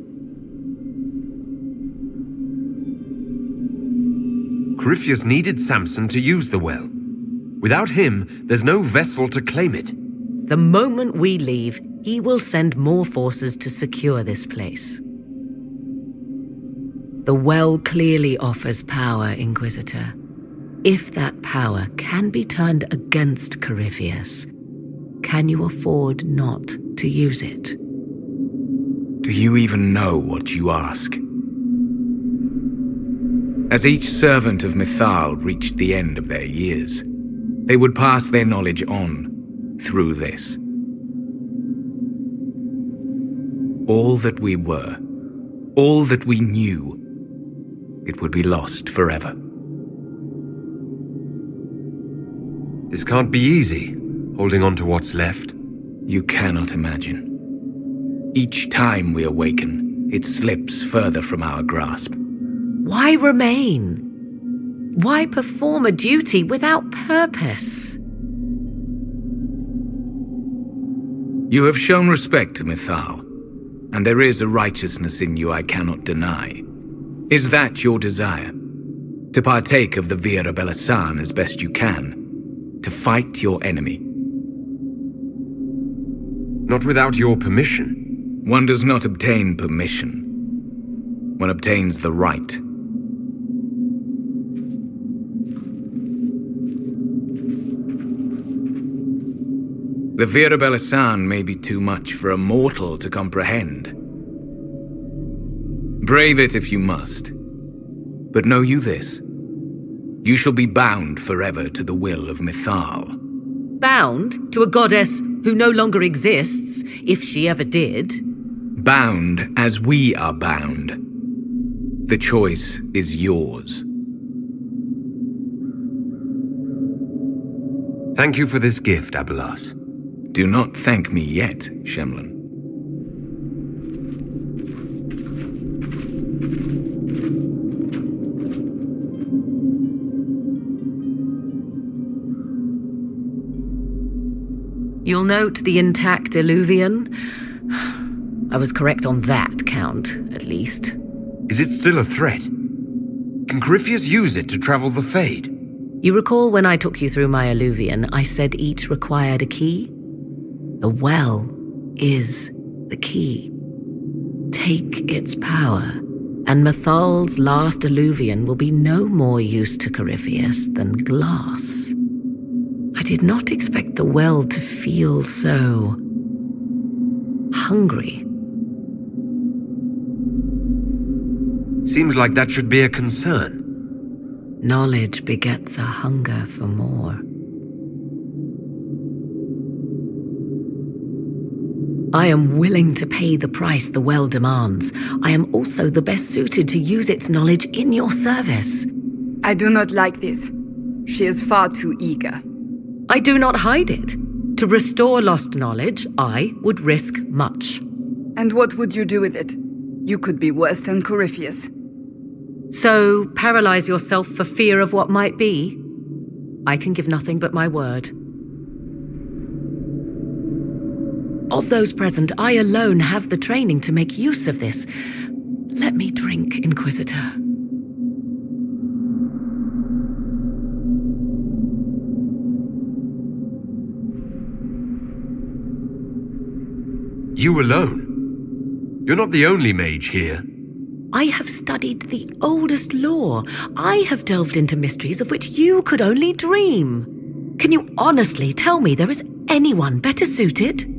[SPEAKER 16] Corypheus needed Samson to use the well. Without him, there's no vessel to claim it.
[SPEAKER 24] The moment we leave, he will send more forces to secure this place. The well clearly offers power, Inquisitor. If that power can be turned against Corypheus, can you afford not to use it?
[SPEAKER 9] Do you even know what you ask? As each servant of Mythal reached the end of their years, they would pass their knowledge on through this. All that we were, all that we knew, it would be lost forever.
[SPEAKER 16] This can't be easy, holding on to what's left.
[SPEAKER 9] You cannot imagine. Each time we awaken, it slips further from our grasp.
[SPEAKER 24] Why remain? Why perform a duty without purpose?
[SPEAKER 9] You have shown respect to Mythal, and there is a righteousness in you I cannot deny. Is that your desire? To partake of the Vira Belasan as best you can? To fight your enemy?
[SPEAKER 16] Not without your permission.
[SPEAKER 9] One does not obtain permission. One obtains the right. The Vira Belasan may be too much for a mortal to comprehend. Brave it if you must. But know you this. You shall be bound forever to the will of Mithal.
[SPEAKER 24] Bound to a goddess who no longer exists, if she ever did.
[SPEAKER 9] Bound as we are bound. The choice is yours.
[SPEAKER 16] Thank you for this gift, Abelas.
[SPEAKER 9] Do not thank me yet, Shemlin.
[SPEAKER 24] You'll note the intact Illuvian. I was correct on that count, at least.
[SPEAKER 16] Is it still a threat? Can Corypheus use it to travel the Fade?
[SPEAKER 24] You recall when I took you through my Illuvian, I said each required a key? The well is the key. Take its power, and Mithal's last Illuvian will be no more use to Corypheus than glass. I did not expect the well to feel so hungry.
[SPEAKER 16] Seems like that should be a concern.
[SPEAKER 24] Knowledge begets a hunger for more. I am willing to pay the price the well demands. I am also the best suited to use its knowledge in your service.
[SPEAKER 23] I do not like this. She is far too eager.
[SPEAKER 24] I do not hide it. To restore lost knowledge, I would risk much.
[SPEAKER 23] And what would you do with it? You could be worse than Corypheus.
[SPEAKER 24] So, paralyze yourself for fear of what might be? I can give nothing but my word. Of those present, I alone have the training to make use of this. Let me drink, Inquisitor.
[SPEAKER 16] You alone? You're not the only mage here.
[SPEAKER 24] I have studied the oldest lore. I have delved into mysteries of which you could only dream. Can you honestly tell me there is anyone better suited?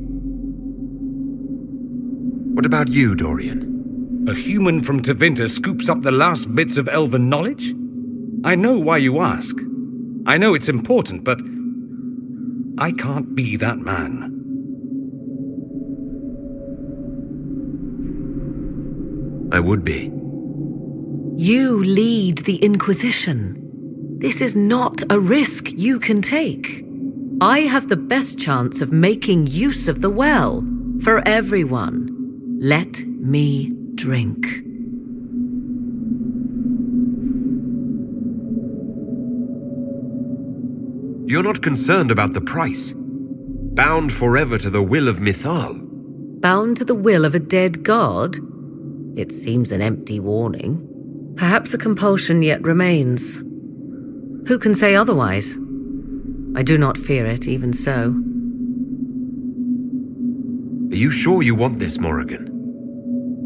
[SPEAKER 16] What about you, Dorian?
[SPEAKER 1] A human from Tevinter scoops up the last bits of elven knowledge? I know why you ask. I know it's important, but I can't be that man.
[SPEAKER 16] I would be.
[SPEAKER 24] You lead the Inquisition. This is not a risk you can take. I have the best chance of making use of the well for everyone. Let me drink.
[SPEAKER 16] You're not concerned about the price. Bound forever to the will of Mithal.
[SPEAKER 24] Bound to the will of a dead god? It seems an empty warning. Perhaps a compulsion yet remains. Who can say otherwise? I do not fear it, even so.
[SPEAKER 16] Are you sure you want this, Morrigan?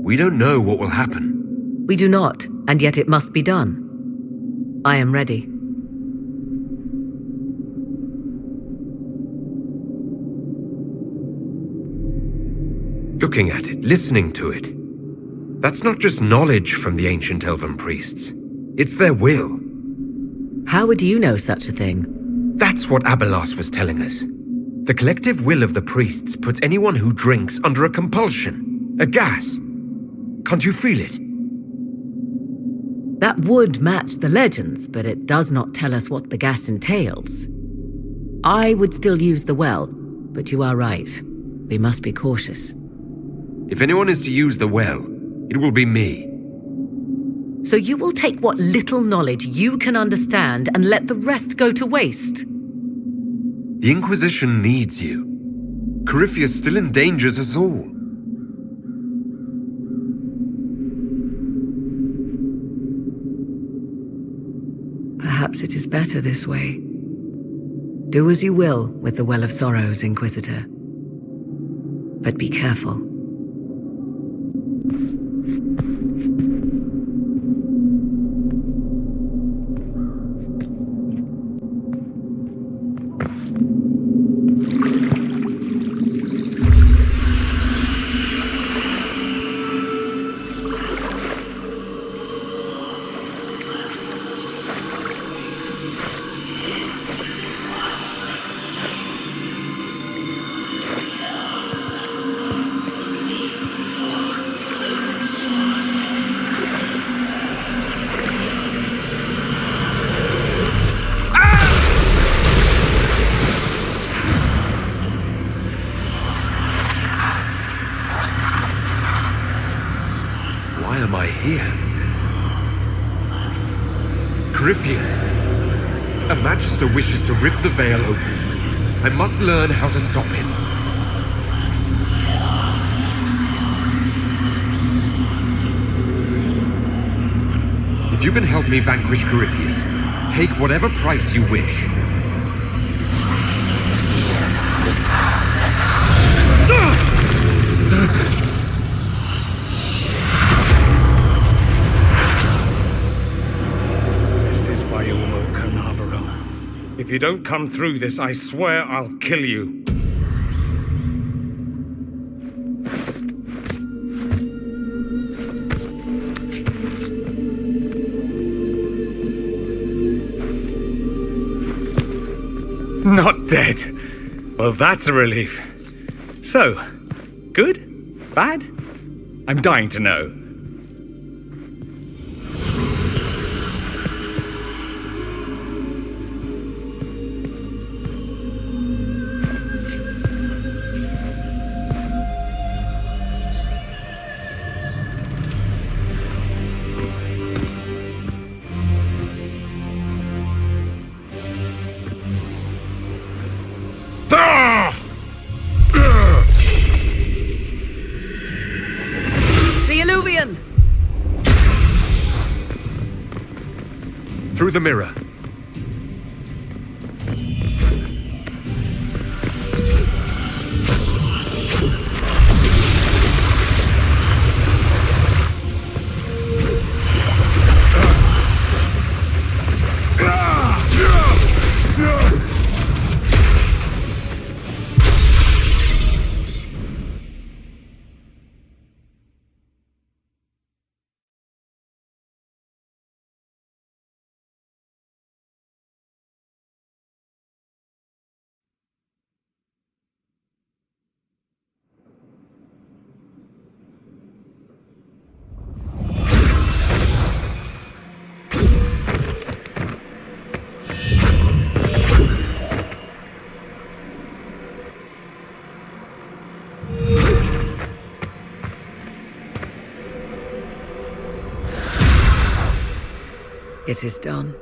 [SPEAKER 16] We don't know what will happen.
[SPEAKER 24] We do not, and yet it must be done. I am ready.
[SPEAKER 16] Looking at it, listening to it. That's not just knowledge from the ancient elven priests. It's their will.
[SPEAKER 24] How would you know such a thing?
[SPEAKER 16] That's what Abelas was telling us. The collective will of the priests puts anyone who drinks under a compulsion, a gas. Can't you feel it?
[SPEAKER 24] That would match the legends, but it does not tell us what the gas entails. I would still use the well, but you are right. We must be cautious.
[SPEAKER 16] If anyone is to use the well, it will be me.
[SPEAKER 24] So you will take what little knowledge you can understand and let the rest go to waste?
[SPEAKER 16] The Inquisition needs you. Corypheus still endangers us all.
[SPEAKER 24] Perhaps it is better this way. Do as you will with the Well of Sorrows, Inquisitor. But be careful.
[SPEAKER 16] Why am I here? Corypheus! A Magister wishes to rip the veil open. I must learn how to stop him. If you can help me vanquish Corypheus, take whatever price you wish.
[SPEAKER 1] If you don't come through this, I swear I'll kill you. Not dead. Well, that's a relief. So, good? Bad? I'm dying to know.
[SPEAKER 16] Through the mirror.
[SPEAKER 24] It is done.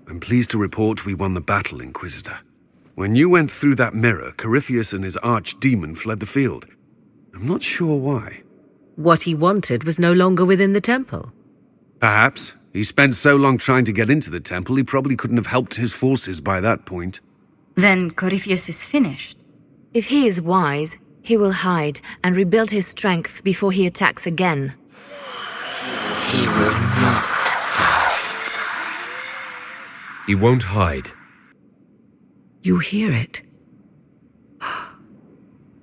[SPEAKER 20] I'm pleased to report we won the battle, Inquisitor. When you went through that mirror, Corypheus and his archdemon fled the field. I'm not sure why.
[SPEAKER 24] What he wanted was no longer within the temple.
[SPEAKER 20] Perhaps. He spent so long trying to get into the temple, he probably couldn't have helped his forces by that point.
[SPEAKER 11] Then Corypheus is finished.
[SPEAKER 4] If he is wise, he will hide and rebuild his strength before he attacks again.
[SPEAKER 18] He will not.
[SPEAKER 16] He won't hide.
[SPEAKER 24] You hear it.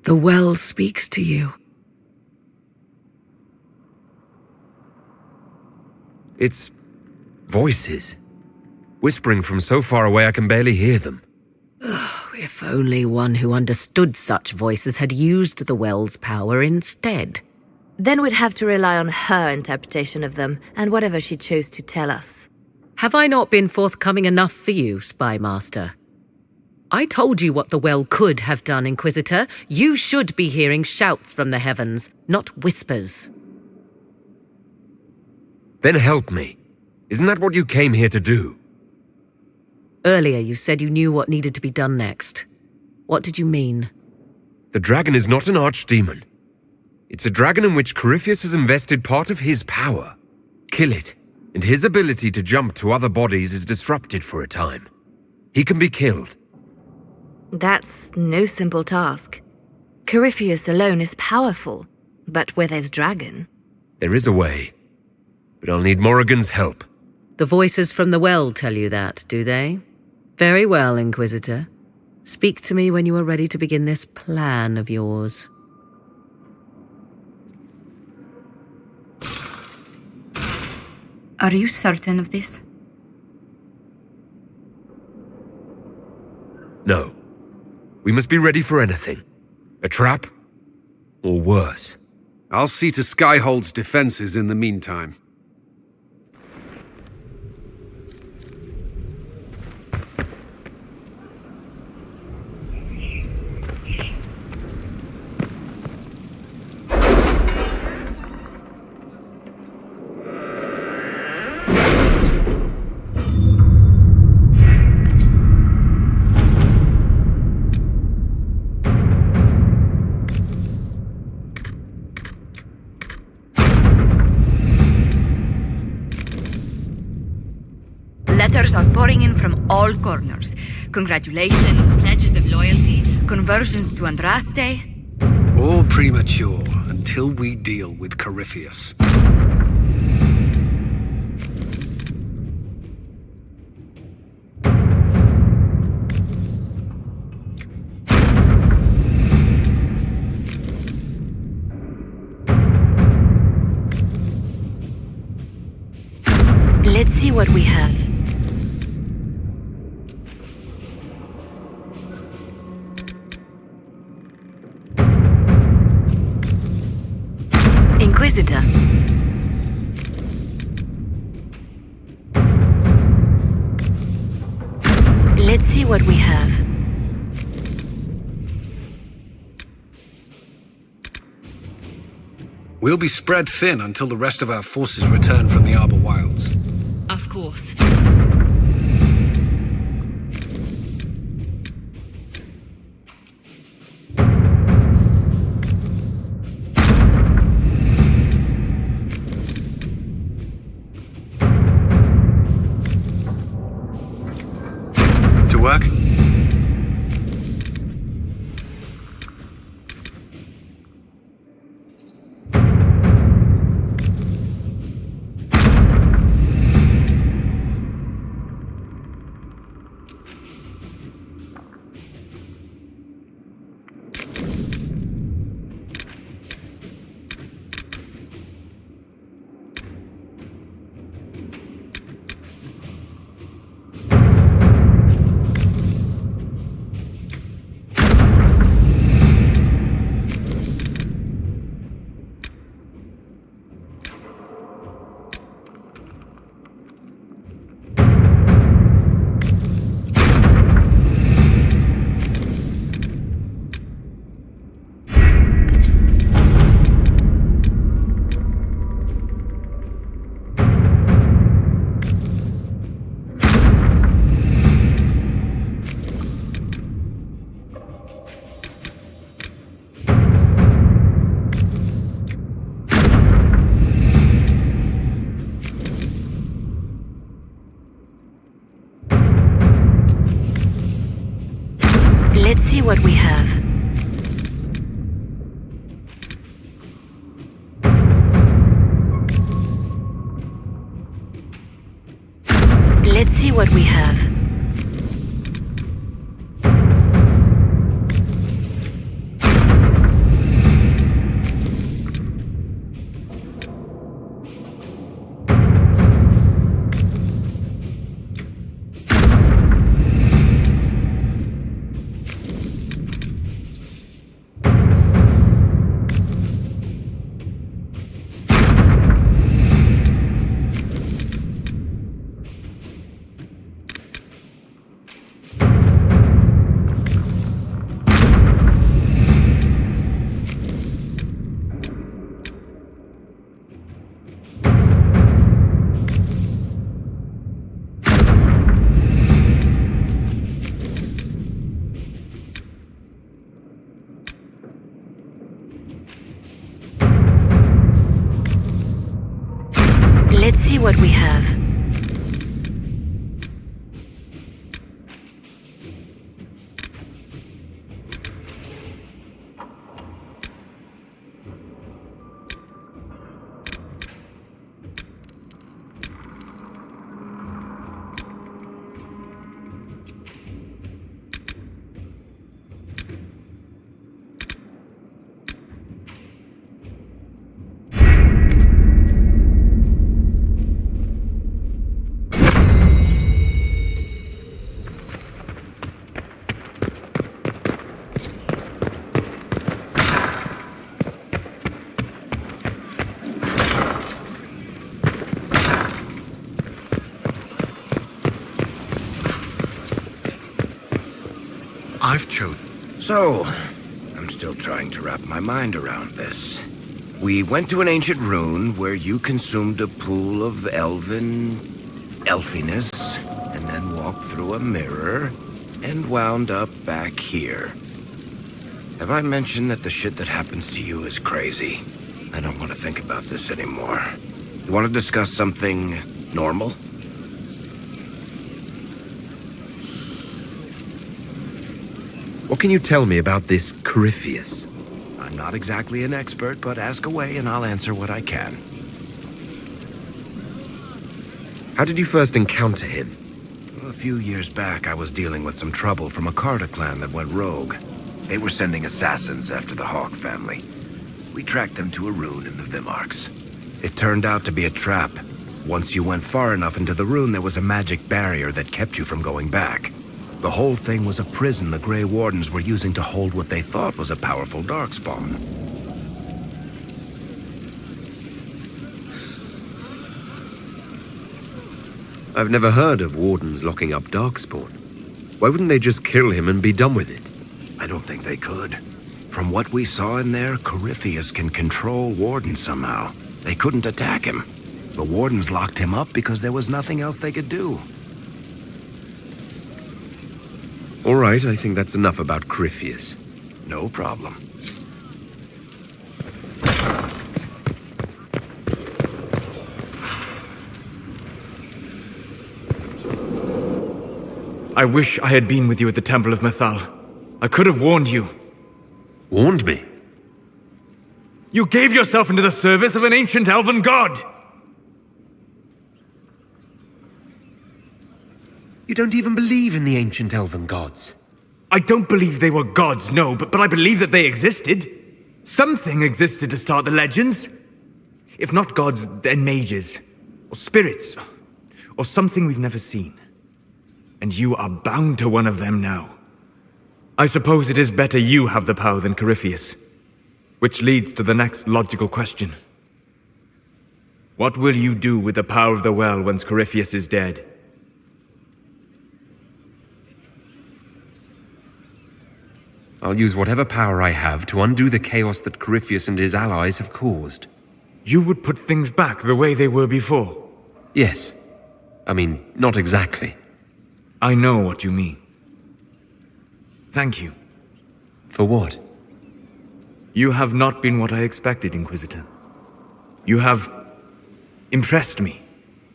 [SPEAKER 24] The well speaks to you.
[SPEAKER 16] It's voices. Whispering from so far away I can barely hear them.
[SPEAKER 24] If only one who understood such voices had used the well's power instead.
[SPEAKER 4] Then we'd have to rely on her interpretation of them, and whatever she chose to tell us.
[SPEAKER 24] Have I not been forthcoming enough for you, Spy Master? I told you what the well could have done, Inquisitor. You should be hearing shouts from the heavens, not whispers.
[SPEAKER 16] Then help me. Isn't that what you came here to do?
[SPEAKER 24] Earlier you said you knew what needed to be done next. What did you mean?
[SPEAKER 16] The dragon is not an archdemon. It's a dragon in which Corypheus has invested part of his power. Kill it, and his ability to jump to other bodies is disrupted for a time. He can be killed.
[SPEAKER 4] That's no simple task. Corypheus alone is powerful, but where there's dragon...
[SPEAKER 16] There is a way, but I'll need Morrigan's help.
[SPEAKER 24] The voices from the well tell you that, do they? Very well, Inquisitor. Speak to me when you are ready to begin this plan of yours.
[SPEAKER 11] Are you certain of this?
[SPEAKER 16] No. We must be ready for anything. A trap? Or worse.
[SPEAKER 20] I'll see to Skyhold's defenses in the meantime.
[SPEAKER 11] Letters are pouring in from all corners. Congratulations, pledges of loyalty, conversions to Andraste.
[SPEAKER 20] All premature until we deal with Corypheus.
[SPEAKER 4] Let's see what we have. Inquisitor. Let's see what we have.
[SPEAKER 20] We'll be spread thin until the rest of our forces return from the Arbor Wilds.
[SPEAKER 11] Of course.
[SPEAKER 20] To work?
[SPEAKER 4] Let's see what we have. Let's see what we have. Let's see what we have.
[SPEAKER 12] I've chosen. So, I'm still trying to wrap my mind around this. We went to an ancient rune where you consumed a pool of elfiness, and then walked through a mirror and wound up back here. Have I mentioned that the shit that happens to you is crazy? I don't want to think about this anymore. You want to discuss something normal?
[SPEAKER 18] What can you tell me about this Corypheus?
[SPEAKER 12] I'm not exactly an expert, but ask away and I'll answer what I can.
[SPEAKER 18] How did you first encounter him?
[SPEAKER 12] A few years back, I was dealing with some trouble from a Carter clan that went rogue. They were sending assassins after the Hawk family. We tracked them to a rune in the Vimarks. It turned out to be a trap. Once you went far enough into the rune, there was a magic barrier that kept you from going back. The whole thing was a prison the Grey Wardens were using to hold what they thought was a powerful darkspawn.
[SPEAKER 18] I've never heard of Wardens locking up Darkspawn. Why wouldn't they just kill him and be done with it?
[SPEAKER 12] I don't think they could. From what we saw in there, Corypheus can control Wardens somehow. They couldn't attack him. The Wardens locked him up because there was nothing else they could do.
[SPEAKER 18] All right, I think that's enough about Corypheus.
[SPEAKER 12] No problem.
[SPEAKER 7] I wish I had been with you at the Temple of Mythal. I could have warned you.
[SPEAKER 18] Warned me?
[SPEAKER 7] You gave yourself into the service of an ancient elven god!
[SPEAKER 18] You don't even believe in the ancient elven gods.
[SPEAKER 7] I don't believe they were gods, no, but I believe that they existed. Something existed to start the legends. If not gods, then mages, or spirits, or something we've never seen. And you are bound to one of them now. I suppose it is better you have the power than Corypheus. Which leads to the next logical question. What will you do with the power of the well once Corypheus is dead?
[SPEAKER 18] I'll use whatever power I have to undo the chaos that Corypheus and his allies have caused.
[SPEAKER 7] You would put things back the way they were before?
[SPEAKER 18] Yes. I mean, not exactly.
[SPEAKER 7] I know what you mean. Thank you.
[SPEAKER 18] For what?
[SPEAKER 7] You have not been what I expected, Inquisitor. You have impressed me.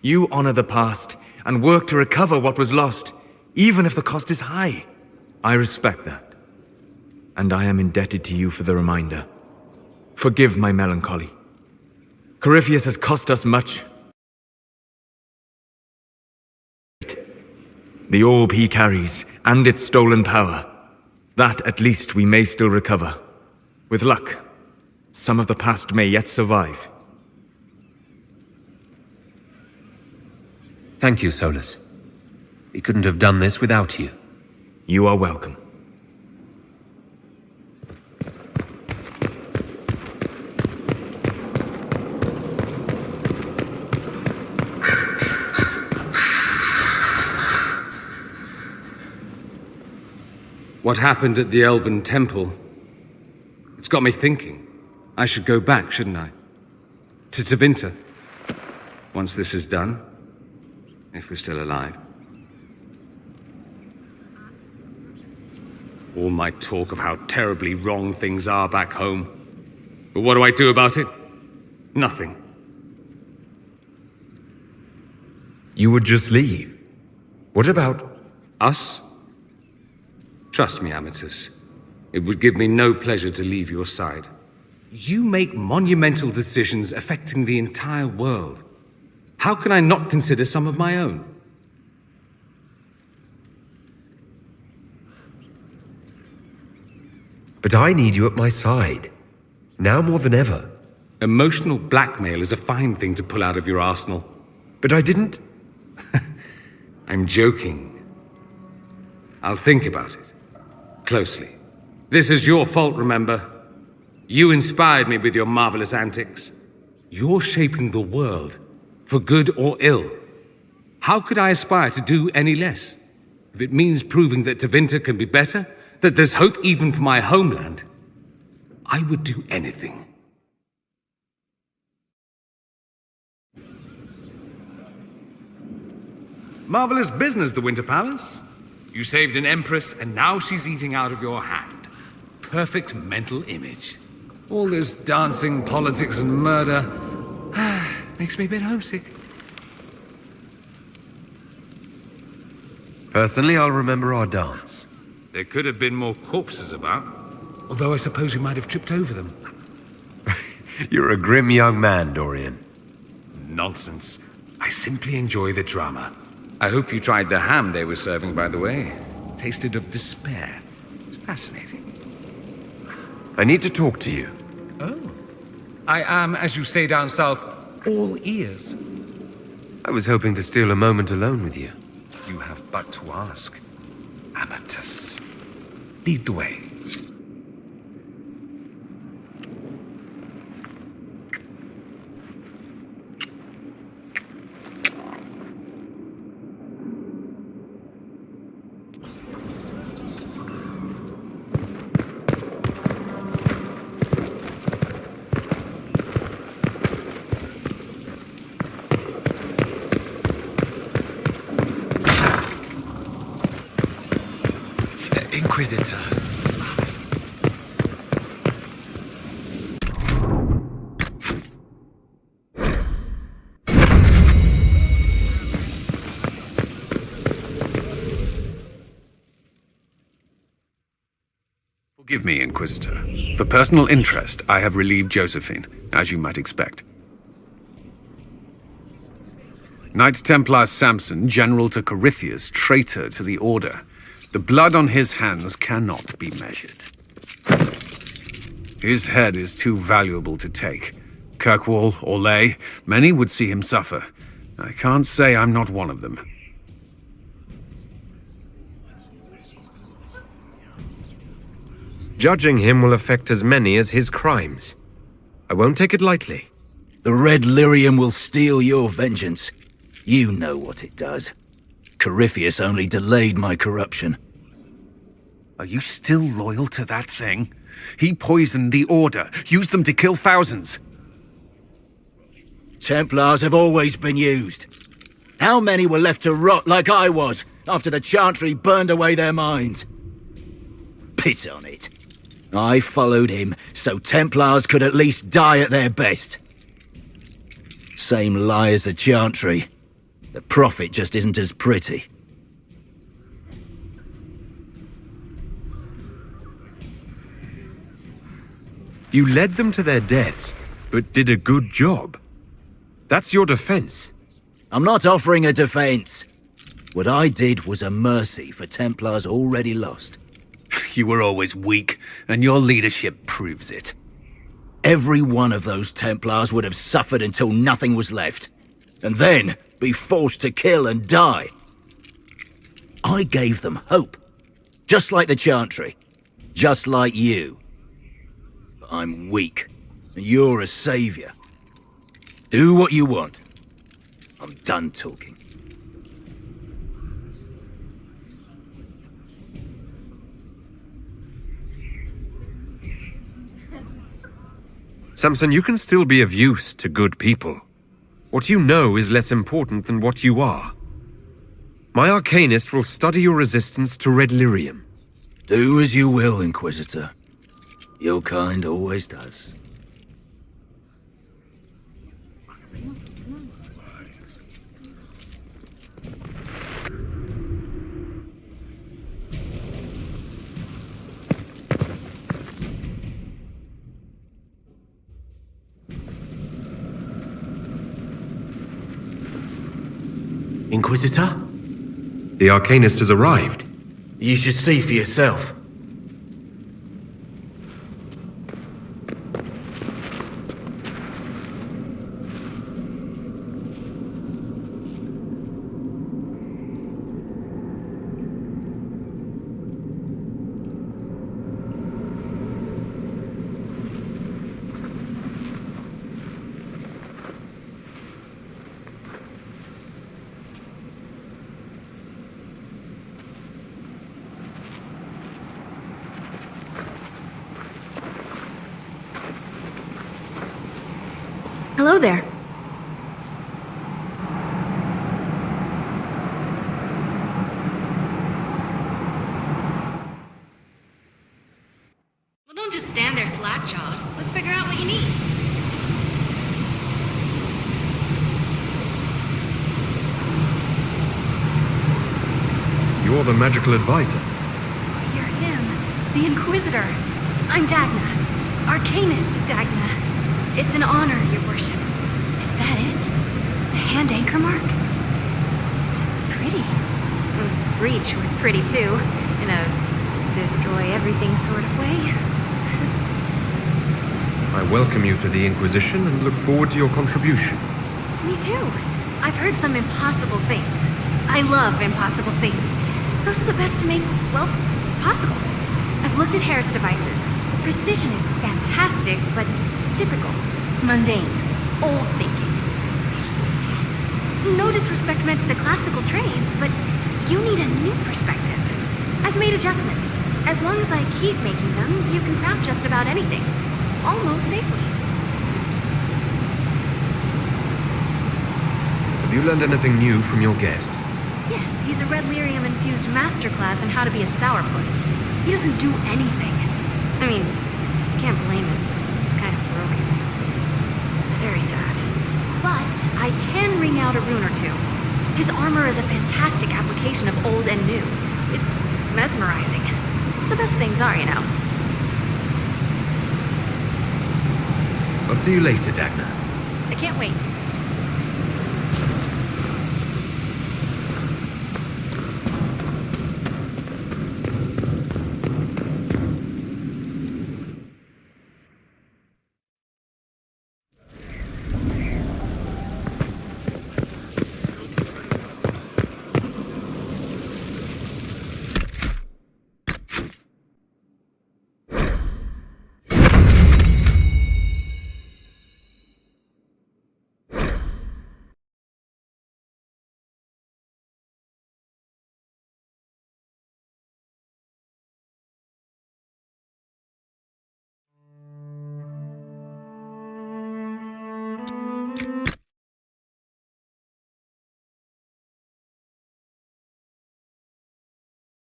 [SPEAKER 7] You honor the past and work to recover what was lost, even if the cost is high. I respect that. And I am indebted to you for the reminder. Forgive my melancholy. Corypheus has cost us much. The orb he carries, and its stolen power. That, at least, we may still recover. With luck, some of the past may yet survive.
[SPEAKER 18] Thank you, Solus. We couldn't have done this without you.
[SPEAKER 7] You are welcome.
[SPEAKER 10] What happened at the Elven Temple? It's got me thinking. I should go back, shouldn't I? To Tevinter. Once this is done. If we're still alive. All my talk of how terribly wrong things are back home. But what do I do about it? Nothing.
[SPEAKER 16] You would just leave. What about...
[SPEAKER 10] Us? Trust me, Amatus. It would give me no pleasure to leave your side. You make monumental decisions affecting the entire world. How can I not consider some of my own?
[SPEAKER 16] But I need you at my side. Now more than ever.
[SPEAKER 10] Emotional blackmail is a fine thing to pull out of your arsenal.
[SPEAKER 16] But I didn't...
[SPEAKER 10] I'm joking. I'll think about it. Closely. This is your fault, remember? You inspired me with your marvelous antics. You're shaping the world, for good or ill. How could I aspire to do any less? If it means proving that Tevinter can be better, that there's hope even for my homeland, I would do anything.
[SPEAKER 1] Marvelous business, the Winter Palace. You saved an empress, and now she's eating out of your hand. Perfect mental image. All this dancing, politics, and murder makes me a bit homesick.
[SPEAKER 16] Personally, I'll remember our dance.
[SPEAKER 10] There could have been more corpses about, although I suppose we might have tripped over them.
[SPEAKER 16] You're a grim young man, Dorian.
[SPEAKER 1] Nonsense. I simply enjoy the drama. I hope you tried the ham they were serving, by the way. Tasted of despair. It's fascinating.
[SPEAKER 16] I need to talk to you.
[SPEAKER 1] Oh. I am, as you say down south, all ears.
[SPEAKER 16] I was hoping to steal a moment alone with you.
[SPEAKER 1] You have but to ask. Amatus. Lead the way.
[SPEAKER 7] Inquisitor.
[SPEAKER 20] Forgive me, Inquisitor. For personal interest, I have relieved Josephine, as you might expect. Knight Templar Samson, general to Corypheus, traitor to the Order. The blood on his hands cannot be measured. His head is too valuable to take. Kirkwall, Orlais, many would see him suffer. I can't say I'm not one of them.
[SPEAKER 16] Judging him will affect as many as his crimes. I won't take it lightly.
[SPEAKER 8] The Red Lyrium will steal your vengeance. You know what it does. Corypheus only delayed my corruption.
[SPEAKER 20] Are you still loyal to that thing? He poisoned the Order, used them to kill thousands.
[SPEAKER 8] Templars have always been used. How many were left to rot like I was after the Chantry burned away their minds? Piss on it. I followed him so Templars could at least die at their best. Same lie as the Chantry. The Prophet just isn't as pretty.
[SPEAKER 16] You led them to their deaths, but did a good job. That's your defense.
[SPEAKER 8] I'm not offering a defense. What I did was a mercy for Templars already lost.
[SPEAKER 20] You were always weak, and your leadership proves it.
[SPEAKER 8] Every one of those Templars would have suffered until nothing was left, and then be forced to kill and die. I gave them hope, just like the Chantry, just like you. But I'm weak, and you're a savior. Do what you want. I'm done talking.
[SPEAKER 16] Samson, you can still be of use to good people. What you know is less important than what you are. My Arcanist will study your resistance to Red Lyrium.
[SPEAKER 8] Do as you will, Inquisitor. Your kind always does.
[SPEAKER 6] Inquisitor?
[SPEAKER 16] The Arcanist has arrived.
[SPEAKER 6] You should see for yourself.
[SPEAKER 5] Hello there. Well, don't just stand there slack-jawed. Let's figure out what you need.
[SPEAKER 16] You're the magical advisor.
[SPEAKER 11] You're him, the Inquisitor. I'm Dagna. Arcanist Dagna. It's an honor, your worship. Is that it? The hand anchor mark? It's pretty. Breach was pretty too, in a destroy everything sort of way.
[SPEAKER 16] I welcome you to the Inquisition and look forward to your contribution.
[SPEAKER 11] Me too. I've heard some impossible things. I love impossible things. Those are the best to make, well, possible. I've looked at Herod's devices. The precision is fantastic, but typical. Mundane. Old thinking. No disrespect meant to the classical trades, but you need a new perspective. I've made adjustments. As long as I keep making them, you can craft just about anything. Almost safely.
[SPEAKER 16] Have you learned anything new from your guest?
[SPEAKER 11] Yes, he's a red lyrium-infused masterclass in how to be a sourpuss. He doesn't do anything. I mean, you can't blame him. He's kind of broken. It's very sad. But I can wring out a rune or two. His armor is a fantastic application of old and new. It's mesmerizing. The best things are, you know.
[SPEAKER 16] I'll see you later, Dagna.
[SPEAKER 11] I can't wait.